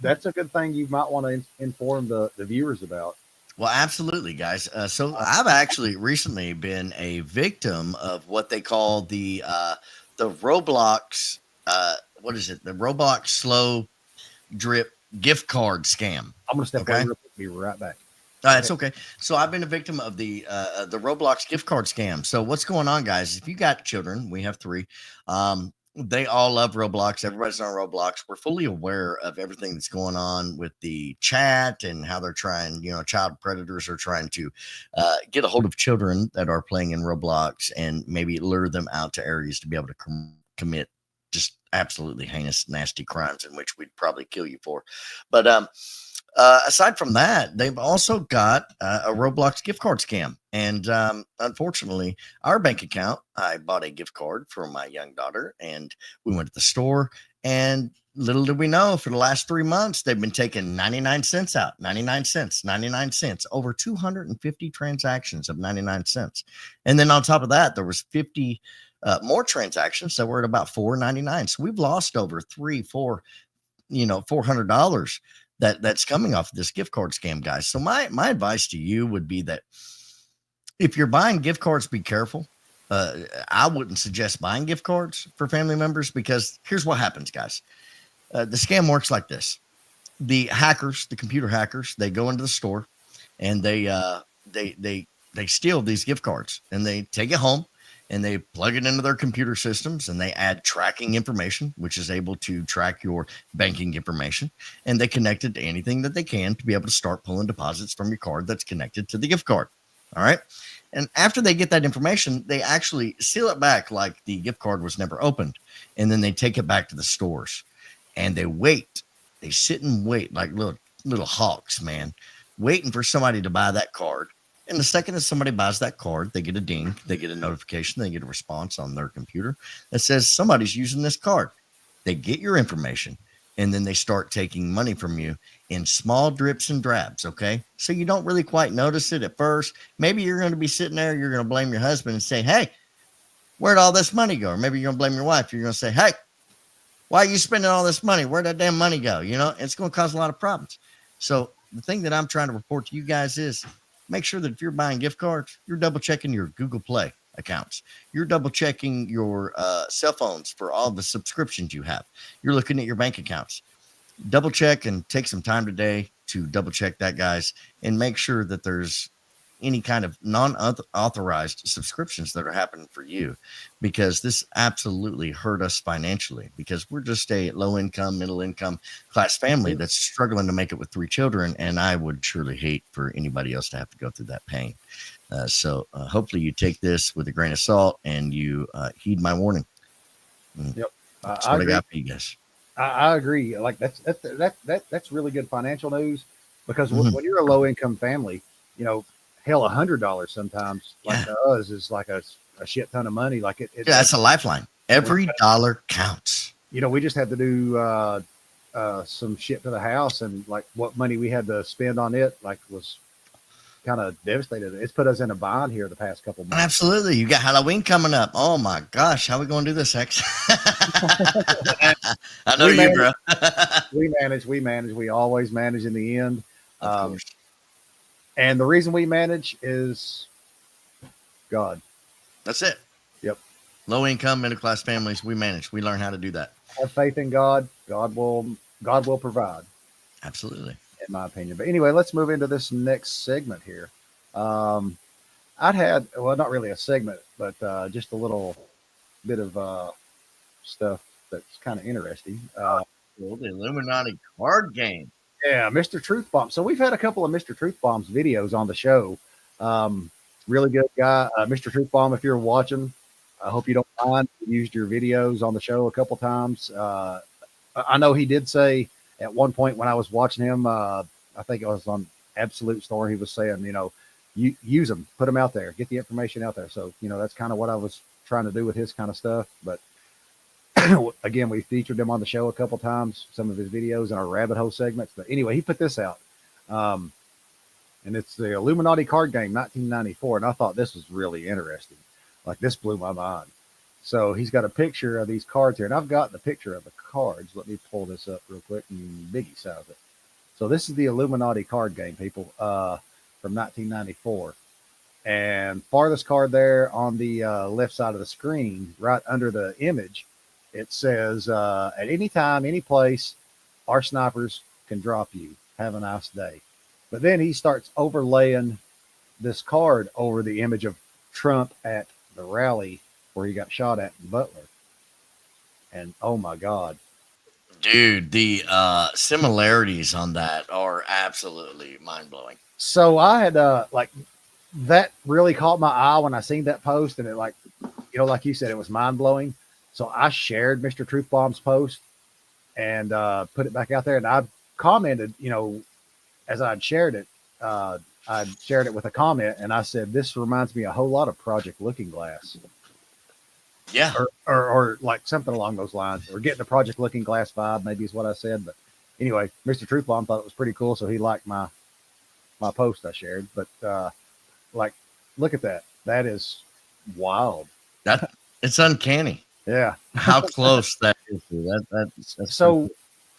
That's a good thing you might want to inform the viewers about. Well, absolutely, guys. So I've actually recently been a victim of what they call the Roblox, what is it? The Roblox slow drip gift card scam. I'm going to step away real quick, be right back. It's okay. So I've been a victim of the Roblox gift card scam. So what's going on, guys? If you got children, we have 3. They all love Roblox. Everybody's on Roblox. We're fully aware of everything that's going on with the chat and how they're trying, you know, child predators are trying to get a hold of children that are playing in Roblox and maybe lure them out to areas to be able to commit just absolutely heinous, nasty crimes in which we'd probably kill you for. But aside from that, they've also got a Roblox gift card scam. And unfortunately, our bank account, I bought a gift card for my young daughter and we went to the store. And little did we know, for the last 3 months, they've been taking 99 cents out, 99 cents, 99 cents, over 250 transactions of 99 cents. And then on top of that, there was 50 more transactions that were at about $4.99. So we've lost over $400 that's coming off of this gift card scam, guys. So my advice to you would be that if you're buying gift cards, be careful. I wouldn't suggest buying gift cards for family members because here's what happens, guys. The scam works like this. The hackers, the computer hackers, they go into the store and they steal these gift cards and they take it home and they plug it into their computer systems and they add tracking information, which is able to track your banking information. And they connect it to anything that they can to be able to start pulling deposits from your card that's connected to the gift card. All right. And after they get that information, they actually seal it back like the gift card was never opened. And then they take it back to the stores and they wait. They sit and wait like little hawks, man, waiting for somebody to buy that card. And the second that somebody buys that card, they get a ding, they get a notification, they get a response on their computer that says somebody's using this card. They get your information, and then they start taking money from you in small drips and drabs, okay? So you don't really quite notice it at first. Maybe you're going to be sitting there, you're going to blame your husband and say, hey, where'd all this money go? Or maybe you're going to blame your wife. You're going to say, hey, why are you spending all this money? Where'd that damn money go? You know, it's going to cause a lot of problems. So the thing that I'm trying to report to you guys is, make sure that if you're buying gift cards, you're double checking your Google Play accounts. You're double checking your cell phones for all the subscriptions you have. You're looking at your bank accounts. Double check and take some time today to double check that, guys, and make sure that there's any kind of non-authorized subscriptions that are happening for you, because this absolutely hurt us financially because we're just a low income, middle income class family that's struggling to make it with 3 children. And I would surely hate for anybody else to have to go through that pain. So hopefully you take this with a grain of salt and you heed my warning. Yep. That's what I got for you guys. I agree. Like that's really good financial news because when you're a low income family, you know, hell, $100 sometimes like to us is like a shit ton of money. Like it that's a lifeline. Every dollar counts. You know, we just had to do some shit to the house, and like what money we had to spend on it, like was kind of devastated. It's put us in a bind here the past couple months. Absolutely. You got Halloween coming up. Oh my gosh. How are we going to do this, Hex? I know you, bro. We manage. We always manage in the end. Of course. And the reason we manage is God. That's it. Yep. Low income, middle class families, we manage. We learn how to do that. Have faith in God. God will provide. Absolutely. In my opinion. But anyway, let's move into this next segment here. I'd had, well, not really a segment, but just a little bit of stuff that's kind of interesting. The Illuminati card game. Yeah, Mr. Truth Bomb. So we've had a couple of Mr. Truth Bomb's videos on the show. Really good guy. Mr. Truth Bomb, if you're watching, I hope you don't mind. We used your videos on the show a couple times. I know he did say at one point when I was watching him, I think it was on Absolute Store, he was saying, you use them, put them out there, get the information out there. So, that's kind of what I was trying to do with his kind of stuff. But again, we featured him on the show a couple times, some of his videos in our rabbit hole segments. But anyway, he put this out. And it's the Illuminati card game, 1994. And I thought this was really interesting. Like, this blew my mind. So he's got a picture of these cards here. And I've got the picture of the cards. Let me pull this up real quick and biggie size it. So this is the Illuminati card game, people, from 1994. And farthest card there on the left side of the screen, right under the image, it says, at any time, any place, our snipers can drop you. Have a nice day. But then he starts overlaying this card over the image of Trump at the rally where he got shot at in Butler. And oh my God. Dude, the similarities on that are absolutely mind-blowing. So I had that really caught my eye when I seen that post, and it like you said, it was mind-blowing. So I shared Mr. Truth Bomb's post and put it back out there, and I commented, as I'd shared it, I'd shared it with a comment, and I said, this reminds me a whole lot of Project Looking Glass. Yeah. Or like something along those lines, or getting the Project Looking Glass vibe, maybe is what I said. But anyway, Mr. Truth Bomb thought it was pretty cool, so he liked my post I shared. But look at that. That is wild. It's uncanny. Yeah. How close that is. That's so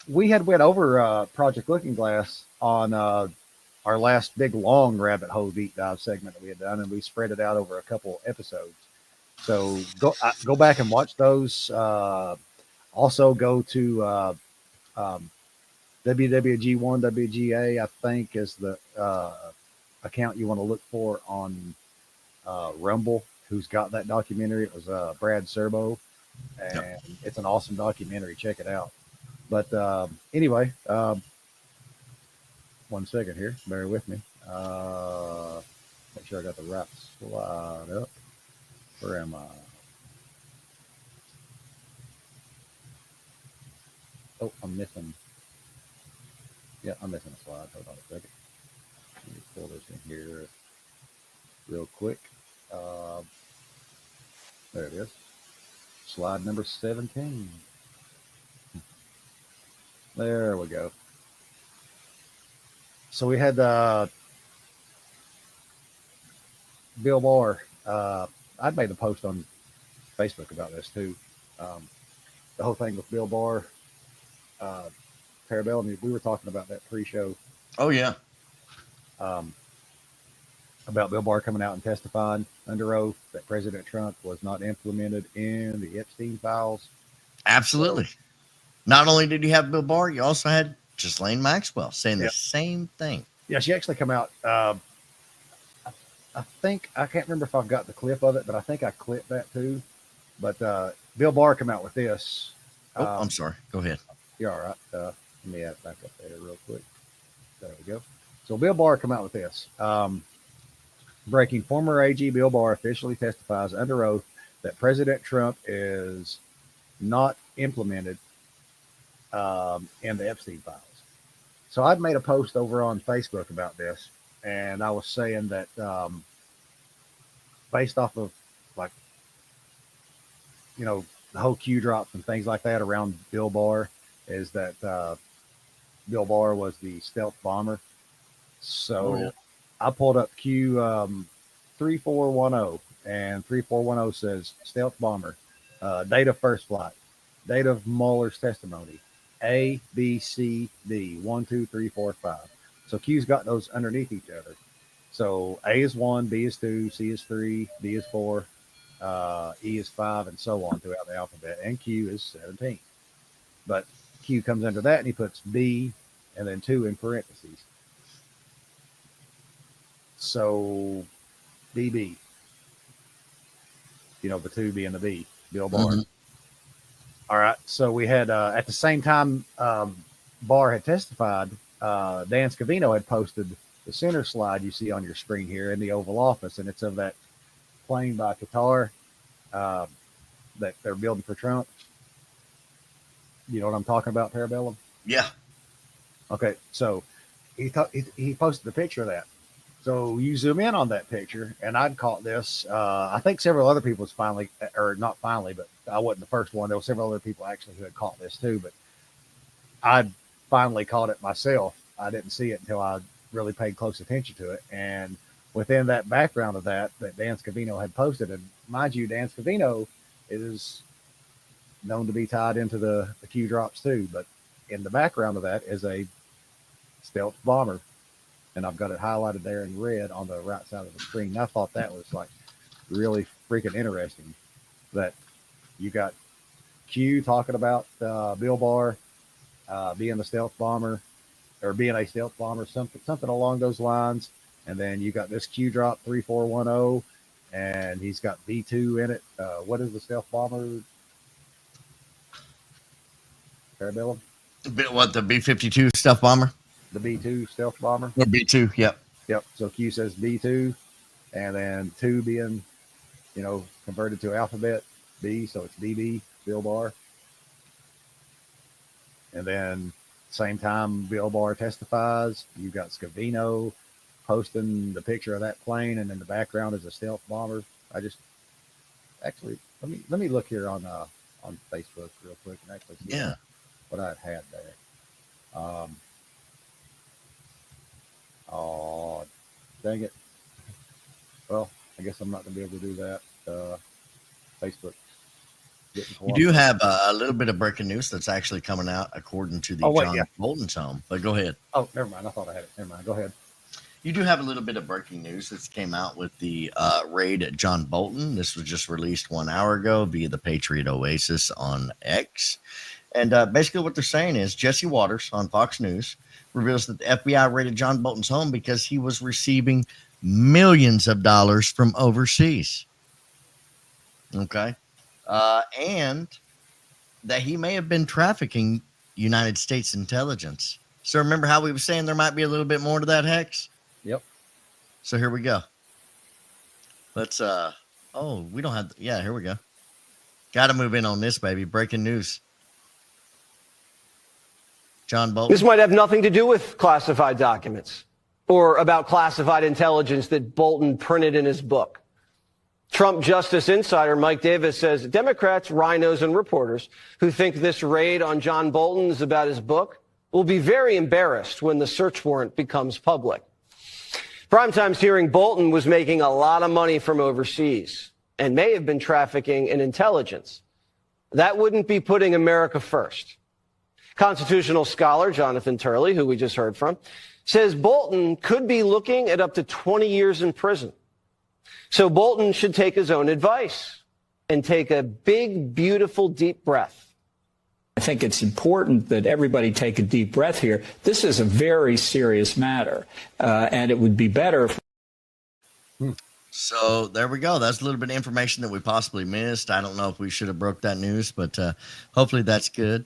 we had went over Project Looking Glass on our last big long rabbit hole deep dive segment that we had done, and we spread it out over a couple episodes. So go back and watch those. Also go to WWG1 WGA, I think, is the account you want to look for on Rumble, who's got that documentary. It was Brad Serbo, and it's an awesome documentary. Check it out. But anyway, 1 second here. Bear with me. Make sure I got the right slide up. Where am I? Oh, I'm missing. Yeah, I'm missing a slide. Hold on a second. Let me pull this in here real quick. There it is. Slide number 17. There we go. So we had Bill Barr. I'd made a post on Facebook about this too. The whole thing with Bill Barr, Parabellum, we were talking about that pre-show. Oh yeah. About Bill Barr coming out and testifying under oath that President Trump was not implemented in the Epstein files. Absolutely. Not only did you have Bill Barr, you also had Ghislaine Maxwell saying the same thing. Yeah, she actually come out. I think, I can't remember if I've got the clip of it, but I think I clipped that too. But Bill Barr come out with this. I'm sorry. Go ahead. You're all right. Let me add it back up there real quick. There we go. So Bill Barr come out with this. Breaking, former AG Bill Barr officially testifies under oath that President Trump is not implemented in the Epstein files. So I'd made a post over on Facebook about this, and I was saying that based off of the whole Q drops and things like that around Bill Barr, is that Bill Barr was the stealth bomber. So I pulled up Q 3410, and 3410 says stealth bomber, date of first flight, date of Mueller's testimony, A, B, C, D, 1, 2, 3, 4, 5. So Q's got those underneath each other. So A is 1, B is 2, C is 3, D is 4, E is 5, and so on throughout the alphabet, and Q is 17. But Q comes under that, and he puts B and then 2 in parentheses. So BB, the 2 being the B, Bill Barr. Mm-hmm. All right. So we had, at the same time Barr had testified, Dan Scavino had posted the center slide you see on your screen here in the Oval Office, and it's of that plane by Qatar that they're building for Trump. You know what I'm talking about, Parabellum? Yeah. Okay. So he posted the picture of that. So you zoom in on that picture, and I'd caught this. I think several other people finally, or not finally, but I wasn't the first one. There were several other people actually who had caught this too, but I finally caught it myself. I didn't see it until I really paid close attention to it. And within that background of that Dan Scavino had posted, and mind you, Dan Scavino is known to be tied into the Q drops too, but in the background of that is a stealth bomber. And I've got it highlighted there in red on the right side of the screen. And I thought that was like really freaking interesting that you got Q talking about Bill Barr being the stealth bomber, or being a stealth bomber, something along those lines. And then you got this Q drop 3410, and he's got B2 in it. What is the stealth bomber? Parabellum? What, the B-52 stealth bomber? The B2 stealth bomber? Or B2, yep. Yep. So Q says B2, and then 2 being, converted to alphabet B, so it's BB, Bill Barr. And then same time Bill Barr testifies, you've got Scavino posting the picture of that plane, and in the background is a stealth bomber. I just actually let me look here on Facebook real quick and actually see what I had there. Oh, dang it. Well, I guess I'm not going to be able to do that. Facebook. You do have a little bit of breaking news that's actually coming out according to the John Bolton's home, but go ahead. Oh, never mind. I thought I had it. Never mind. Go ahead. You do have a little bit of breaking news that came out with the raid at John Bolton. This was just released 1 hour ago via the Patriot Oasis on X. And basically what they're saying is Jesse Waters on Fox News reveals that the FBI raided John Bolton's home because he was receiving millions of dollars from overseas. Okay. And that he may have been trafficking United States intelligence. So remember how we were saying there might be a little bit more to that, Hex? Yep. So here we go. Let's, we don't have, here we go. Got to move in on this, baby. Breaking news. John Bolton. This might have nothing to do with classified documents or about classified intelligence that Bolton printed in his book. Trump Justice Insider Mike Davis says Democrats, rhinos, and reporters who think this raid on John Bolton is about his book will be very embarrassed when the search warrant becomes public. Primetime's hearing Bolton was making a lot of money from overseas and may have been trafficking in intelligence. That wouldn't be putting America first. Constitutional scholar Jonathan Turley, who we just heard from, says Bolton could be looking at up to 20 years in prison. So Bolton should take his own advice and take a big, beautiful, deep breath. I think it's important that everybody take a deep breath here. This is a very serious matter, and it would be better. So there we go. That's a little bit of information that we possibly missed. I don't know if we should have broke that news, but hopefully that's good.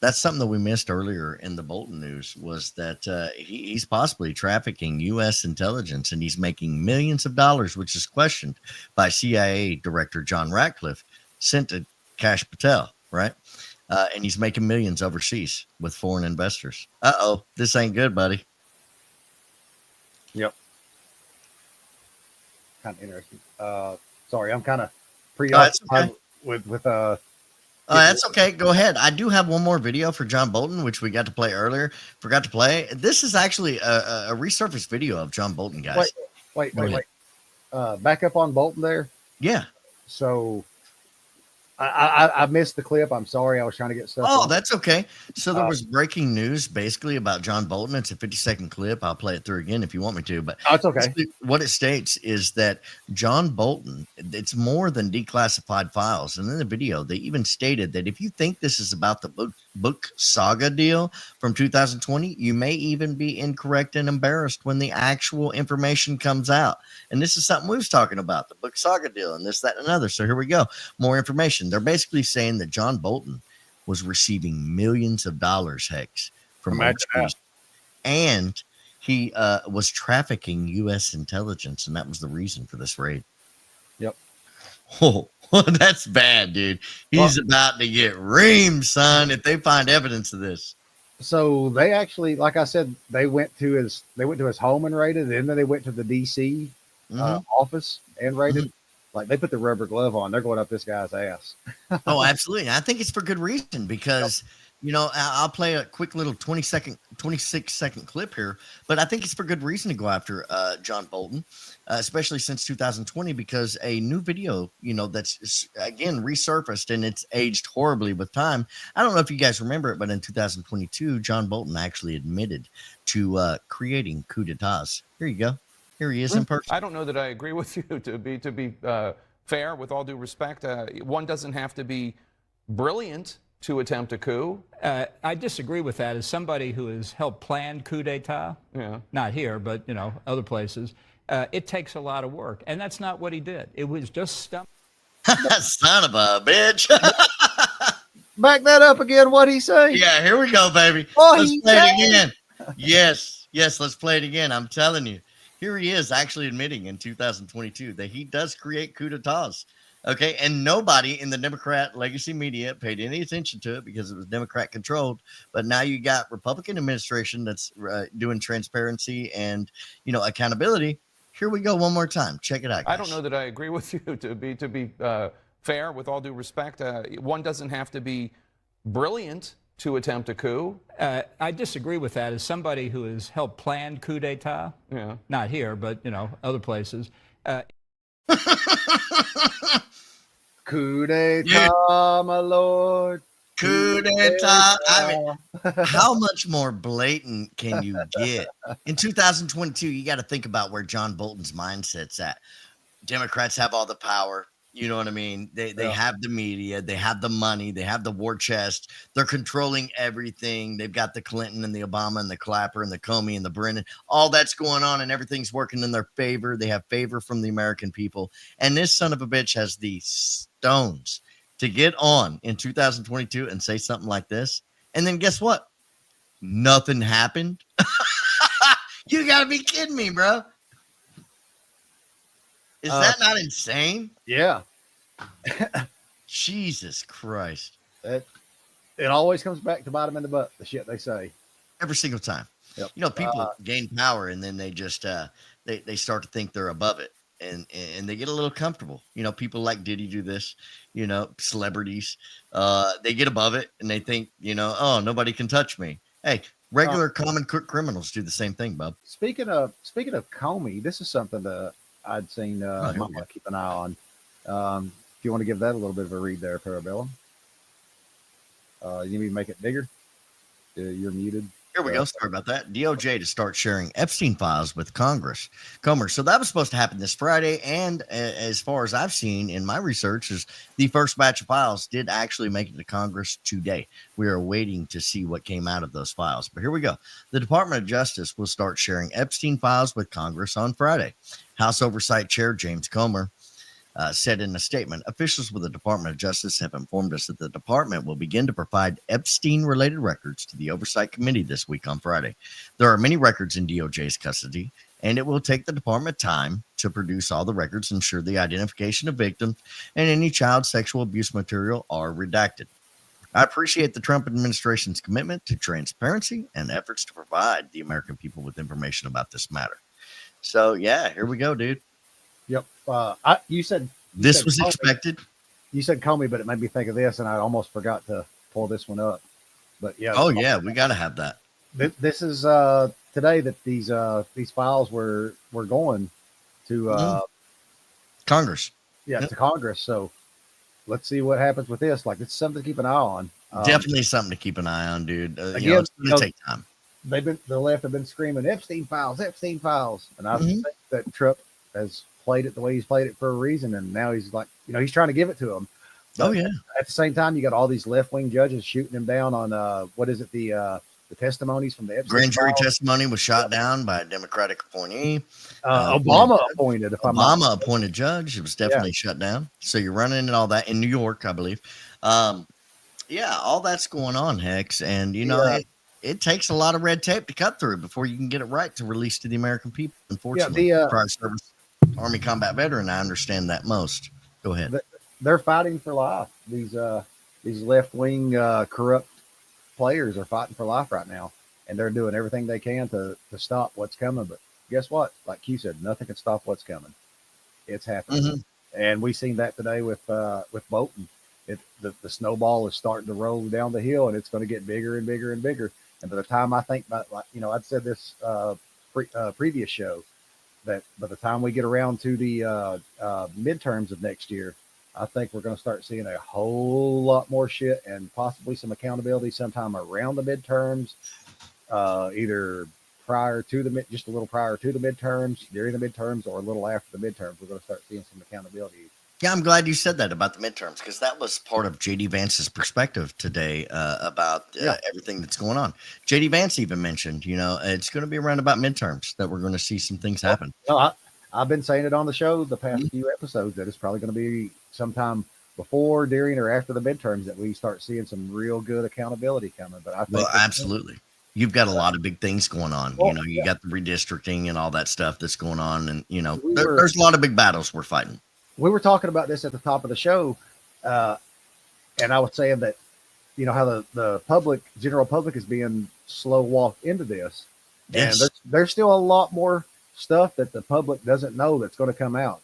That's something that we missed earlier in the Bolton news, was that he's possibly trafficking U.S. intelligence, and he's making millions of dollars, which is questioned by CIA Director John Ratcliffe, sent to Kash Patel, right? And he's making millions overseas with foreign investors. Uh-oh, this ain't good, buddy. Yep. Kind of interesting. Sorry, I'm kind of preoccupied with That's okay. Go ahead. I do have one more video for John Bolton, which we got to play earlier. Forgot to play. This is actually a resurfaced video of John Bolton, guys. Wait. Back up on Bolton there. Yeah. So I missed the clip. I'm sorry. I was trying to get stuff. Oh, that's okay. So there was breaking news basically about John Bolton. It's a 50-second clip. I'll play it through again if you want me to. But it's okay. What it states is that John Bolton, it's more than declassified files. And in the video, they even stated that if you think this is about the book saga deal from 2020, you may even be incorrect and embarrassed when the actual information comes out. And this is something we was talking about, the book saga deal and this, that, and another. So here we go. More information. They're basically saying that John Bolton was receiving millions of dollars, Hex, from overseas. And he was trafficking U.S. intelligence, and that was the reason for this raid. Yep. Oh, that's bad, dude. He's about to get reamed, son, if they find evidence of this. So they actually, like I said, they went to his home and raided, and then they went to the DC office and raided. Like they put the rubber glove on. They're going up this guy's ass. Oh, absolutely. I think it's for good reason because, you know, I'll play a quick little 26-second clip here, but I think it's for good reason to go after John Bolton, especially since 2020, because a new video, you know, that's again resurfaced and it's aged horribly with time. I don't know if you guys remember it, but in 2022, John Bolton actually admitted to creating coup d'etats. Here you go. Here he is in person. I don't know that I agree with you. To be fair, with all due respect, one doesn't have to be brilliant to attempt a coup. I disagree with that. As somebody who has helped plan coup d'etat, not here, but you know, other places, it takes a lot of work, and that's not what he did. It was just stuff. Son of a bitch. Back that up again. What'd he say? Yeah, here we go, baby. Oh, let's play it again. Yes, let's play it again. I'm telling you. Here he is actually admitting in 2022 that he does create coup d'etats. Okay. And nobody in the Democrat legacy media paid any attention to it because it was Democrat controlled. But now you got Republican administration that's doing transparency and, you know, accountability. Here we go. One more time. Check it out, guys. I don't know that I agree with you. To be fair, with all due respect, one doesn't have to be brilliant to attempt a coup. I disagree with that. As somebody who has helped plan coup d'etat, not here, but you know, other places. Coup d'etat, my lord. Coup d'etat. I mean, how much more blatant can you get? In 2022, you got to think about where John Bolton's mindset's at. Democrats have all the power. You know what I mean? They have the media, they have the money, they have the war chest. They're controlling everything. They've got the Clinton and the Obama and the Clapper and the Comey and the Brennan. All that's going on and everything's working in their favor. They have favor from the American people. And this son of a bitch has the stones to get on in 2022 and say something like this. And then guess what? Nothing happened. You got to be kidding me, bro. Is that not insane? Yeah. Jesus Christ. It always comes back to bite them in the butt, the shit they say. Every single time. Yep. You know, people gain power and then they just they start to think they're above it and they get a little comfortable. You know, people like Diddy do this, you know, celebrities. They get above it and they think, you know, oh, nobody can touch me. Hey, regular common criminals do the same thing, bub. Speaking of Comey, this is something that I'd seen Mama keep an eye on. If you want to give that a little bit of a read there, Parabellum. You need me to make it bigger? You're muted. Here we go. Sorry about that. DOJ to start sharing Epstein files with Congress. Comer. So that was supposed to happen this Friday. And as far as I've seen in my research, is the first batch of files did actually make it to Congress today. We are waiting to see what came out of those files. But here we go. The Department of Justice will start sharing Epstein files with Congress on Friday. House Oversight Chair James Comer said in a statement, officials with the Department of Justice have informed us that the department will begin to provide Epstein-related records to the Oversight Committee this week on Friday. There are many records in DOJ's custody, and it will take the department time to produce all the records, ensure the identification of victims, and any child sexual abuse material are redacted. I appreciate the Trump administration's commitment to transparency and efforts to provide the American people with information about this matter. So, yeah, here we go, dude. Yep. You said this was expected. you said Comey, but it made me think of this, and I almost forgot to pull this one up. But yeah. Oh yeah, we got to have that. This is today that these files were going to Congress. Yeah, Yep. to Congress. So let's see what happens with this. Like, it's something to keep an eye on. Definitely something to keep an eye on, dude. Again, it's going to take time. The left have been screaming Epstein files, and I Mhm. think that Trump has played it the way he's played it for a reason, and now he's like, he's trying to give it to him. Oh yeah. At the same time, you got all these left wing judges shooting him down on what is it, the testimonies from the Epstein Grand jury files. testimony was shot down by a Democratic appointee. Obama appointed. If I'm not Obama appointed judge. It was definitely shut down. So you're running into all that in New York, I believe. Yeah, all that's going on, Hex, and it takes a lot of red tape to cut through before you can get it right to release to the American people. Unfortunately, prior service Army combat veteran, I understand that most. Go ahead. They're fighting for life. These left wing corrupt players are fighting for life right now, and they're doing everything they can to stop what's coming. But guess what? Like Q said, nothing can stop what's coming. It's happening, and we seen that today with Bolton. The snowball is starting to roll down the hill, and it's going to get bigger and bigger and bigger. And by the time I think about, I'd said this previous show, that by the time we get around to the midterms of next year, I think we're going to start seeing a whole lot more shit and possibly some accountability sometime around the midterms, either prior to just a little prior to the midterms, during the midterms, or a little after the midterms. We're going to start seeing some accountability. Yeah, I'm glad you said that about the midterms, because that was part of JD Vance's perspective today about everything that's going on. JD Vance even mentioned, it's going to be around about midterms that we're going to see some things happen. Well, I've been saying it on the show the past few episodes that it's probably going to be sometime before, during, or after the midterms that we start seeing some real good accountability coming. But I think absolutely. You've got a lot of big things going on. You got the redistricting and all that stuff that's going on, and there's a lot of big battles we're fighting. We were talking about this at the top of the show, and I was saying that, how the general public is being slow walked into this. Yes. And there's still a lot more stuff that the public doesn't know that's going to come out.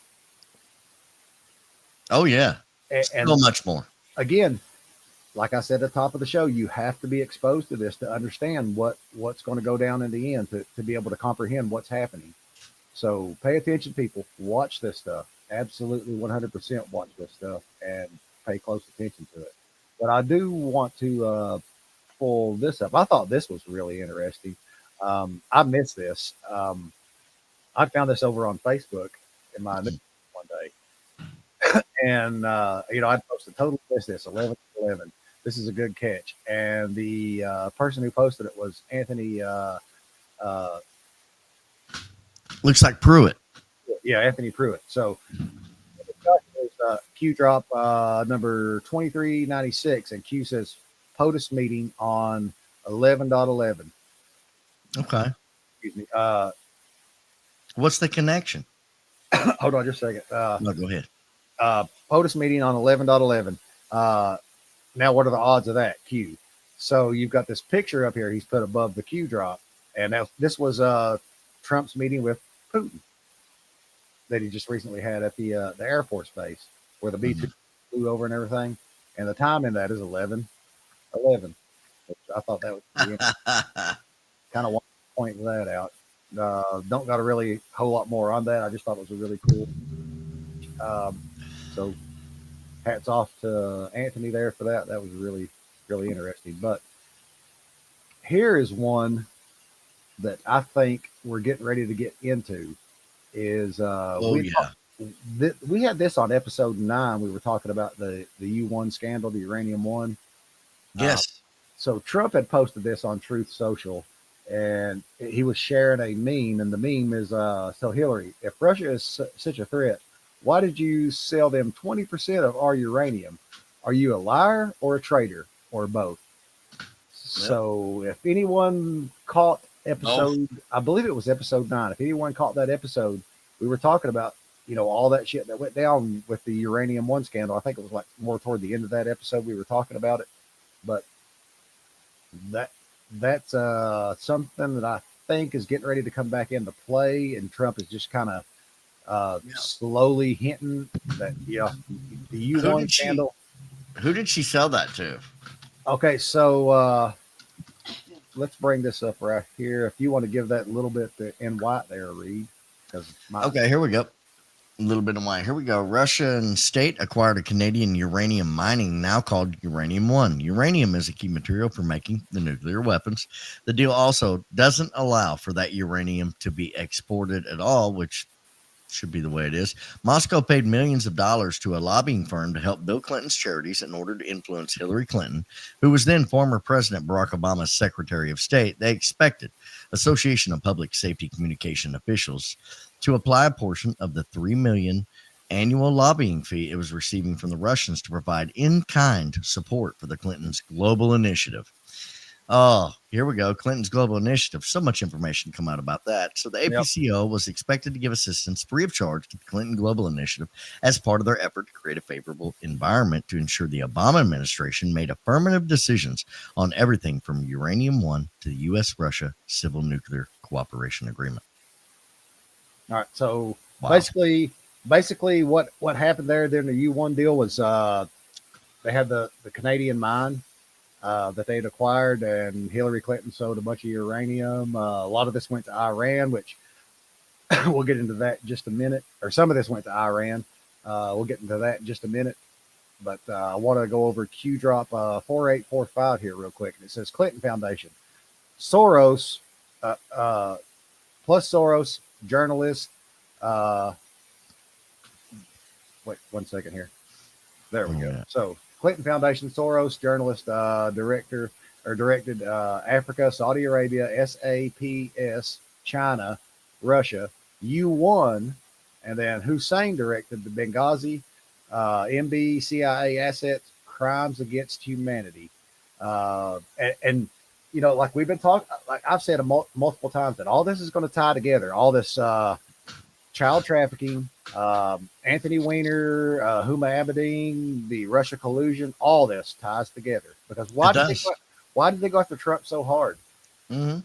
Oh, yeah. And so much more. Again, like I said at the top of the show, you have to be exposed to this to understand what's going to go down in the end, to be able to comprehend what's happening. So pay attention, people. Watch this stuff. Absolutely 100% watch this stuff and pay close attention to it. But I do want to pull this up. I thought this was really interesting. I missed this. I found this over on Facebook in my news one day. And, I posted totally missed this, 11/11. This is a good catch. And the person who posted it was Anthony. Looks like Pruitt. Yeah, Anthony Pruitt. So Q drop number 2396, and Q says POTUS meeting on 11/11. Okay. Excuse me. What's the connection? Hold on just a second. No, go ahead. POTUS meeting on 11/11. Now, what are the odds of that, Q? So you've got this picture up here he's put above the Q drop, and this was Trump's meeting with Putin that he just recently had at the Air Force Base, where the B-2 flew over and everything. And the time in that is 11/11. Which I thought that was kind of want to point that out. Don't got a really whole lot more on that. I just thought it was a really cool. So hats off to Anthony there for that. That was really, really interesting. But here is one that I think we're getting ready to get into. Is we had this on episode 9. We were talking about the U-1 scandal, the uranium one. Yes. So Trump had posted this on Truth Social, and he was sharing a meme, and the meme is so Hillary, if Russia is such a threat, why did you sell them 20% of our uranium? Are you a liar or a traitor or both? Yep. So if anyone caught episode, I believe it was episode 9. If anyone caught that episode, we were talking about, all that shit that went down with the uranium one scandal. I think it was like more toward the end of that episode we were talking about it. But that's something that I think is getting ready to come back into play, and Trump is just kind of slowly hinting that, The Who U1 did she? scandal. Who did she sell that to? Okay, so let's bring this up right here. If you want to give that little bit in white there, Reed. Okay, here we go. A little bit of wine. Here we go. Russian state acquired a Canadian uranium mining now called Uranium One. Uranium is a key material for making the nuclear weapons. The deal also doesn't allow for that uranium to be exported at all, which should be the way it is. Moscow paid millions of dollars to a lobbying firm to help Bill Clinton's charities in order to influence Hillary Clinton, who was then former President Barack Obama's Secretary of State. They expected Association of Public Safety Communication Officials to apply a portion of the $3 million annual lobbying fee it was receiving from the Russians to provide in-kind support for the Clintons' global initiative. Oh, here we go. Clinton's global initiative. So much information come out about that. So the APCO was expected to give assistance free of charge to the Clinton Global Initiative as part of their effort to create a favorable environment to ensure the Obama administration made affirmative decisions on everything from Uranium One to the U.S.-Russia Civil Nuclear Cooperation Agreement. All right. So basically what happened there during the U1 deal was they had the Canadian mine that they'd acquired, and Hillary Clinton sold a bunch of uranium. A lot of this went to Iran, which we'll get into that in just a minute. Or some of this went to Iran. We'll get into that in just a minute. But I want to go over Q drop 4845 here real quick. And it says Clinton Foundation. Soros, plus Soros, journalist. Wait 1 second here. There we go. So Clinton Foundation, Soros, journalist, directed Africa, Saudi Arabia, SAPS, China, Russia, U1, and then Hussein directed the Benghazi, MB, CIA assets, crimes against humanity. And you know, like we've been talking, like I've said multiple times, that all this is going to tie together. All this child trafficking, Anthony Weiner, Huma Abedin, the Russia collusion, all this ties together. Because why did they go after Trump so hard? Mm-hmm.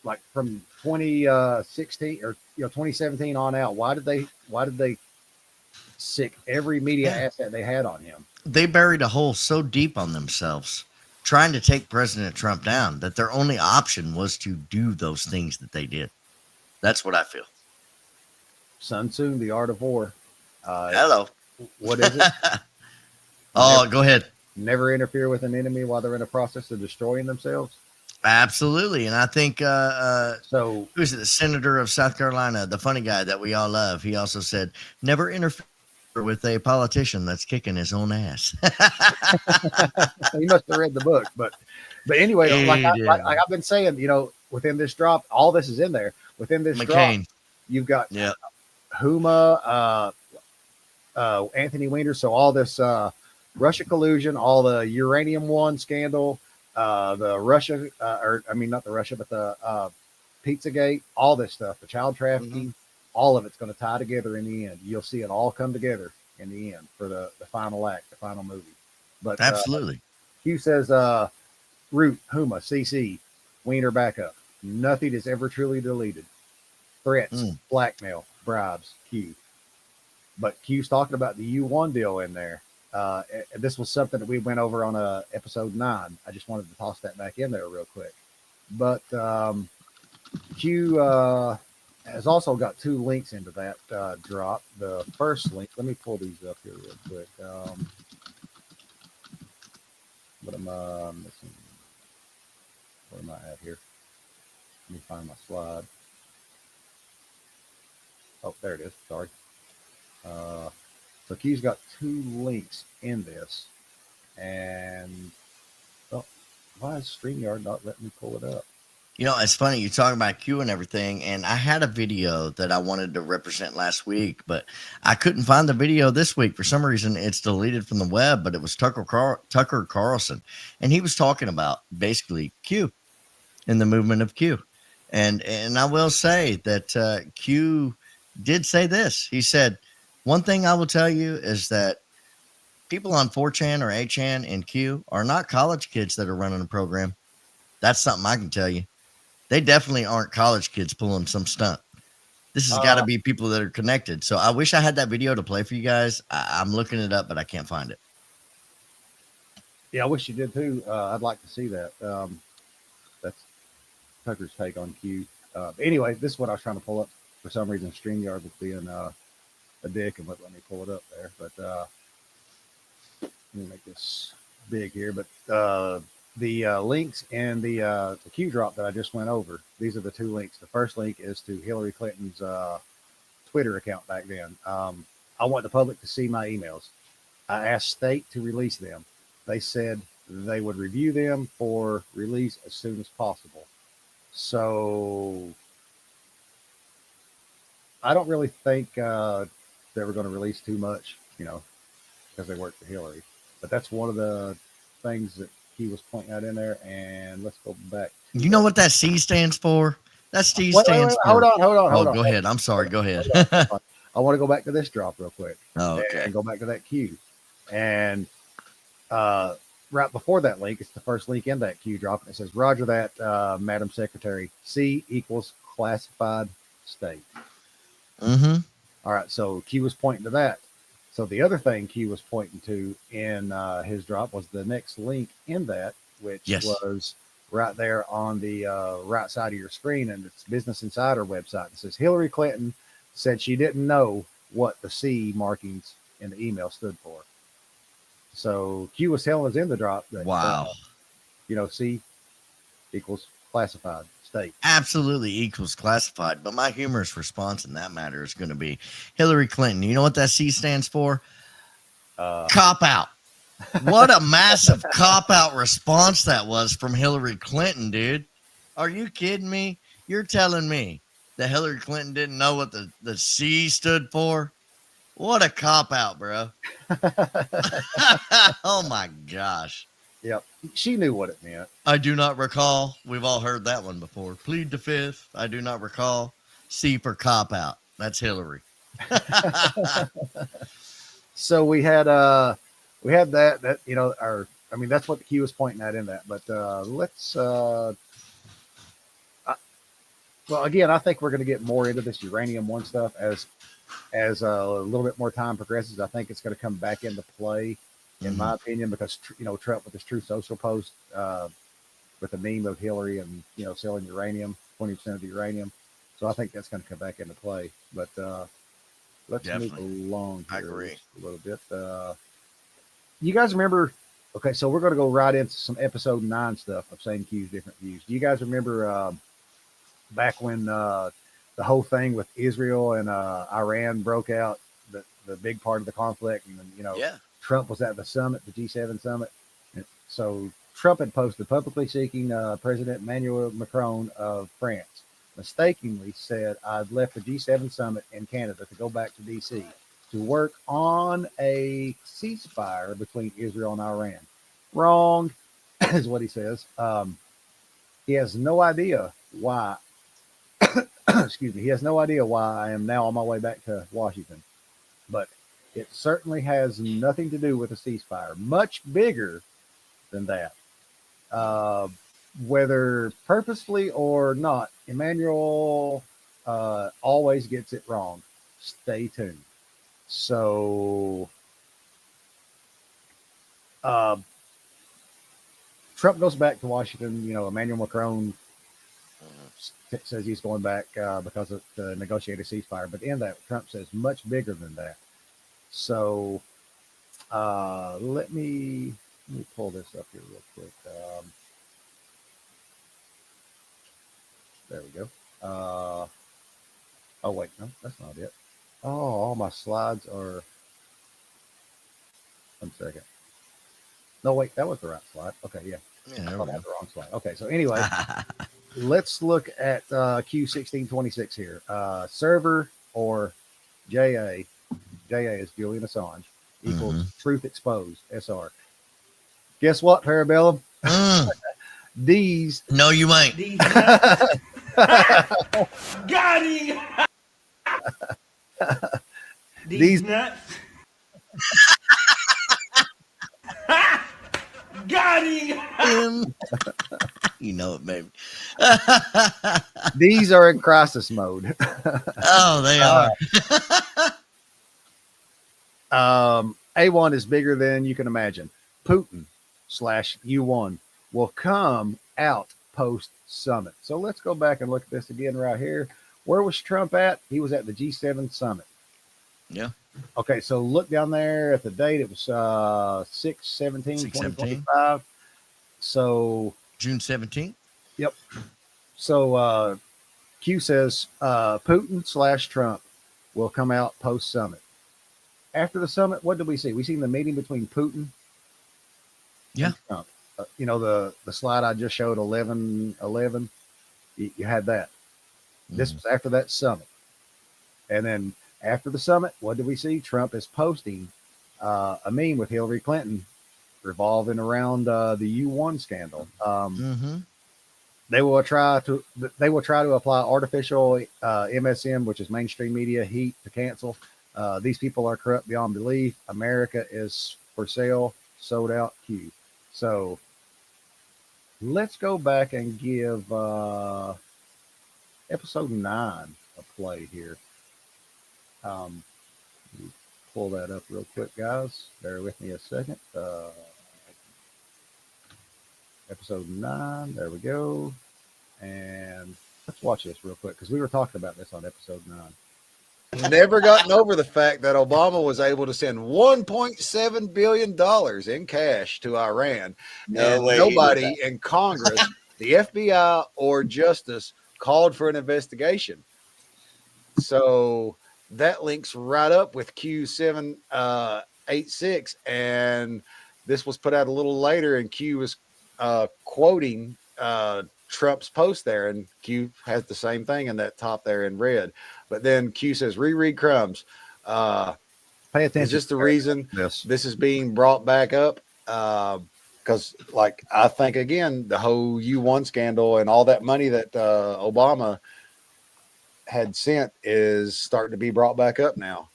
Like from 2016 or 2017 on out, why did they sick every media asset they had on him? They buried a hole so deep on themselves trying to take President Trump down that their only option was to do those things that they did. That's what I feel. Sun Tzu, The Art of War. Hello. What is it? Go ahead. Never interfere with an enemy while they're in the process of destroying themselves. Absolutely. And I think, so who's it? The senator of South Carolina, the funny guy that we all love. He also said, never interfere with a politician that's kicking his own ass. He must have read the book, but anyway, like I've been saying, you know, within this drop, all this is in there. Within this drop, you've got Huma, Anthony Weiner. So all this Russia collusion, all the Uranium One scandal, the Russia, not the Russia, but the Pizzagate, all this stuff, the child trafficking. All of it's going to tie together in the end. You'll see it all come together in the end for the final act, the final movie. But absolutely. Q says, Root, Huma, CC, Wiener backup. Nothing is ever truly deleted. Threats, blackmail, bribes, Q. But Q's talking about the U1 deal in there. This was something that we went over on episode 9. I just wanted to toss that back in there real quick. But Q has also got 2 links into that drop. The first link, let me pull these up here real quick. What am I missing? Where am I at here? Let me find my slide. Oh, there it is. Sorry. So Q's got 2 links in this. And, why is StreamYard not letting me pull it up? You know, it's funny. You're talking about Q and everything, and I had a video that I wanted to represent last week, but I couldn't find the video this week. For some reason, it's deleted from the web, but it was Tucker Carlson, and he was talking about basically Q and the movement of Q. And I will say that Q did say this. He said, one thing I will tell you is that people on 4chan or 8chan and Q are not college kids that are running a program. That's something I can tell you. They definitely aren't college kids pulling some stunt. This has got to be people that are connected. So I wish I had that video to play for you guys. I'm looking it up, but I can't find it. Yeah, I wish you did too. I'd like to see that. That's Tucker's take on Q. Anyway, this is what I was trying to pull up. For some reason, StreamYard was being a dick and wouldn't let me pull it up there. But let me make this big here. But the links and the Q drop that I just went over, these are the two links. The first link is to Hillary Clinton's Twitter account back then. I want the public to see my emails. I asked State to release them. They said they would review them for release as soon as possible. So I don't really think they were going to release too much, because they worked for Hillary. But that's one of the things that he was pointing out in there. And let's go back. You know what that C stands for? That C stands for. Hold on. Oh, go ahead. I'm sorry. Go ahead. I want to go back to this drop real quick. Oh, okay. And go back to that Q. And right before that link, it's the first link in that Q drop. And it says, Roger that, Madam Secretary. C equals classified state. Mm-hmm. All right. So Q was pointing to that. So the other thing Q was pointing to in his drop was the next link in that, which was right there on the right side of your screen. And it's Business Insider website. It says Hillary Clinton said she didn't know what the C markings in the email stood for. So Q was telling us in the drop that, wow, C equals classified state. Absolutely equals classified. But my humorous response in that matter is going to be Hillary Clinton. You know what that C stands for? Cop out. What a massive cop out response that was from Hillary Clinton, dude. Are you kidding me? You're telling me that Hillary Clinton didn't know what the C stood for? What a cop out, bro. Oh my gosh. Yep. She knew what it meant. I do not recall. We've all heard that one before. Plead the fifth. I do not recall. C for cop out. That's Hillary. So we had that that's what the Q was pointing at in that. But let's again, I think we're going to get more into this uranium one stuff as a little bit more time progresses. I think it's going to come back into play, in my opinion, because Trump with his Truth Social post with the meme of Hillary and selling uranium, 20% of the uranium. So I think that's going to come back into play. But let's move along here. I agree a little bit. You guys remember? Okay, so we're going to go right into some episode 9 stuff of Same Q's Different Views. Do you guys remember back when the whole thing with Israel and Iran broke out, the big part of the conflict, and Trump was at the summit, the G7 summit. And so Trump had posted publicly seeking President Emmanuel Macron of France mistakenly said, I've left the G7 summit in Canada to go back to DC to work on a ceasefire between Israel and Iran. Wrong, is what he says. He has no idea why. Excuse me. He has no idea why I am now on my way back to Washington, but it certainly has nothing to do with a ceasefire. Much bigger than that. Whether purposefully or not, Emmanuel always gets it wrong. Stay tuned. So Trump goes back to Washington. Emmanuel Macron says he's going back because of the negotiated ceasefire. But in that, Trump says much bigger than that. So let me pull this up here real quick. There we go. Oh, wait. No, that's not it. Oh, all my slides are... 1 second. No, wait. That was the right slide. Okay, yeah. I thought I had the wrong slide. Okay, so anyway... Let's look at Q1626 here. Server or JA. JA is Julian Assange equals Truth Exposed SR. Guess what, Parabellum? These. No, you ain't. These nuts. Got him. These nuts. Got him. You know it, baby. These are in crisis mode. Oh, they are. A1 is bigger than you can imagine. Putin/U1 will come out post summit. So let's go back and look at this again right here. Where was Trump at? He was at the G7 summit. Yeah. Okay, so look down there at the date. It was 6/17/2025. So June 17th. Yep. So Q says Putin/Trump will come out post summit. After the summit, what did we see? We seen the meeting between Putin Yeah. and Trump. The slide I just showed, 11/11. You had that. This was after that summit. And then after the summit, what did we see? Trump is posting a meme with Hillary Clinton revolving around the U1 scandal. They will try to apply artificial MSM, which is mainstream media heat, to cancel. These people are corrupt beyond belief. America is for sale, sold out. Q. So let's go back and give episode 9 a play here. Pull that up real quick, guys. Bear with me a second. Episode 9. There we go. And let's watch this real quick because we were talking about this on episode 9. Never gotten over the fact that Obama was able to send $1.7 billion in cash to Iran. No way. Nobody in Congress, the FBI, or Justice called for an investigation. So that links right up with Q786. And this was put out a little later, and Q was quoting Trump's post there, and Q has the same thing in that top there in red. But then Q says, reread crumbs. Pay attention. Is this the reason this is being brought back up? Because, like, I think, again, the whole U1 scandal and all that money that Obama had sent is starting to be brought back up now.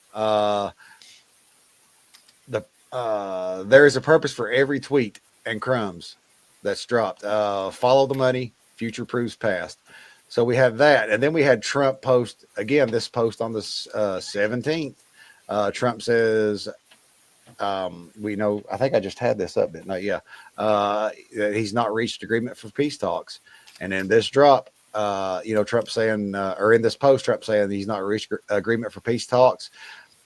There is a purpose for every tweet and crumbs that's dropped. Follow the money, future proves past. So we have that. And then we had Trump post, again, this post on the 17th. Trump says, we know, I think I just had this up, didn't I? Yeah. That he's not reached agreement for peace talks. And then this drop, Trump saying, or in this post, Trump saying he's not reached agreement for peace talks.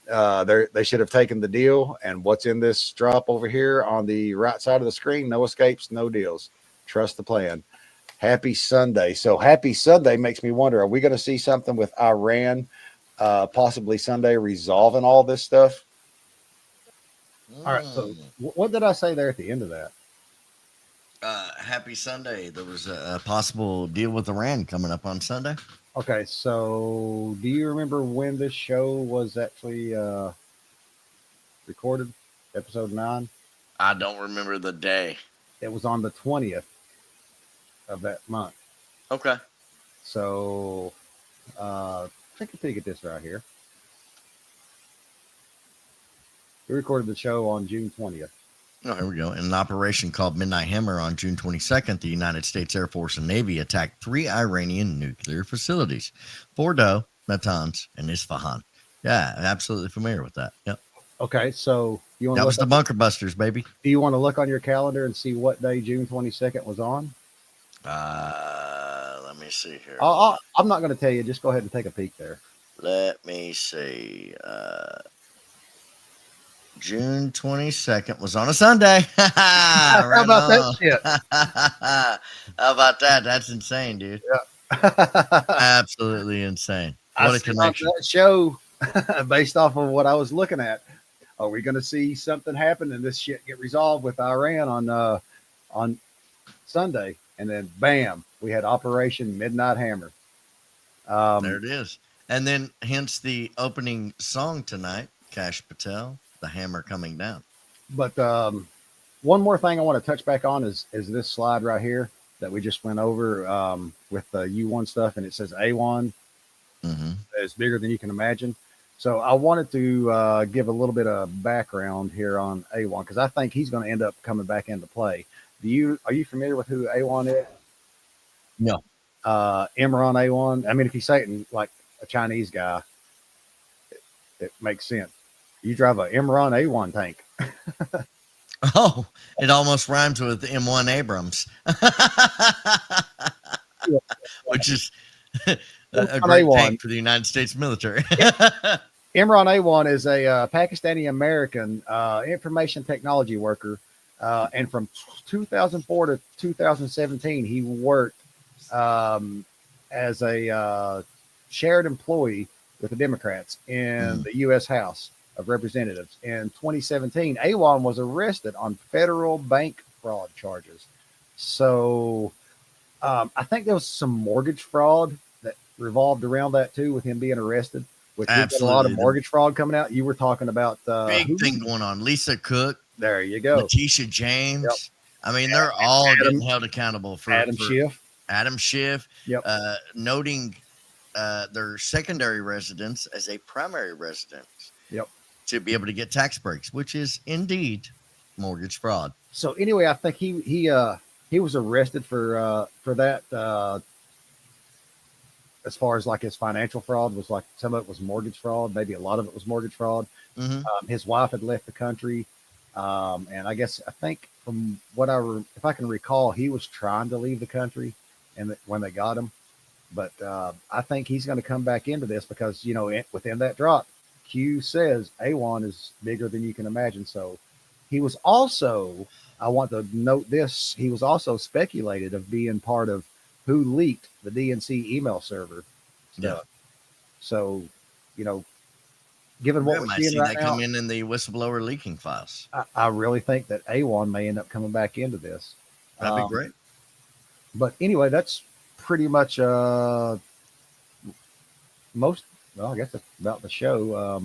They should have taken the deal. And what's in this drop over here on the right side of the screen? No escapes, no deals. Trust the plan. Happy Sunday. So happy Sunday makes me wonder, are we going to see something with Iran possibly Sunday resolving all this stuff? All right. So what did I say there at the end of that? Happy Sunday. There was a possible deal with Iran coming up on Sunday. Okay, so do you remember when this show was actually recorded? Episode 9? I don't remember the day. It was on the 20th of that month. Okay. So take a peek at this right here. We recorded the show on June 20th. Oh, here we go. In an operation called Midnight Hammer on June 22nd, the United States Air Force and Navy attacked 3 Iranian nuclear facilities, Fordow, Natanz, and Isfahan. Yeah, I'm absolutely familiar with that. Yep. Okay, so you want that to was the bunker busters, baby. Do you want to look on your calendar and see what day June 22nd was on? Let me see here. I'm not going to tell you. Just go ahead and take a peek there. Let me see. June 22nd was on a Sunday. How about that shit? How about that? That's insane, dude. Yeah. Absolutely insane. What a connection. That show, based off of what I was looking at, are we going to see something happen and this shit get resolved with Iran on Sunday? And then, bam, we had Operation Midnight Hammer. There it is. And then, hence the opening song tonight, Kash Patel. The hammer coming down. But one more thing I want to touch back on is this slide right here that we just went over with the U1 stuff, and it says A1 is bigger than you can imagine. So I wanted to give a little bit of background here on A1 because I think he's going to end up coming back into play. Are you familiar with who A1 is? No. Imran A1. I mean, if you say it in like a Chinese guy, it makes sense. You drive a Imran A1 tank. Oh, it almost rhymes with M1 Abrams, which is a great tank for the United States military. Imran A1 is a Pakistani American information technology worker. And from 2004 to 2017, he worked as a shared employee with the Democrats in the U.S. House of Representatives. In 2017, A1 was arrested on federal bank fraud charges. So I think there was some mortgage fraud that revolved around that too, with him being arrested. Which we've got a lot of mortgage fraud coming out. You were talking about big thing going on. Lisa Cook. There you go. Letitia James. Yep. I mean, they're all getting held accountable for Schiff. Adam Schiff. Yep. Noting their secondary residence as a primary residence. Yep. To be able to get tax breaks, which is indeed mortgage fraud. So anyway, I think he was arrested for that. As far as like his financial fraud was, like some of it was mortgage fraud, maybe a lot of it was mortgage fraud. His wife had left the country, and I think from what if I can recall, he was trying to leave the country, and when they got him, but I think he's going to come back into this because within that drop, Q says A1 is bigger than you can imagine. So he was also, I want to note this, he was also speculated of being part of who leaked the DNC email server stuff. Yeah. So, given what we're seeing right now, come in the whistleblower leaking files. I really think that A1 may end up coming back into this. That'd be great. But anyway, that's pretty much I guess that's about the show.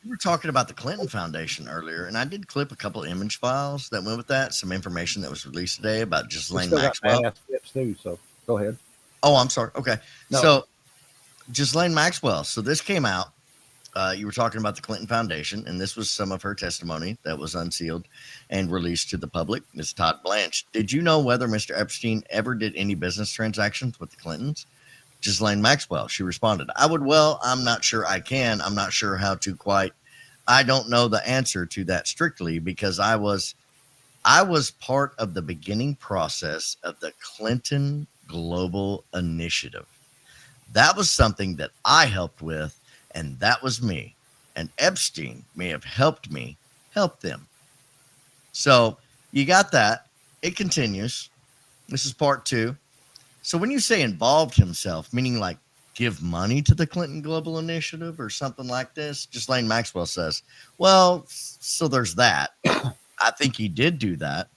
You were talking about the Clinton Foundation earlier, and I did clip a couple of image files that went with that. Some information that was released today about Ghislaine Maxwell. Too, so go ahead. Oh, I'm sorry. Okay. No. So Ghislaine Maxwell. So this came out. You were talking about the Clinton Foundation, and this was some of her testimony that was unsealed and released to the public. Ms. Todd Blanche. Did you know whether Mr. Epstein ever did any business transactions with the Clintons? Ghislaine Maxwell, she responded, I'm not sure I can. I'm not sure how to quite. I don't know the answer to that strictly because I was part of the beginning process of the Clinton Global Initiative. That was something that I helped with, and that was me. And Epstein may have helped me help them. So you got that. It continues. This is part 2. So when you say involved himself, meaning like give money to the Clinton Global Initiative or something like this, Ghislaine Maxwell says, well, so there's that. I think he did do that.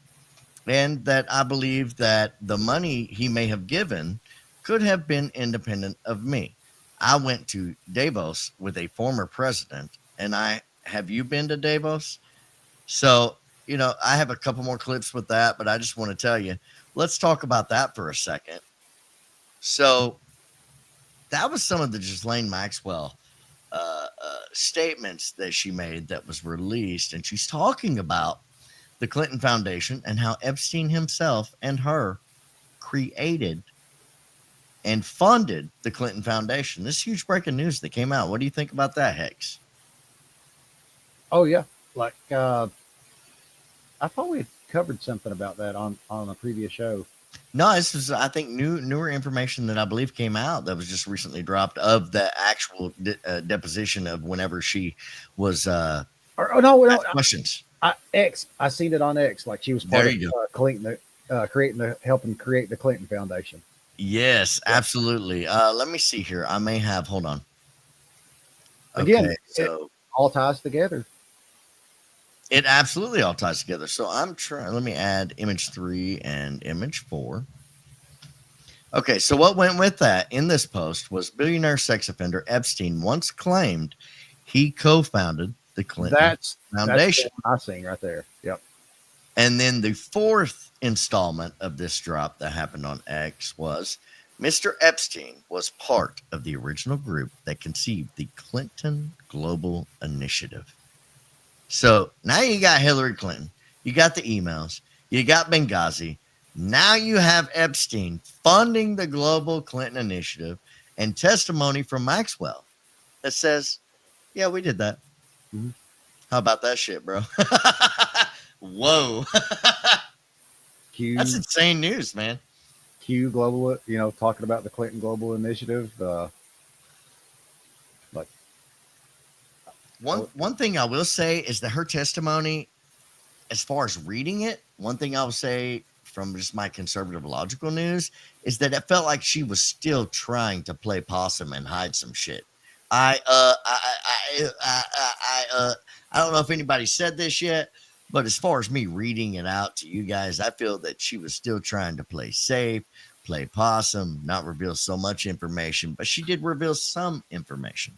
And that I believe that the money he may have given could have been independent of me. I went to Davos with a former president, and have you been to Davos? So, I have a couple more clips with that, but I just want to tell you, let's talk about that for a second. So that was some of the Ghislaine Maxwell statements that she made that was released. And she's talking about the Clinton Foundation and how Epstein himself and her created and funded the Clinton Foundation. This huge breaking news that came out. What do you think about that, Hex? Oh, yeah. Like, I thought we had covered something about that on a previous show. No, this is, I think, newer information that I believe came out that was just recently dropped of the actual deposition of whenever she was questions. I seen it on X, like she was part of Clinton, helping create the Clinton Foundation. Yes, absolutely. Let me see here. I may have. Hold on. Again, so it all ties together. It absolutely all ties together. So I'm trying. Let me add image 3 and image 4. Okay, so what went with that in this post was billionaire sex offender Epstein once claimed he co-founded the Clinton Foundation. That's I seen right there. Yep. And then the 4th installment of this drop that happened on X was Mr. Epstein was part of the original group that conceived the Clinton Global Initiative. So now you got Hillary Clinton, you got the emails, you got Benghazi, Now you have Epstein funding the Global Clinton Initiative and testimony from Maxwell that says, yeah, we did that. Mm-hmm. How about that shit, bro? Whoa. That's insane news, man. Q Global, talking about the Clinton Global Initiative. One thing I will say is that her testimony, as far as reading it, one thing I will say from just my conservative logical news is that it felt like she was still trying to play possum and hide some shit. I don't know if anybody said this yet, but as far as me reading it out to you guys, I feel that she was still trying to play safe, play possum, not reveal so much information, but she did reveal some information.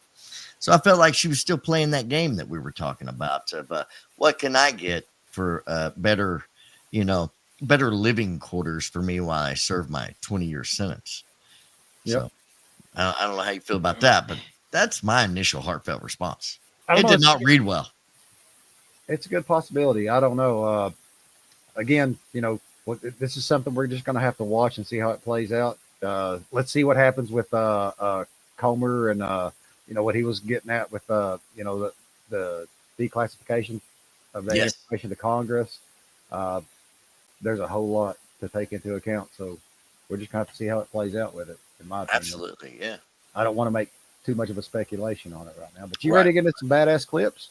So I felt like she was still playing that game that we were talking about of what can I get for better living quarters for me while I serve my 20-year sentence. Yep. So I don't know how you feel about that, but that's my initial heartfelt response. I don't It know, did not read well. It's a good possibility. I don't know. Again, this is something we're just going to have to watch and see how it plays out. Let's see what happens with Comer and what he was getting at with the declassification of the information to Congress. There's a whole lot to take into account, so we're just going to have to see how it plays out with it. In my opinion, absolutely, yeah. I don't want to make too much of a speculation on it right now. But you ready to get into some badass clips?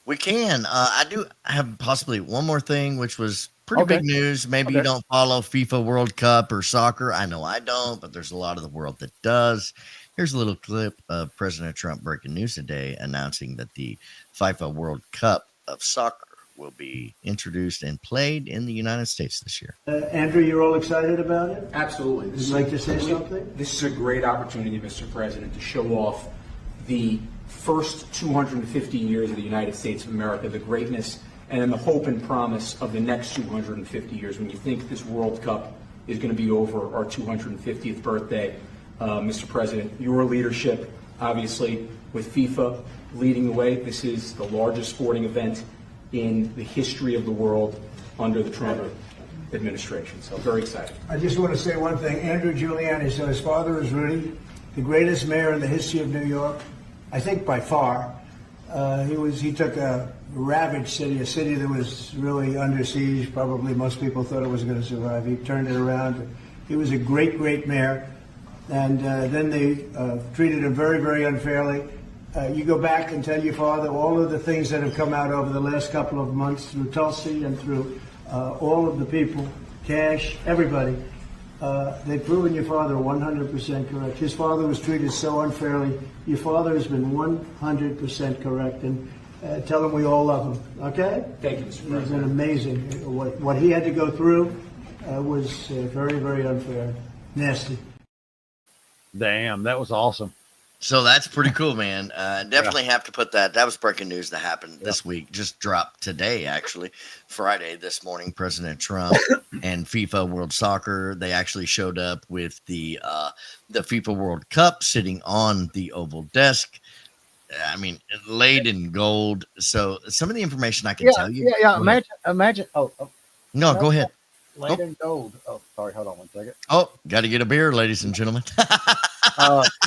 We can. I do have possibly one more thing, which was pretty big news. Maybe you don't follow FIFA World Cup or soccer. I know I don't, but there's a lot of the world that does. Here's a little clip of President Trump breaking news today announcing that the FIFA World Cup of soccer will be introduced and played in the United States this year. Andrew, you're all excited about it? Absolutely. Would you like to say something? This is a great opportunity, Mr. President, to show off the first 250 years of the United States of America, the greatness and then the hope and promise of the next 250 years. When you think this World Cup is going to be over our 250th birthday, Mr. President, your leadership, obviously, with FIFA leading the way, this is the largest sporting event in the history of the world under the Trump administration. So very excited. I just want to say one thing. Andrew Giuliani, so his father is Rudy, the greatest mayor in the history of New York, I think by far. He took a ravaged city, a city that was really under siege. Probably most people thought it was going to survive. He turned it around. He was a great, great mayor. And then they treated him very, very unfairly. You go back and tell your father all of the things that have come out over the last couple of months through Tulsi and through all of the people, Cash, everybody. They've proven your father 100% correct. His father was treated so unfairly. Your father has been 100% correct. And tell him we all love him. Okay? Thank you, Mr. President. He's an amazing. What he had to go through was very, very unfair. Nasty. Damn, that was awesome. So that's pretty cool, man. Definitely have to put that. That was breaking news that happened this week. Just dropped today, actually. Friday this morning, President Trump and FIFA World Soccer, they actually showed up with the FIFA World Cup sitting on the Oval desk. I mean, laid in gold. So some of the information I can tell you. Yeah. Imagine. No, go ahead. Laid in gold. Oh, sorry. Hold on one second. Oh, got to get a beer, ladies and gentlemen.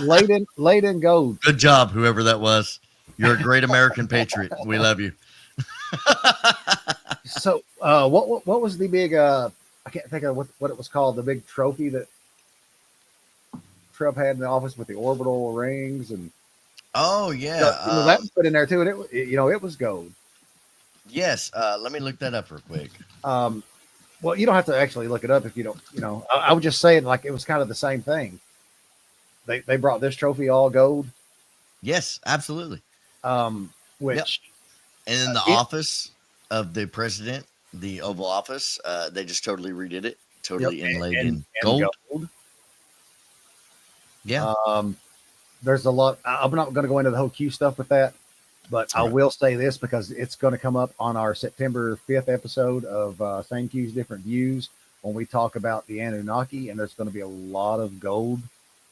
Laid in gold. Good job, whoever that was. You're a great American patriot. We love you. So, what was the big? I can't think of what it was called. The big trophy that Trump had in the office with the orbital rings and. Oh yeah, that was put in there too, and it was gold. Yes. Let me look that up real quick. Well, you don't have to actually look it up if you don't. I was just saying, like, it was kind of the same thing. They brought this trophy all gold. Yes, absolutely. Which, and in the office of the president, the Oval Office, they just totally redid it, totally inlaid in gold. Yeah. There's a lot. I'm not going to go into the whole Q stuff with that, but I will say this because it's going to come up on our September 5th episode of Same Q's Different Views when we talk about the Anunnaki, and there's going to be a lot of gold.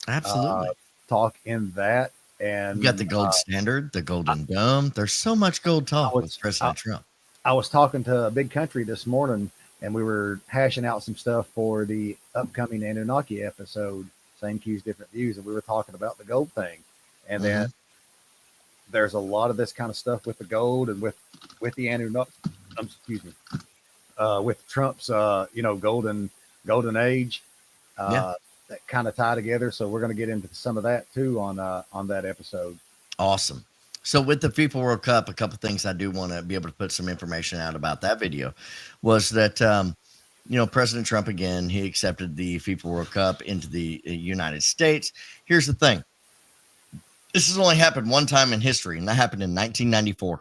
Absolutely. Talk in that. And you got the gold standard, the golden dome. There's so much gold talk with President Trump. I was talking to a Big Country this morning, and we were hashing out some stuff for the upcoming Anunnaki episode, Same Cues, Different Views, and we were talking about the gold thing. And then there's a lot of this kind of stuff with the gold and with the Anunnaki, with Trump's, golden age, that kind of tie together. So we're going to get into some of that too on that episode. Awesome. So with the FIFA World Cup, a couple things I do want to be able to put some information out about that video was that, President Trump, again, he accepted the FIFA World Cup into the United States. Here's the thing. This has only happened one time in history, and that happened in 1994.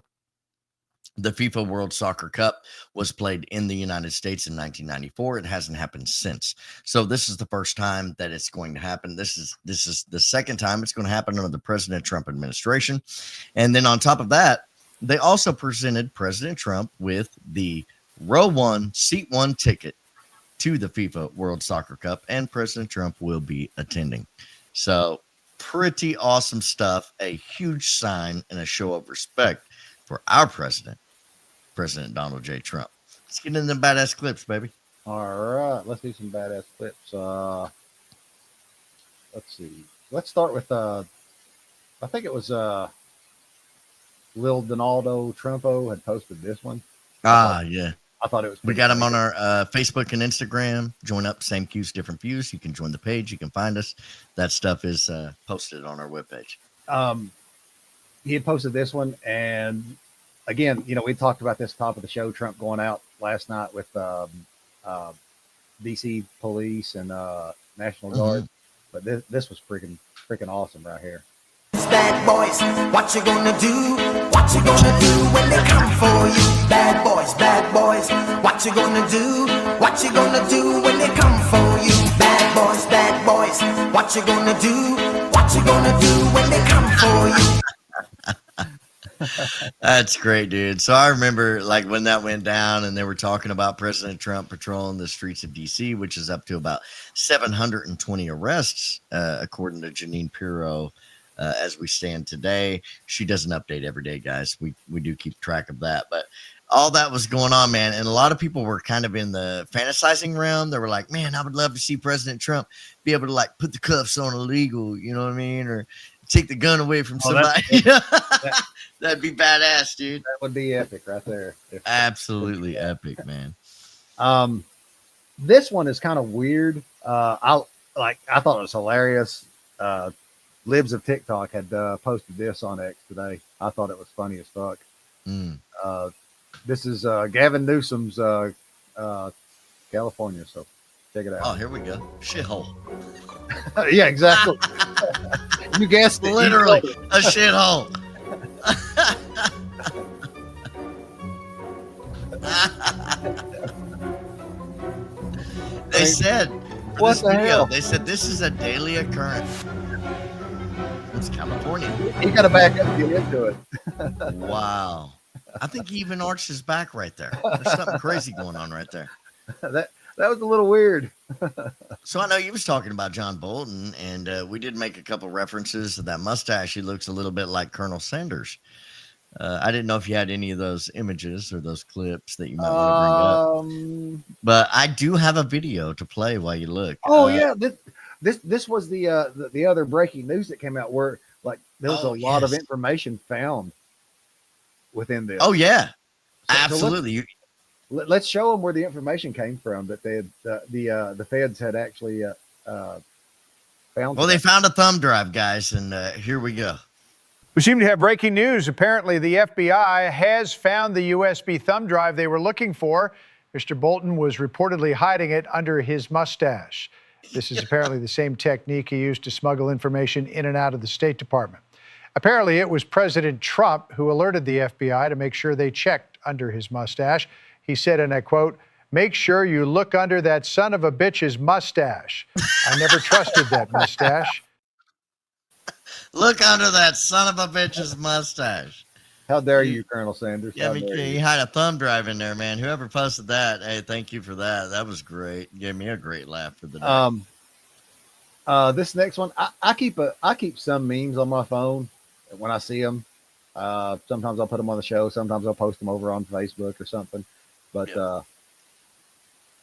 The FIFA World Soccer Cup was played in the United States in 1994. It hasn't happened since. So this is the first time that it's going to happen. This is the second time it's going to happen under the President Trump administration. And then on top of that, they also presented President Trump with the row 1, seat 1 ticket to the FIFA World Soccer Cup, and President Trump will be attending. So pretty awesome stuff. A huge sign and a show of respect for our president, President Donald J. Trump. Let's get into the badass clips, baby. All right, let's do some badass clips. Let's see. Let's start with I think it was Lil Donaldo Trumpo had posted this one. Yeah. I thought it was. We got him on our Facebook and Instagram. Join up, Same Cues, Different Views. You can join the page. You can find us. That stuff is posted on our webpage. He had posted this one, and again, we talked about this top of the show. Trump going out last night with DC police and National Guard, but this was freaking awesome right here. Bad boys, what you gonna do? What you gonna do when they come for you? Bad boys, what you gonna do? What you gonna do when they come for you? Bad boys, what you gonna do? What you gonna do when they come for you? That's great, dude. So I remember like when that went down and they were talking about President Trump patrolling the streets of DC, which is up to about 720 arrests, according to Janine Pirro, as we stand today. She does an update every day, guys. We do keep track of that, but all that was going on, man. And a lot of people were kind of in the fantasizing realm. They were like, man, I would love to see President Trump be able to like put the cuffs on illegal, you know what I mean? Or take the gun away from somebody. That'd be badass, dude. That would be epic right there. Absolutely epic, man. This one is kind of weird. I thought it was hilarious. Libs of TikTok had posted this on X today. I thought it was funny as fuck. This is Gavin Newsom's California, so check it out. Oh, here we go. Shithole. Yeah, exactly. You guessed it. Literally a shithole. They said for this video, they said this is a daily occurrence. It's California. You got to back up and get into it. Wow. I think he even arched his back right there. There's something crazy going on right there. That was a little weird. So I know you was talking about John Bolton, and we did make a couple references to that mustache. He looks a little bit like Colonel Sanders. I didn't know if you had any of those images or those clips that you might want to bring up. But I do have a video to play while you look. Oh yeah, this was the other breaking news that came out where like there was a lot of information found within this. Oh yeah, so absolutely. Let's show them where the information came from that they had, the feds had actually found. Well, they found a thumb drive, guys, and here we go. We seem to have breaking news. Apparently, the FBI has found the USB thumb drive they were looking for. Mr. Bolton was reportedly hiding it under his mustache. This is apparently the same technique he used to smuggle information in and out of the State Department. Apparently, it was President Trump who alerted the FBI to make sure they checked under his mustache. He said, and I quote, "Make sure you look under that son of a bitch's mustache. I never trusted that mustache." Look under that son of a bitch's mustache. How dare you, Colonel Sanders? Yeah, you had a thumb drive in there, man. Whoever posted that, hey, thank you for that. That was great. Gave me a great laugh for the day. This next one, I keep some memes on my phone when I see them. Sometimes I'll put them on the show. Sometimes I'll post them over on Facebook or something. But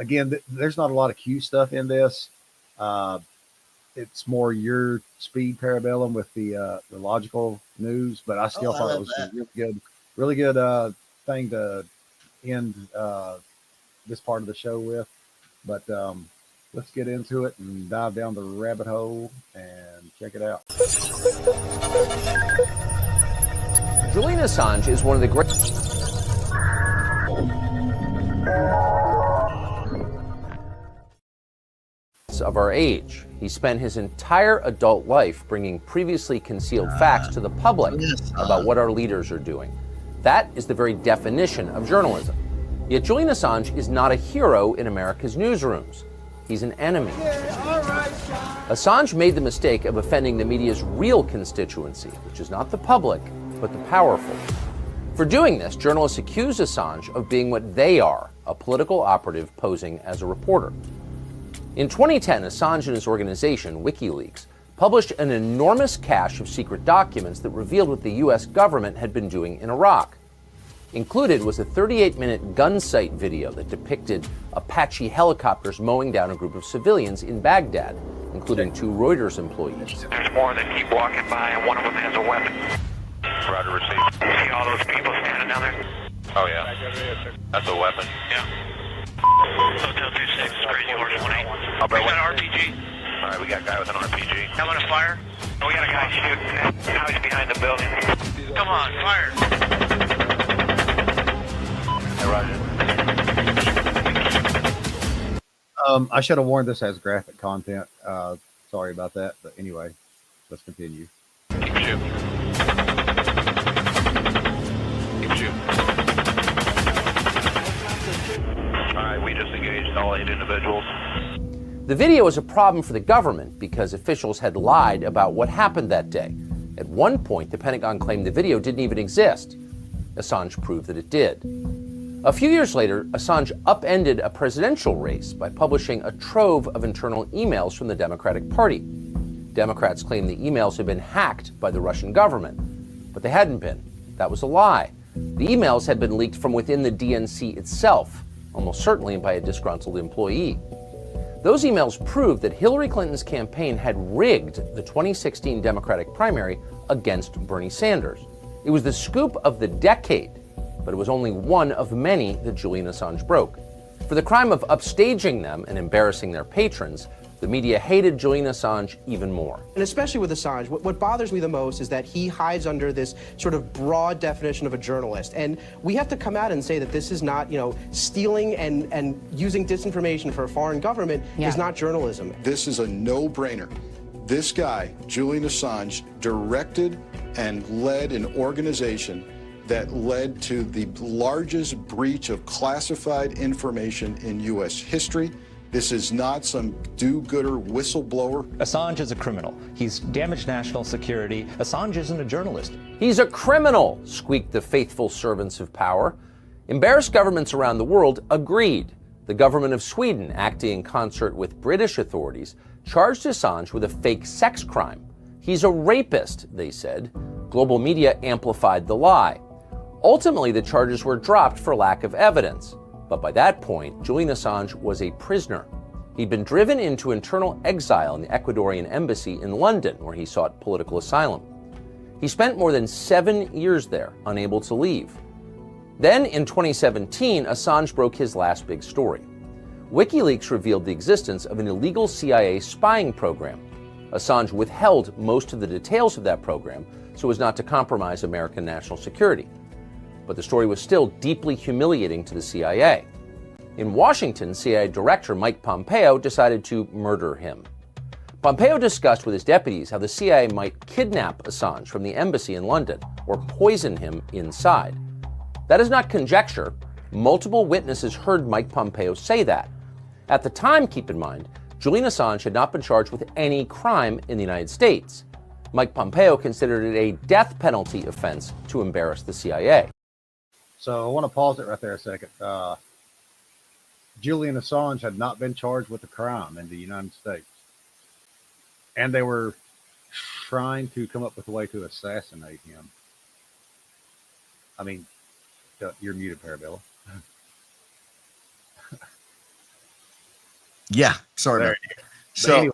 again, there's not a lot of Q stuff in this. It's more your speed Parabellum with the logical news, but I still thought it was a really good thing to end this part of the show with. But let's get into it and dive down the rabbit hole and check it out. Julian Assange is one of the great of our age. He spent his entire adult life bringing previously concealed facts to the public about what our leaders are doing. That is the very definition of journalism. Yet Julian Assange is not a hero in America's newsrooms. He's an enemy. Assange made the mistake of offending the media's real constituency, which is not the public, but the powerful. For doing this, journalists accuse Assange of being what they are, a political operative posing as a reporter. In 2010, Assange and his organization, WikiLeaks, published an enormous cache of secret documents that revealed what the U.S. government had been doing in Iraq. Included was a 38-minute gun sight video that depicted Apache helicopters mowing down a group of civilians in Baghdad, including 2 Reuters employees. There's more that keep walking by, and one of them has a weapon. Roger, receive. See all those people standing down there? Oh, yeah. That's a weapon. Yeah. Hotel 26, Crazy Horse 18. We got an RPG. All right, we got a guy with an RPG. Having a fire? Oh, we got a guy shooting. Now he's behind the building. Come on, fire. Hey, Roger. I should have warned this has graphic content. Sorry about that. But anyway, let's continue. Keep shooting. Keep shooting. All right, we just engaged all 8 individuals. The video was a problem for the government because officials had lied about what happened that day. At one point, the Pentagon claimed the video didn't even exist. Assange proved that it did. A few years later, Assange upended a presidential race by publishing a trove of internal emails from the Democratic Party. Democrats claimed the emails had been hacked by the Russian government, but they hadn't been. That was a lie. The emails had been leaked from within the DNC itself, almost certainly by a disgruntled employee. Those emails proved that Hillary Clinton's campaign had rigged the 2016 Democratic primary against Bernie Sanders. It was the scoop of the decade, but it was only one of many that Julian Assange broke. For the crime of upstaging them and embarrassing their patrons, the media hated Julian Assange even more. And especially with Assange, what bothers me the most is that he hides under this sort of broad definition of a journalist. And we have to come out and say that this is not, stealing and using disinformation for a foreign government is not journalism. This is a no-brainer. This guy, Julian Assange, directed and led an organization that led to the largest breach of classified information in U.S. history. This is not some do-gooder whistleblower. Assange is a criminal. He's damaged national security. Assange isn't a journalist. He's a criminal, squeaked the faithful servants of power. Embarrassed governments around the world agreed. The government of Sweden, acting in concert with British authorities, charged Assange with a fake sex crime. He's a rapist, they said. Global media amplified the lie. Ultimately, the charges were dropped for lack of evidence. But by that point, Julian Assange was a prisoner. He'd been driven into internal exile in the Ecuadorian embassy in London, where he sought political asylum. He spent more than 7 years there, unable to leave. Then, in 2017, Assange broke his last big story. WikiLeaks revealed the existence of an illegal CIA spying program. Assange withheld most of the details of that program so as not to compromise American national security. But the story was still deeply humiliating to the CIA. In Washington, CIA Director Mike Pompeo decided to murder him. Pompeo discussed with his deputies how the CIA might kidnap Assange from the embassy in London or poison him inside. That is not conjecture. Multiple witnesses heard Mike Pompeo say that. At the time, keep in mind, Julian Assange had not been charged with any crime in the United States. Mike Pompeo considered it a death penalty offense to embarrass the CIA. So I want to pause it right there a second. Julian Assange had not been charged with a crime in the United States. And they were trying to come up with a way to assassinate him. I mean, you're muted, Parabella. Yeah, sorry about that. So, anyway.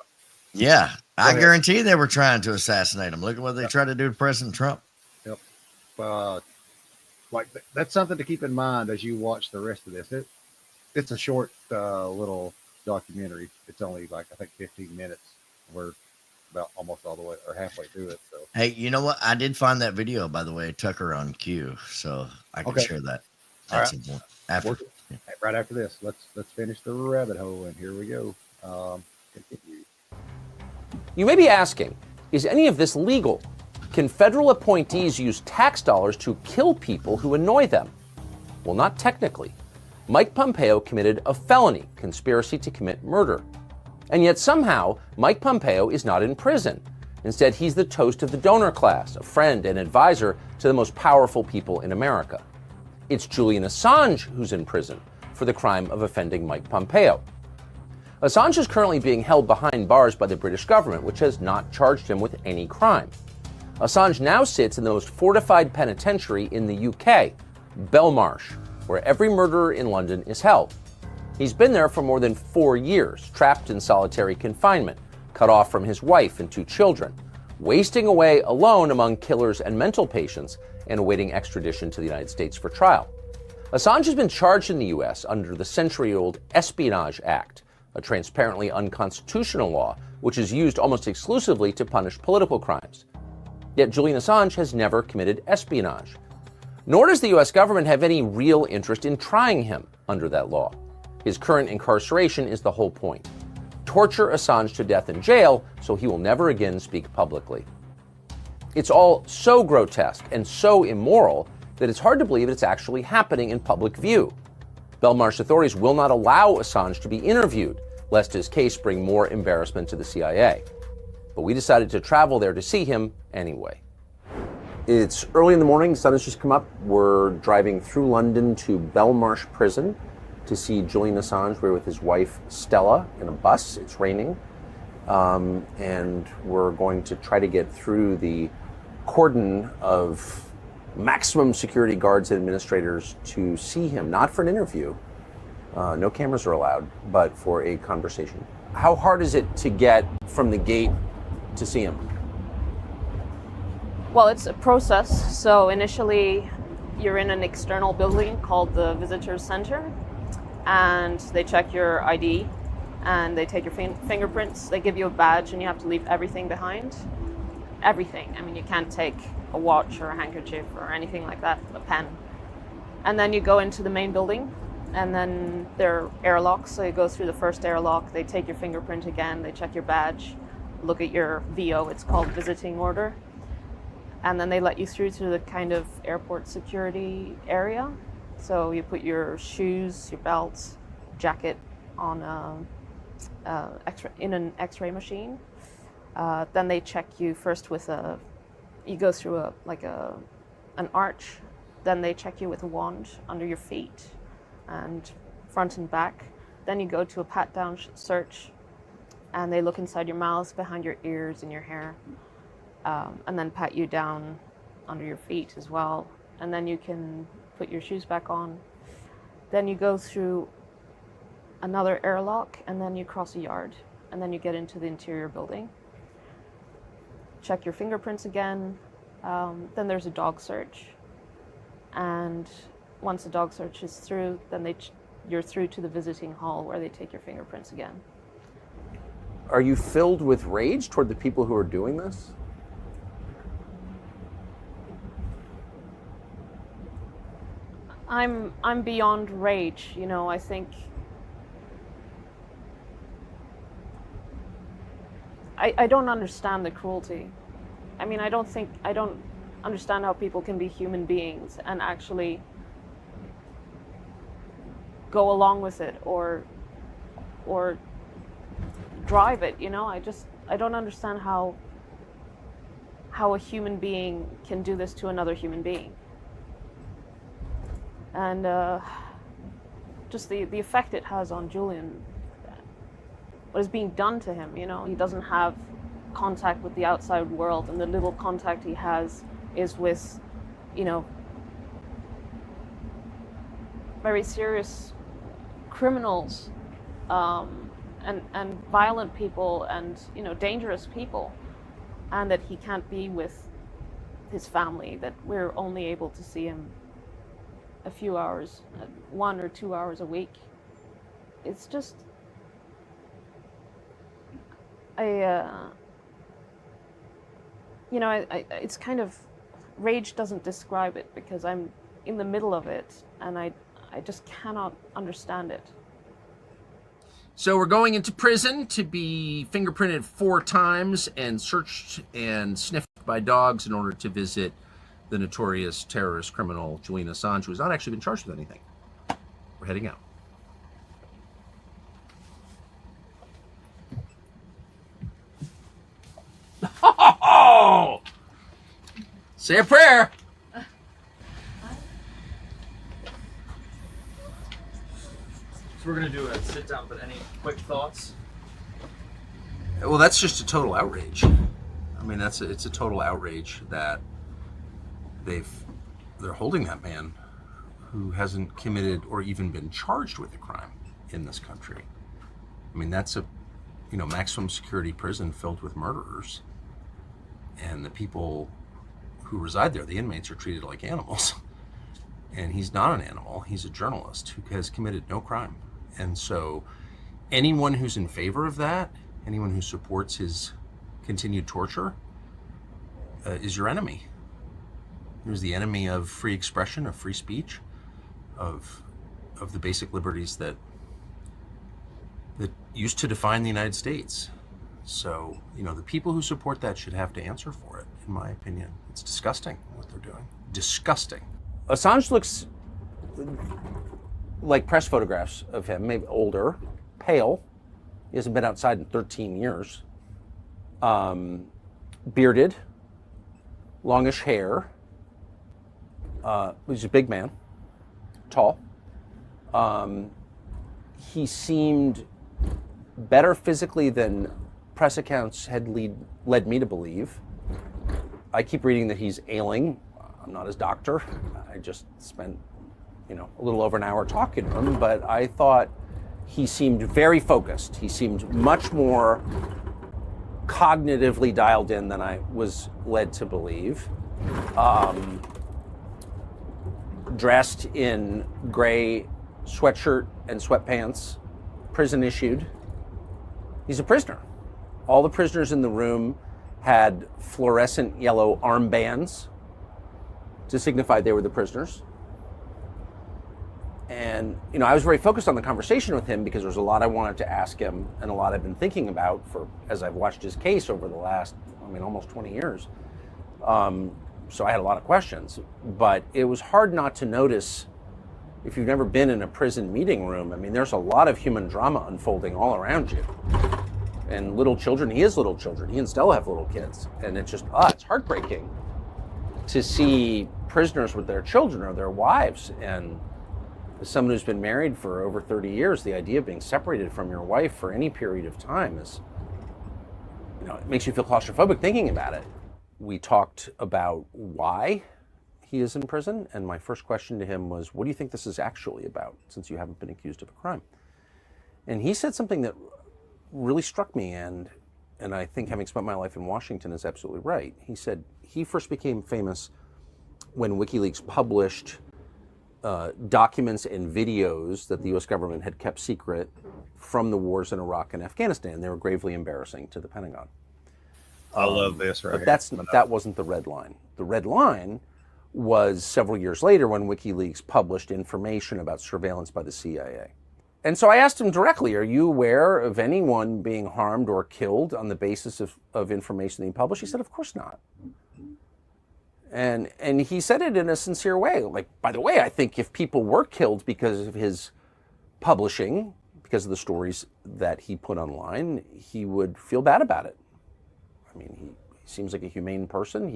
yeah, I ahead. guarantee they were trying to assassinate him. Look at what they tried to do to President Trump. Yep. Like that's something to keep in mind as you watch the rest of this. It's a short little documentary. It's only like I think 15 minutes. We're about almost all the way or halfway through it. So Hey, you know what? I did find that video, by the way, Tucker on Q, so I can share that. All right. Some more after. Right after this, let's finish the rabbit hole, and here we go. Continue. You may be asking, is any of this legal? Can federal appointees use tax dollars to kill people who annoy them? Well, not technically. Mike Pompeo committed a felony, conspiracy to commit murder. And yet somehow, Mike Pompeo is not in prison. Instead, he's the toast of the donor class, a friend and advisor to the most powerful people in America. It's Julian Assange who's in prison for the crime of offending Mike Pompeo. Assange is currently being held behind bars by the British government, which has not charged him with any crime. Assange now sits in the most fortified penitentiary in the UK, Belmarsh, where every murderer in London is held. He's been there for more than 4 years, trapped in solitary confinement, cut off from his wife and 2 children, wasting away alone among killers and mental patients, and awaiting extradition to the United States for trial. Assange has been charged in the U.S. under the century-old Espionage Act, a transparently unconstitutional law which is used almost exclusively to punish political crimes. Yet Julian Assange has never committed espionage. Nor does the U.S. government have any real interest in trying him under that law. His current incarceration is the whole point. Torture Assange to death in jail so he will never again speak publicly. It's all so grotesque and so immoral that it's hard to believe it's actually happening in public view. Belmarsh authorities will not allow Assange to be interviewed, lest his case bring more embarrassment to the CIA. But we decided to travel there to see him anyway. It's early in the morning, the sun has just come up. We're driving through London to Belmarsh Prison to see Julian Assange. We're with his wife, Stella, in a bus. It's raining. And we're going to try to get through the cordon of maximum security guards and administrators to see him, not for an interview. No cameras are allowed, but for a conversation. How hard is it to get from the gate to see him? Well, it's a process. So initially, you're in an external building called the Visitor Center, and they check your ID, and they take your fingerprints. They give you a badge, and you have to leave everything behind. Everything. I mean, you can't take a watch or a handkerchief or anything like that, a pen. And then you go into the main building, and then there are airlocks. So you go through the first airlock, they take your fingerprint again, they check your badge, look at your VO, it's called visiting order. And then they let you through to the kind of airport security area. So you put your shoes, your belts, jacket on in an X-ray machine. Then they check you first with you go through an arch. Then they check you with a wand under your feet and front and back. Then you go to a pat-down search, and they look inside your mouth, behind your ears and your hair, and then pat you down under your feet as well. And then you can put your shoes back on. Then you go through another airlock, and then you cross a yard, and then you get into the interior building. Check your fingerprints again. Then there's a dog search. And once the dog search is through, then you're through to the visiting hall where they take your fingerprints again. Are you filled with rage toward the people who are doing this? I'm beyond rage, you know. I think I don't understand the cruelty. I mean, I don't understand how people can be human beings and actually go along with it or drive it, you know. I don't understand how a human being can do this to another human being. And just the effect it has on Julian, what is being done to him, you know. He doesn't have contact with the outside world, and the little contact he has is with, you know, very serious criminals, and violent people and, you know, dangerous people, and that he can't be with his family, that we're only able to see him a few hours, 1 or 2 hours a week. It's just, you know, it's kind of, rage doesn't describe it because I'm in the middle of it and I just cannot understand it. So we're going into prison to be fingerprinted 4 times and searched and sniffed by dogs in order to visit the notorious terrorist criminal Julian Assange, who has not actually been charged with anything. We're heading out. Oh! Say a prayer. So we're gonna do a sit down, but any quick thoughts? Well, that's just a total outrage. I mean, it's a total outrage that they're holding that man who hasn't committed or even been charged with a crime in this country. I mean, that's a, you know, maximum security prison filled with murderers, and the people who reside there, the inmates, are treated like animals. And he's not an animal. He's a journalist who has committed no crime. And so anyone who's in favor of that, anyone who supports his continued torture, is your enemy. He's the enemy of free expression, of free speech, of the basic liberties that used to define the United States. So, you know, the people who support that should have to answer for it, in my opinion. It's disgusting what they're doing. Disgusting. Assange looks like press photographs of him, maybe older, pale. He hasn't been outside in 13 years. Bearded, longish hair. He's a big man, tall. He seemed better physically than press accounts had led me to believe. I keep reading that he's ailing. I'm not his doctor. I just spent, you know, a little over an hour talking to him, but I thought he seemed very focused. He seemed much more cognitively dialed in than I was led to believe. Dressed in gray sweatshirt and sweatpants, prison issued. He's a prisoner. All the prisoners in the room had fluorescent yellow armbands to signify they were the prisoners. And, you know, I was very focused on the conversation with him because there's a lot I wanted to ask him and a lot I've been thinking about as I've watched his case over the last, almost 20 years. So I had a lot of questions, but it was hard not to notice, if you've never been in a prison meeting room, there's a lot of human drama unfolding all around you. And little children, he has little children, he and Stella have little kids, and it's just, it's heartbreaking to see prisoners with their children or their wives. And as someone who's been married for over 30 years, the idea of being separated from your wife for any period of time is, it makes you feel claustrophobic thinking about it. We talked about why he is in prison, and my first question to him was, what do you think this is actually about, since you haven't been accused of a crime? And he said something that really struck me, and I think having spent my life in Washington is absolutely right. He said he first became famous when WikiLeaks published documents and videos that the U.S. government had kept secret from the wars in Iraq and Afghanistan. They were gravely embarrassing to the Pentagon. I love this right but here. That wasn't the red line. The red line was several years later when WikiLeaks published information about surveillance by the CIA. And so I asked him directly, are you aware of anyone being harmed or killed on the basis of information that he published? He said, of course not. And he said it in a sincere way. Like, by the way, I think if people were killed because of his publishing, because of the stories that he put online, he would feel bad about it. He seems like a humane person.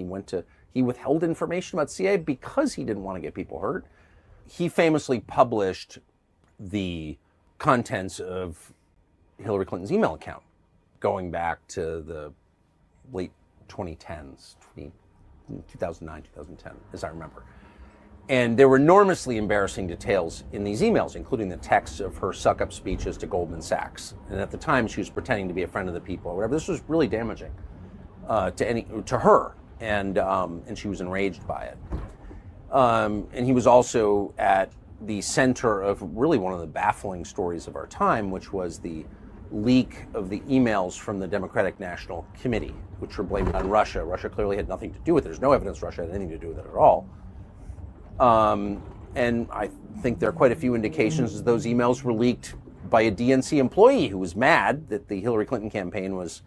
He withheld information about CIA because he didn't want to get people hurt. He famously published the contents of Hillary Clinton's email account going back to the late 2010s, 2009, 2010, as I remember. And there were enormously embarrassing details in these emails, including the texts of her suck-up speeches to Goldman Sachs. And at the time, she was pretending to be a friend of the people or whatever. This was really damaging to her, and she was enraged by it. And he was also at the center of really one of the baffling stories of our time, which was the leak of the emails from the Democratic National Committee, which were blamed on Russia. Russia clearly had nothing to do with it. There's no evidence Russia had anything to do with it at all. And I think there are quite a few indications that those emails were leaked by a DNC employee who was mad that the Hillary Clinton campaign was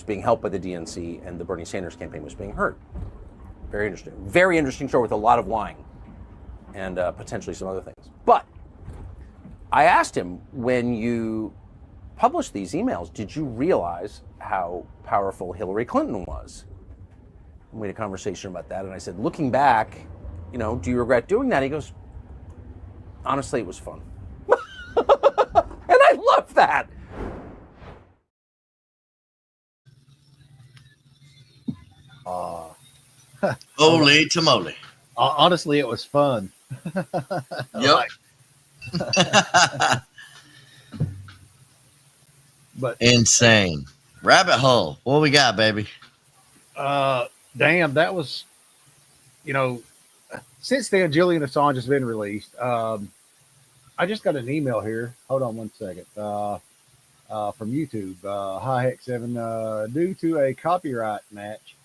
being helped by the DNC and the Bernie Sanders campaign was being hurt. Very interesting. Very interesting story with a lot of lying and potentially some other things. But I asked him, when you published these emails, did you realize how powerful Hillary Clinton was? We had a conversation about that, and I said, looking back, do you regret doing that? He goes, honestly, it was fun. And I love that. Holy tamale. Honestly, it was fun. Yep. But insane. Rabbit hole. What we got, baby? Damn, that was, since then, Julian Assange has been released. I just got an email here. Hold on one second. From YouTube. Hi, Heck7. Due to a copyright match,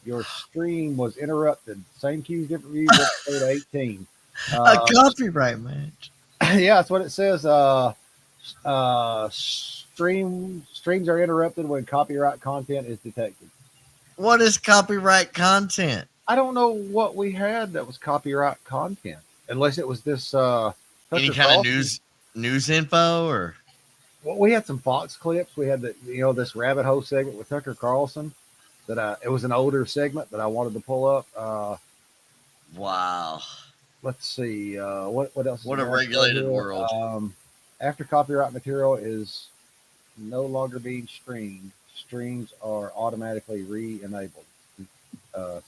your stream was interrupted. Same cues, different views, episode 18. A copyright match. Yeah, that's what it says. Streams are interrupted when copyright content is detected. What is copyright content? I don't know what we had that was copyright content, unless it was this any kind of news info, or well, we had some Fox clips. We had this rabbit hole segment with Tucker Carlson that it was an older segment that I wanted to pull up. Wow. Let's see. What else? What a regulated world. After copyright material is no longer being streamed, streams are automatically re-enabled.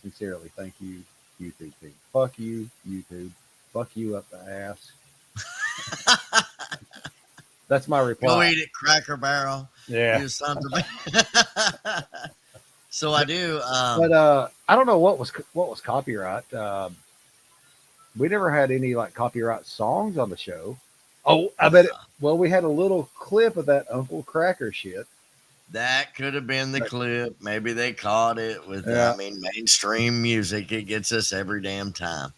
Sincerely, thank you, YouTube team. Fuck you, YouTube. Fuck you up the ass. That's my reply. Go eat it, Cracker Barrel. Yeah. You sons of So I do. But I don't know what was copyright. We never had any copyright songs on the show. Oh, I bet. We had a little clip of that Uncle Cracker shit. That could have been the clip. Maybe they caught it with, mainstream music. It gets us every damn time.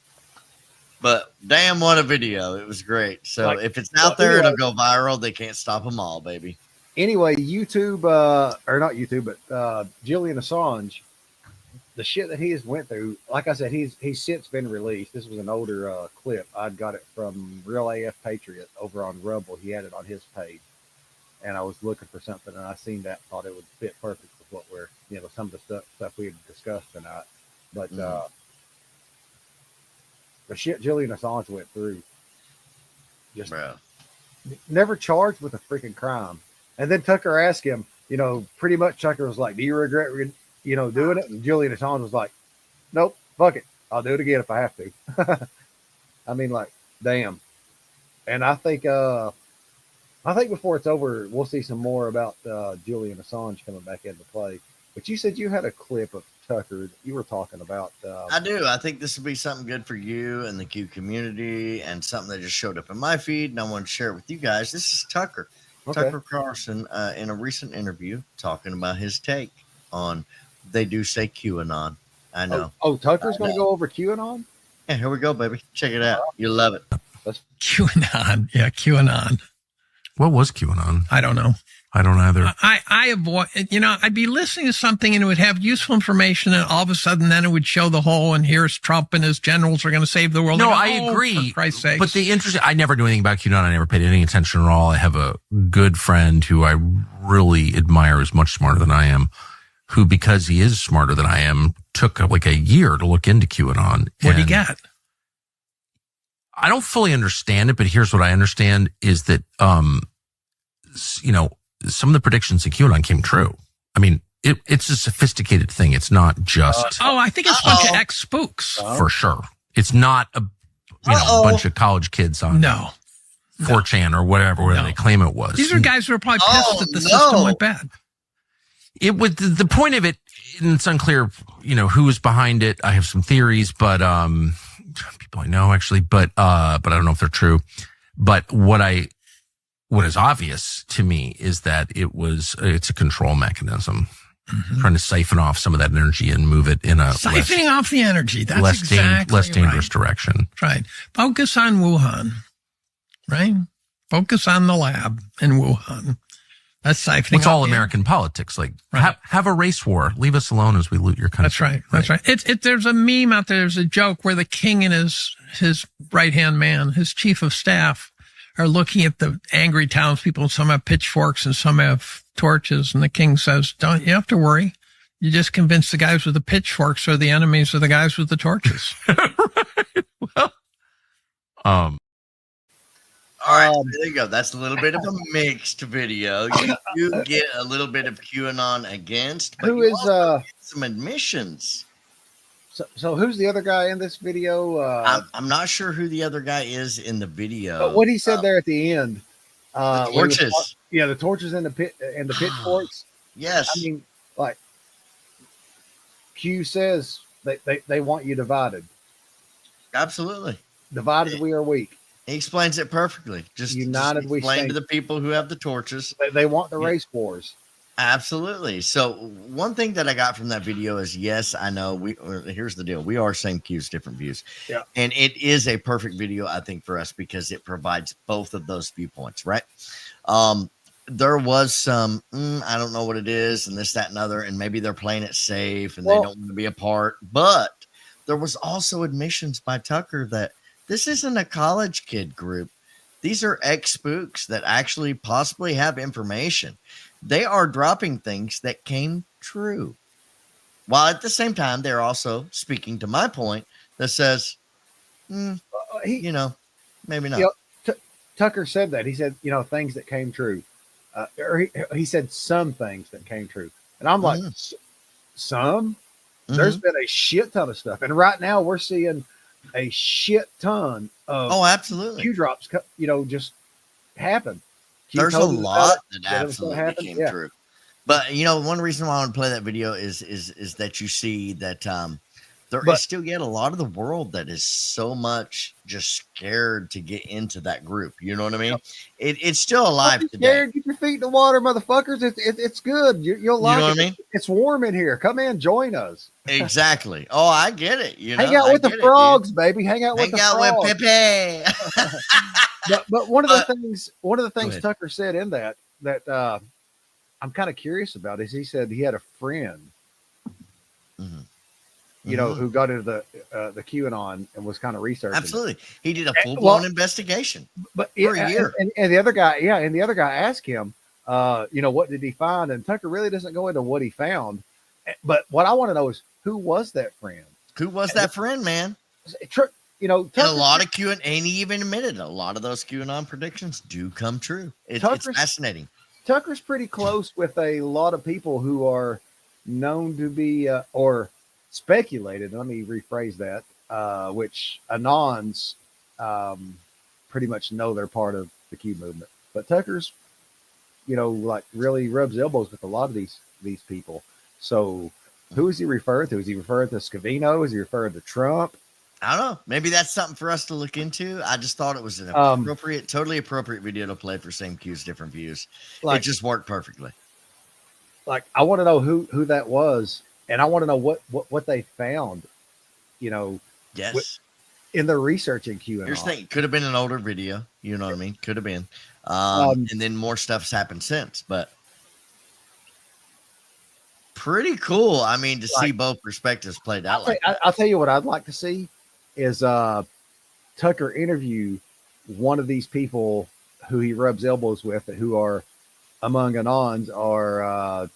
But damn, what a video. It was great. So if it's out there, it'll go viral. They can't stop them all, baby. Anyway, YouTube, or not YouTube, but Julian Assange, the shit that he has went through, like I said, he's since been released. This was an older clip. I got it from Real AF Patriot over on Rumble. He had it on his page. And I was looking for something, and I seen that, thought it would fit perfect with what we're, some of the stuff we had discussed tonight. But the shit Julian Assange went through, just never charged with a freaking crime. And then Tucker asked him, pretty much Tucker was like, do you regret, doing it? And Julian Assange was like, nope, fuck it. I'll do it again if I have to. I mean, damn. And I think before it's over, we'll see some more about Julian Assange coming back into play. But you said you had a clip of Tucker that you were talking about. I do. I think this will be something good for you and the Q community, and something that just showed up in my feed, and I want to share it with you guys. This is Tucker. Okay. Tucker Carlson in a recent interview talking about his take on, they do say QAnon. I know. Oh, Tucker's going to go over QAnon? Yeah, here we go, baby. Check it out. You'll love it. QAnon. Yeah, QAnon. What was QAnon? I don't know. I don't either. I avoid, I'd be listening to something and it would have useful information, and all of a sudden then it would show the whole, and here's Trump and his generals are going to save the world. No, I agree. For Christ's sakes. But I never knew anything about QAnon. I never paid any attention at all. I have a good friend who I really admire, is much smarter than I am, who, because he is smarter than I am, took a year to look into QAnon. What did he get? I don't fully understand it, but here's what I understand is that, some of the predictions in QAnon came true. I mean, it's a sophisticated thing. It's not just I think it's a bunch of ex-spooks. for sure. It's not a bunch of college kids on 4chan or whatever they claim it was. These are guys who are probably pissed that the system went bad. It was the point of it, and it's unclear, who was behind it. I have some theories, but people I know actually, but I don't know if they're true. But what is obvious to me is that it's a control mechanism, trying to siphon off some of that energy and move it in a Siphoning off the energy. That's less dangerous direction. Right. Focus on Wuhan. Right. Focus on the lab in Wuhan. That's siphoning. It's all American politics. Like have a race war. Leave us alone as we loot your country. That's right. There's a meme out there. There's a joke where the king and his right hand man, his chief of staff, are looking at the angry townspeople. Some have pitchforks and some have torches. And the king says, "Don't you have to worry? You just convince the guys with the pitchforks are the enemies of the guys with the torches." All right, there you go. That's a little bit of a mixed video. You do get a little bit of QAnon against, but Who you is also get some admissions. So who's the other guy in this video? I'm not sure who the other guy is in the video. But what he said there at the end, the torches. The torches and the pit and the pitchforks. Yes, I mean, like Q says, they want you divided. Absolutely, divided we are weak. He explains it perfectly. Just united we explain stand. to the people who have the torches. They want the race wars. Absolutely. So one thing that I got from that video is, yes, I know here's the deal. We are same cues, different views. Yeah. And it is a perfect video, I think, for us because it provides both of those viewpoints, right? There was some, I don't know what it is, and this, that, and other, and maybe they're playing it safe and they don't want to be a part. But there was also admissions by Tucker that this isn't a college kid group. These are ex-spooks that actually possibly have information. They are dropping things that came true. While at the same time, they're also speaking to my point that says, maybe not. Tucker said that. He said, things that came true. Or he said some things that came true. And I'm like, some? There's been a shit ton of stuff. And right now we're seeing a shit ton of absolutely Q drops, just happen. There's a lot that absolutely came true. But one reason why I want to play that video is that you see that there is still yet a lot of the world that is so much just scared to get into that group. You know what I mean? It's still alive today. Scared, get your feet in the water, motherfuckers. It's good. You'll like know it. What I mean? It's warm in here. Come in, join us. Exactly. Oh, I get it. Hang out with the frogs, baby. Hang out with the frogs. Hang out with Pepe. But one of the things Tucker said in that I'm kind of curious about is he said he had a friend, who got into the QAnon and was kind of researching. Absolutely, he did a full-blown investigation. But for a year. And the other guy, asked him, what did he find? And Tucker really doesn't go into what he found. But what I want to know is who was that friend? Who was that friend, man? Tucker, and a lot of QAnon, and he even admitted a lot of those QAnon predictions do come true. It's fascinating. Tucker's pretty close with a lot of people who are known to be or speculated. Let me rephrase that. Which Anons pretty much know they're part of the Q movement, but Tucker's, really rubs elbows with a lot of these people. So who is he referring to? Is he referring to Scavino? Is he referring to Trump? I don't know. Maybe that's something for us to look into. I just thought it was an totally appropriate video to play for same cues, different views. It just worked perfectly. Like, I want to know who that was, and I want to know what they found. Yes. In the research in QAnon. Here's the thing. Could have been an older video. You know what I mean? Could have been. And then more stuff's happened since, but pretty cool. I mean, to see both perspectives played out I'll tell you what I'd like to see is Tucker interview one of these people who he rubs elbows with, who are among Anons are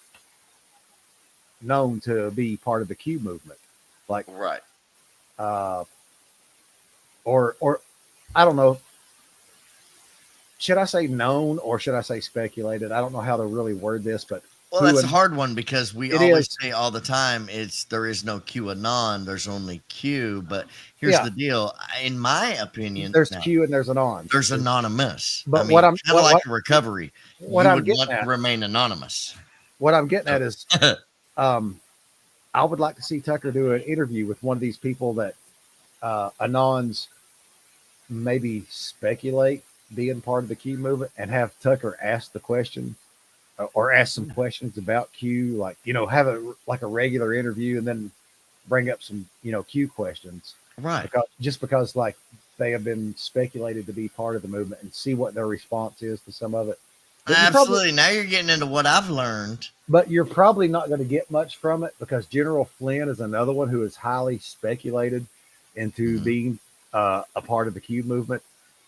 known to be part of the Q movement. Like, right. Or I don't know. Should I say known or should I say speculated? I don't know how to really word this, but Well, that's a hard one because we It always is. say all the time there is no QAnon, there's only Q. But here's the deal. In my opinion, There's now, Q and there's anon. there's anonymous. But I mean, what I'm kind of like a recovery. what You I'm would getting want at, to remain anonymous. what I'm getting at is, I would like to see Tucker do an interview with one of these people that anons maybe speculate being part of the Q movement, and have Tucker ask the question or ask some questions about Q, like, have a regular interview and then bring up some, Q questions. Right. Because like they have been speculated to be part of the movement, and see what their response is to some of it. But Absolutely. Now you're getting into what I've learned. But you're probably not going to get much from it, because General Flynn is another one who is highly speculated into being a part of the Q movement.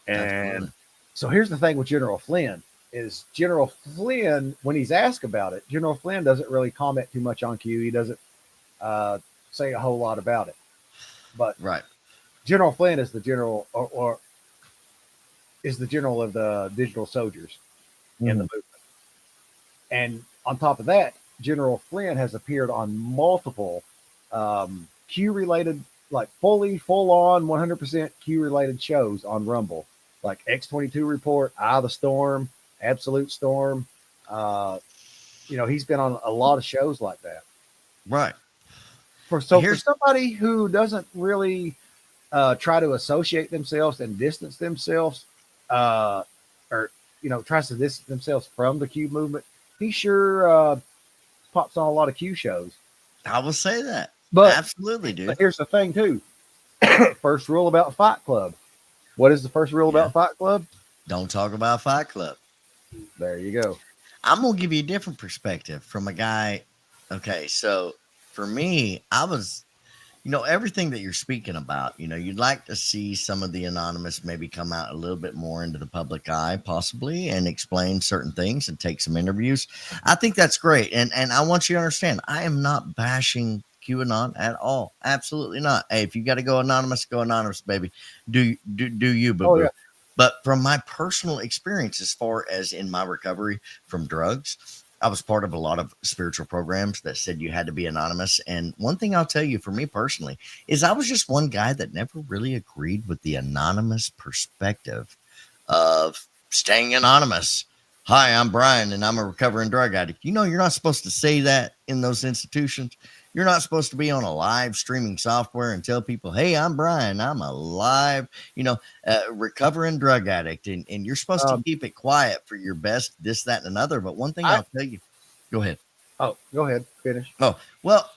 And Absolutely. so here's the thing with General Flynn is General Flynn, when he's asked about it, General Flynn doesn't really comment too much on Q. He doesn't say a whole lot about it. But right. General Flynn is the general or is the general of the digital soldiers in the movement. And on top of that, General Flynn has appeared on multiple Q related, like full on 100% Q related shows on Rumble, like X-22 Report, Eye of the Storm, Absolute Storm. He's been on a lot of shows like that. Right. For somebody who doesn't really try to associate themselves and distance themselves, or tries to distance themselves from the Q movement, he sure pops on a lot of Q shows. I will say that. But absolutely, dude. But here's the thing too. First rule about Fight Club. What is the first rule about Fight Club? Don't talk about Fight Club. There you go. I'm gonna give you a different perspective from a guy. Okay, so for me, I was, everything that you're speaking about, you'd like to see some of the anonymous maybe come out a little bit more into the public eye, possibly, and explain certain things and take some interviews. I think that's great. And I want you to understand, I am not bashing QAnon at all. Absolutely not. Hey, if you got to go anonymous, baby. Do you, boo-boo. Oh, yeah. But from my personal experience, as far as in my recovery from drugs, I was part of a lot of spiritual programs that said you had to be anonymous. And one thing I'll tell you for me personally is I was just one guy that never really agreed with the anonymous perspective of staying anonymous. Hi, I'm Brian, and I'm a recovering drug addict. You're not supposed to say that in those institutions. You're not supposed to be on a live streaming software and tell people, hey, I'm Brian. I'm a live, recovering drug addict. And you're supposed to keep it quiet for your best, this, that, and another. But one thing I'll tell you, go ahead. Oh, go ahead. Finish. Oh, well,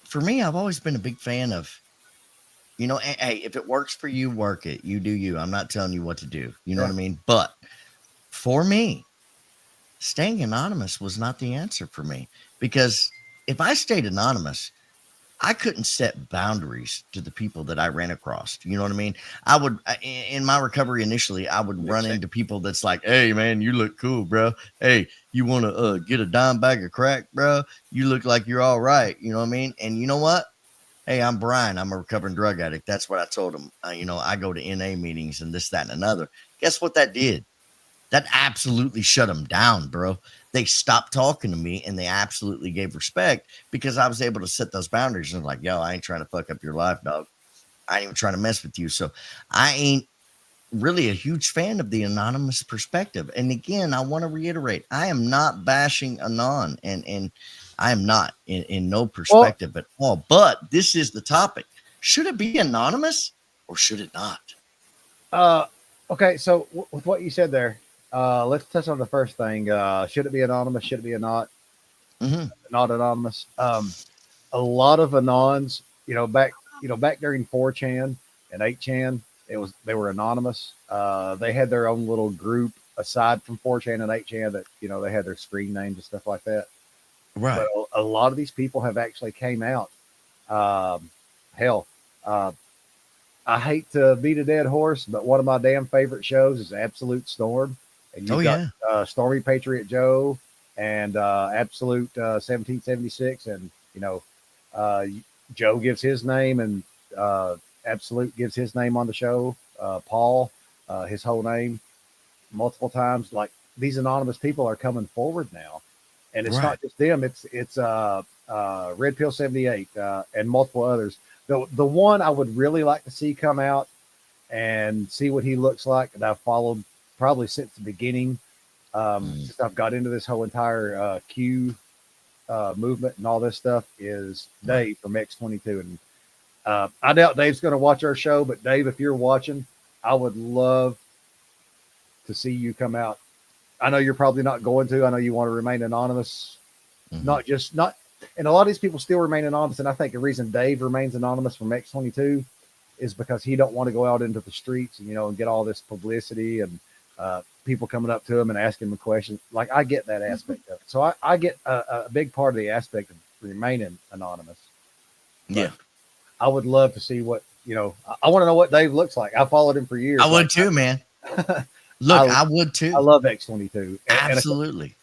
for me, I've always been a big fan of, hey, if it works for you, work it. You do you. I'm not telling you what to do. You know what I mean? But for me, staying anonymous was not the answer for me, because if I stayed anonymous, I couldn't set boundaries to the people that I ran across. You know what I mean? I would, in my recovery initially, I would run into people that's like, hey, man, you look cool, bro. Hey, you want to get a dime bag of crack, bro? You look like you're all right. You know what I mean? And you know what? Hey, I'm Brian. I'm a recovering drug addict. That's what I told them. I go to NA meetings and this, that, and another. Guess what that did? That absolutely shut them down, bro. They stopped talking to me, and they absolutely gave respect, because I was able to set those boundaries and like, yo, I ain't trying to fuck up your life, dog. I ain't even trying to mess with you. So I ain't really a huge fan of the anonymous perspective. And again, I want to reiterate, I am not bashing Anon, and I am not in no perspective at all. But this is the topic. Should it be anonymous or should it not? Okay, so with what you said there, let's touch on the first thing. Should it be anonymous? Should it be not anonymous? A lot of anons, back during 4chan and 8chan, they were anonymous. They had their own little group aside from 4chan and 8chan that, they had their screen names and stuff like that. Right. But a lot of these people have actually came out. I hate to beat a dead horse, but one of my damn favorite shows is Absolute Storm. And you've got Stormy Patriot Joe and Absolute 1776. And, Joe gives his name, and Absolute gives his name on the show. Paul, his whole name, multiple times. Like, these anonymous people are coming forward now. and it's Right. not just them. It's Red Pill 78 and multiple others. The one I would really like to see come out and see what he looks like, and I've followed probably since the beginning. Since I've got into this whole entire Q movement and all this stuff, is Dave from X22. And I doubt Dave's going to watch our show, but Dave, if you're watching, I would love to see you come out. I know you're probably not going to. I know you want to remain anonymous. Mm-hmm. And a lot of these people still remain anonymous. And I think the reason Dave remains anonymous from X22 is because he don't want to go out into the streets and, and get all this publicity and people coming up to him and asking him questions. Like, I get that aspect of it. So I get a big part of the aspect of remaining anonymous. But yeah. I would love to see what, I want to know what Dave looks like. I followed him for years. I would too, man. Look, I would too. I love X22. Absolutely.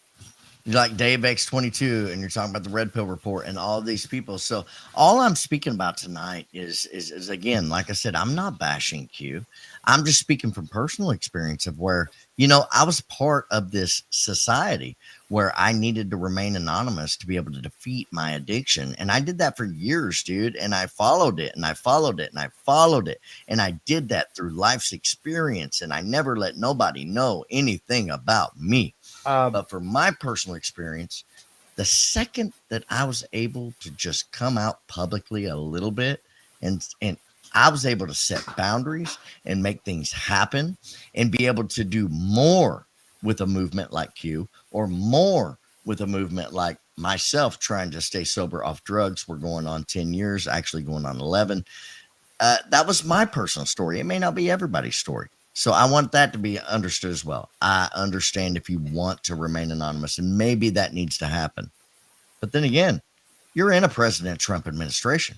You're like Dave X22, and you're talking about the Red Pill Report and all these people. So all I'm speaking about tonight is again, like I said, I'm not bashing Q. I'm just speaking from personal experience of where, I was part of this society where I needed to remain anonymous to be able to defeat my addiction. And I did that for years, dude. And I followed it and I followed it and I followed it. And I did that through life's experience. And I never let nobody know anything about me. But for my personal experience, the second that I was able to just come out publicly a little bit and I was able to set boundaries and make things happen and be able to do more with a movement like Q or more with a movement like myself trying to stay sober off drugs. We're going on 10 years, actually going on 11. That was my personal story. It may not be everybody's story. So I want that to be understood as well. I understand if you want to remain anonymous, and maybe that needs to happen. But then again, you're in a President Trump administration.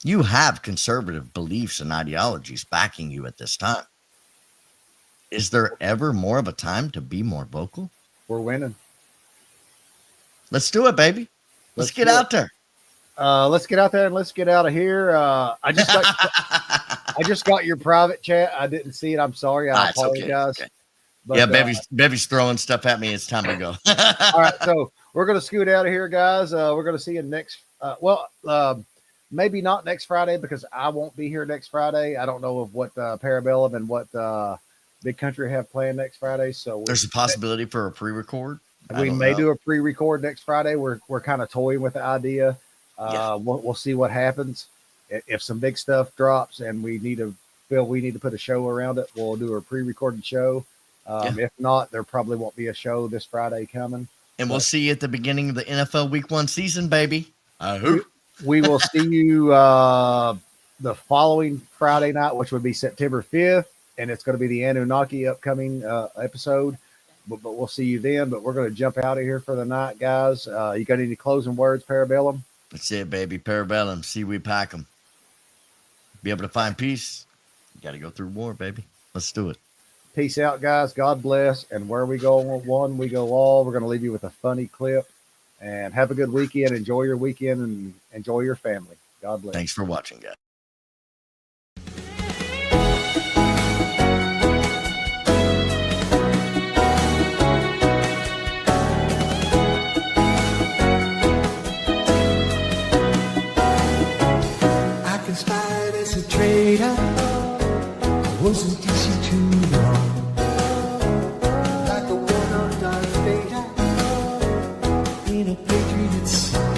You have conservative beliefs and ideologies backing you at this time. Is there ever more of a time to be more vocal? We're winning. Let's do it, baby. Let's get out there. Let's get out there and let's get out of here. I just got your private chat. I didn't see it. I'm sorry. I apologize. Okay. But, yeah, baby's throwing stuff at me. It's time to go. All right, so we're going to scoot out of here, guys. We're going to see you next. Maybe not next Friday because I won't be here next Friday. I don't know of what Parabellum and what Big Country have planned next Friday. So there's a possibility for a pre-record. We may do a pre-record next Friday. We're kind of toying with the idea. We'll see what happens. If some big stuff drops and we need to put a show around it, we'll do a pre-recorded show. If not, there probably won't be a show this Friday coming. And we'll see you at the beginning of the NFL Week 1 season, baby. We will see you the following Friday night, which would be September 5th, and it's going to be the Anunnaki upcoming episode. But we'll see you then. But we're going to jump out of here for the night, guys. You got any closing words, Parabellum? That's it, baby. Parabellum. See, we pack them. Be able to find peace. You got to go through war, baby. Let's do it. Peace out, guys. God bless. And where we go one, we go all. We're going to leave you with a funny clip. And have a good weekend. Enjoy your weekend and enjoy your family. God bless. Thanks for watching, guys. I conspired as a traitor. I wasn't easy to wrong. Like a one-on Darth Vader in a Patriot song.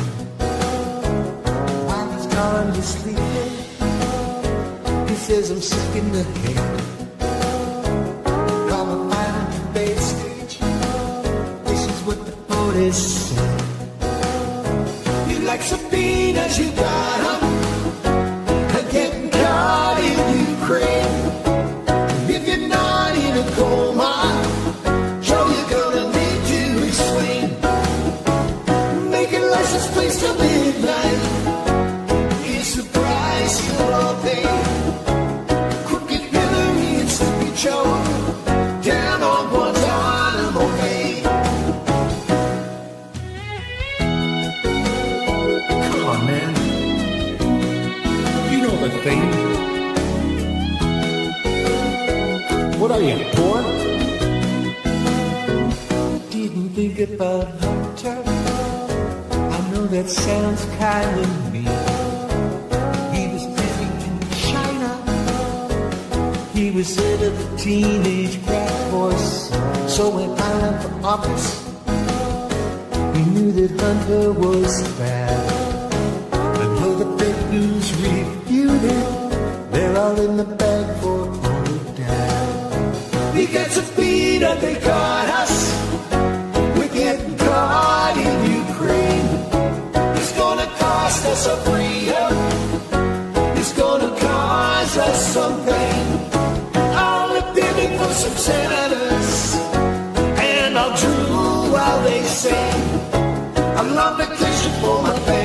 While he's gone to sleeping, he says I'm sick in the head. Come and find him in backstage. This is what the police said. You like subpoenas, you got 'em. Getting caught in Ukraine. If you're not in a coal mine, Joe, you're gonna need to explain. Making license plates till midnight. It's the price you'll all pay. Crooked Hillary and Sleepy Joe down on Guantanamo Bay. Come on, man. You know the thing. What are you, poor? Didn't think about Hunter. that sounds kind of mean. He was busy in China. He was into the teenage crack course. So when I ran for office, he knew that Hunter was bad. And though the fake news refuted, they're all in the bag for Hunter Dad. We got to beat up, they caught us. We're getting caught in Ukraine. It's gonna cost us our freedom. It's gonna cause us some pain. I'll live bidding for some senators, and I'll drool while they sing. I'm on vacation for my family.